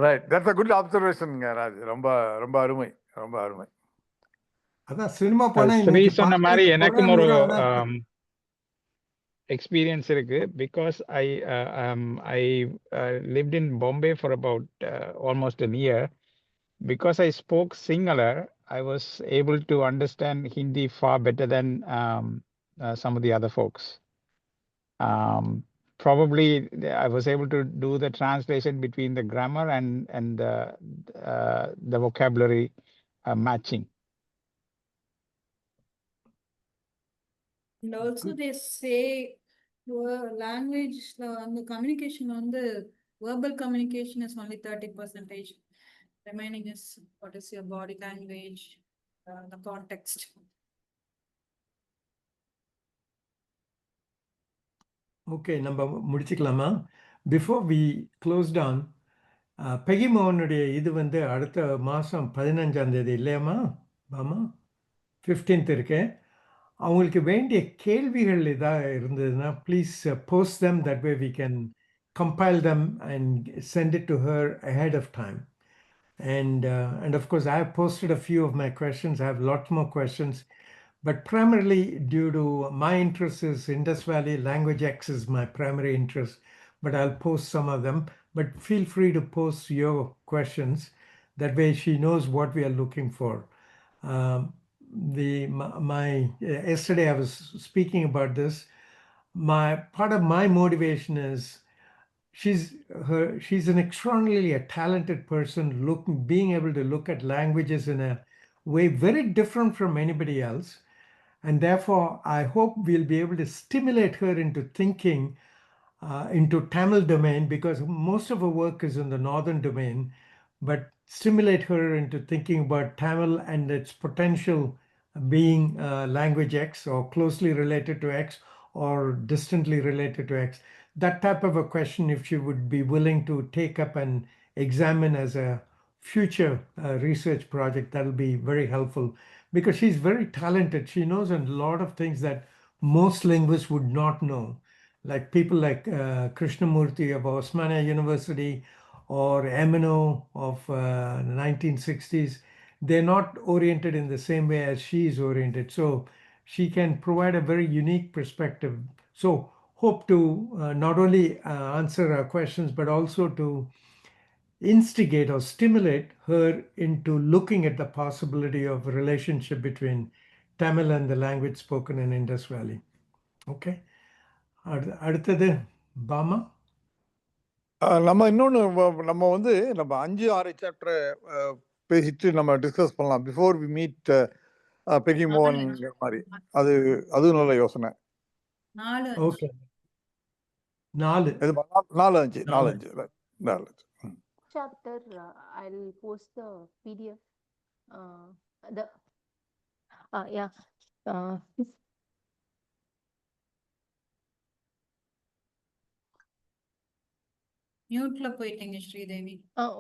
Right, that's a good observation Raj. ரொம்ப ரொம்ப அருமை, ரொம்ப அருமை. அதான் சினிமா பண்ண ஸ்ரீ சொன்ன மாதிரி எனக்கும் ஒரு எக்ஸ்பீரியன்ஸ் இருக்கு. Because I lived in Bombay for about almost a year. Because I spoke Sinhala, I was able to understand Hindi far better than some of the other folks. probably I was able to do the translation between the grammar and the vocabulary matching. And also they say language and the communication on the verbal communication is only 30%. Remaining is what is your body language, the context. Okay, நம்ம முடிச்சுக்கலாமா? Before we close down, Peggy மோகனுடைய இது வந்து அடுத்த மாதம் 15ஆம் தேதி இல்லையாம்மா? ஆமா 15th இருக்கு. அவங்களுக்கு வேண்டிய கேள்விகள் ஏதாவது இருந்ததுன்னா please post them, that way we can compile them and send it to her ahead of time. And of course I have posted a few of my questions. I have lots more questions, but primarily due to my interest is Indus Valley, language X is my primary interest, but I'll post some of them. But feel free to post your questions, that way she knows what we are looking for. Yesterday I was speaking about this. Part of my motivation is she's an extraordinarily talented person, being able to look at languages in a way very different from anybody else. And therefore, I hope we'll be able to stimulate her into thinking into Tamil domain, because most of her work is in the northern domain, but stimulate her into thinking about Tamil and its potential being language X, or closely related to X, or distantly related to X. That type of a question, if she would be willing to take up and examine as a future research project, that'll be very helpful, because she's very talented. She knows a lot of things that most linguists would not know, like people like Krishnamurti of Osmania University, or Emino of 1960s. They're not oriented in the same way as she is oriented. So she can provide a very unique perspective. So hope to not only answer our questions, but also to instigate or stimulate her into looking at the possibility of a relationship between Tamil and the language spoken in Indus Valley. Okay. அடுத்தது பாமா. நம்ம இன்னொன்று நம்ம வந்து நம்ம 5-6 chapter பேசிட்டு நம்ம discuss பண்ணலாம் before we meet Peggy மோகன் மாதிரி. அதுவும் நல்ல யோசனை. 4 okay 4 4 Chapter, I'll post the PDF. Yeah. மியூட்ல போயிட்டீங்க Sridevi.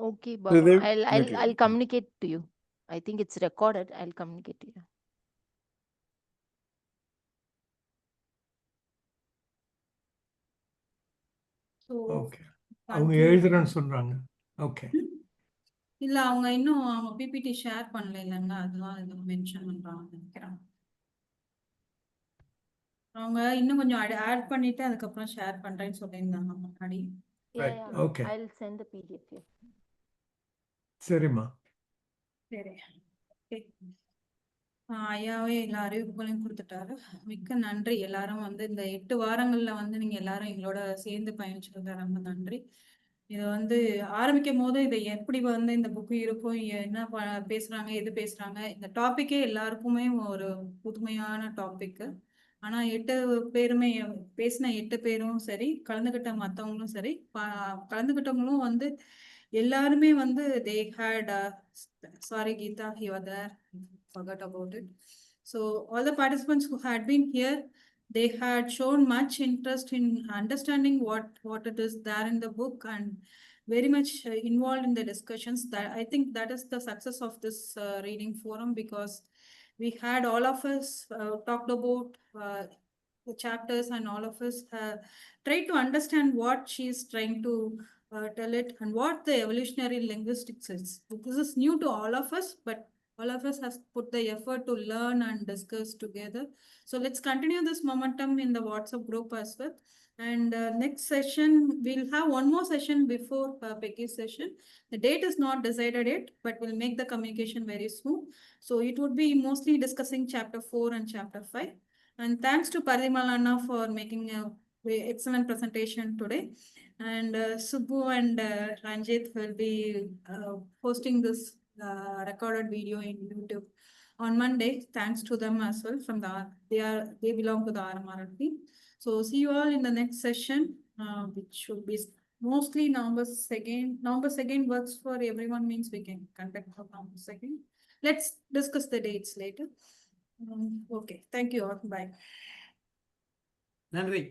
Okay, Sridevi, Baba. mute I'll communicate to you. I think it's recorded. I'll communicate to you. So okay அவங்க எழுதுறேன்னு சொல்றாங்க. ஓகே இல்ல அவங்க இன்னும் அவங்க பிபிடி ஷேர் பண்ணல இல்லைங்க, அதுதான் இது மென்ஷன் பண்றாங்க நினைக்கிறேன். அவங்க இன்னும் கொஞ்சம் ஆட் பண்ணிட்டு அதுக்கப்புறம் ஷேர் பண்றேன்னு சொல்லியிருந்தாங்க முன்னாடி. Yeah. Okay I'll send the PDF here. சரிம்மா. சரி, ஓகே. ஐயாவே எல்லா அறிவிப்புகளையும் கொடுத்துட்டாரு. மிக்க நன்றி. எல்லாரும் வந்து இந்த 8 வாரங்கள்ல வந்து நீங்க எல்லாரும் எங்களோட சேர்ந்து பயணிச்சது ரொம்ப நன்றி. இது வந்து ஆரம்பிக்கும் போது இதை எப்படி வந்து இந்த புக்கு இருக்கும், என்ன பேசுறாங்க, எது பேசுறாங்க, இந்த டாபிக்கே எல்லாருக்குமே ஒரு புதுமையான டாபிக். ஆனா 8 பேருமே பேசின 8 பேரும் சரி, கலந்துகிட்ட மற்றவங்களும் சரி, கலந்துகிட்டவங்களும் வந்து எல்லாருமே வந்து they had sorry Geeta, you were there, forgot about it. So all the participants who had been here, they had shown much interest in understanding what it is there in the book, and very much involved in the discussions. That I think that is the success of this reading forum, because we had all of us talked about the chapters, and all of us tried to understand what she is trying to tell it, and what the evolutionary linguistics is. This is new to all of us, but all of us has put the effort to learn and discuss together. So let's continue this momentum in the WhatsApp group as well. And next session, we'll have one more session before Peggy's session. The date is not decided yet, but we'll make the communication very smooth. So it would be mostly discussing chapter 4 and chapter 5. And thanks to Parithimaal Anna for making a excellent presentation today. And Subbu and Ranjit will be posting this recorded video in YouTube on Monday. Thanks to them as well. From they belong to the RMRL team. So see you all in the next session, which should be mostly November 2nd. November 2nd works for everyone, means we can conduct on November 2nd. Let's discuss the dates later. Okay, thank you all. Bye. நன்றி.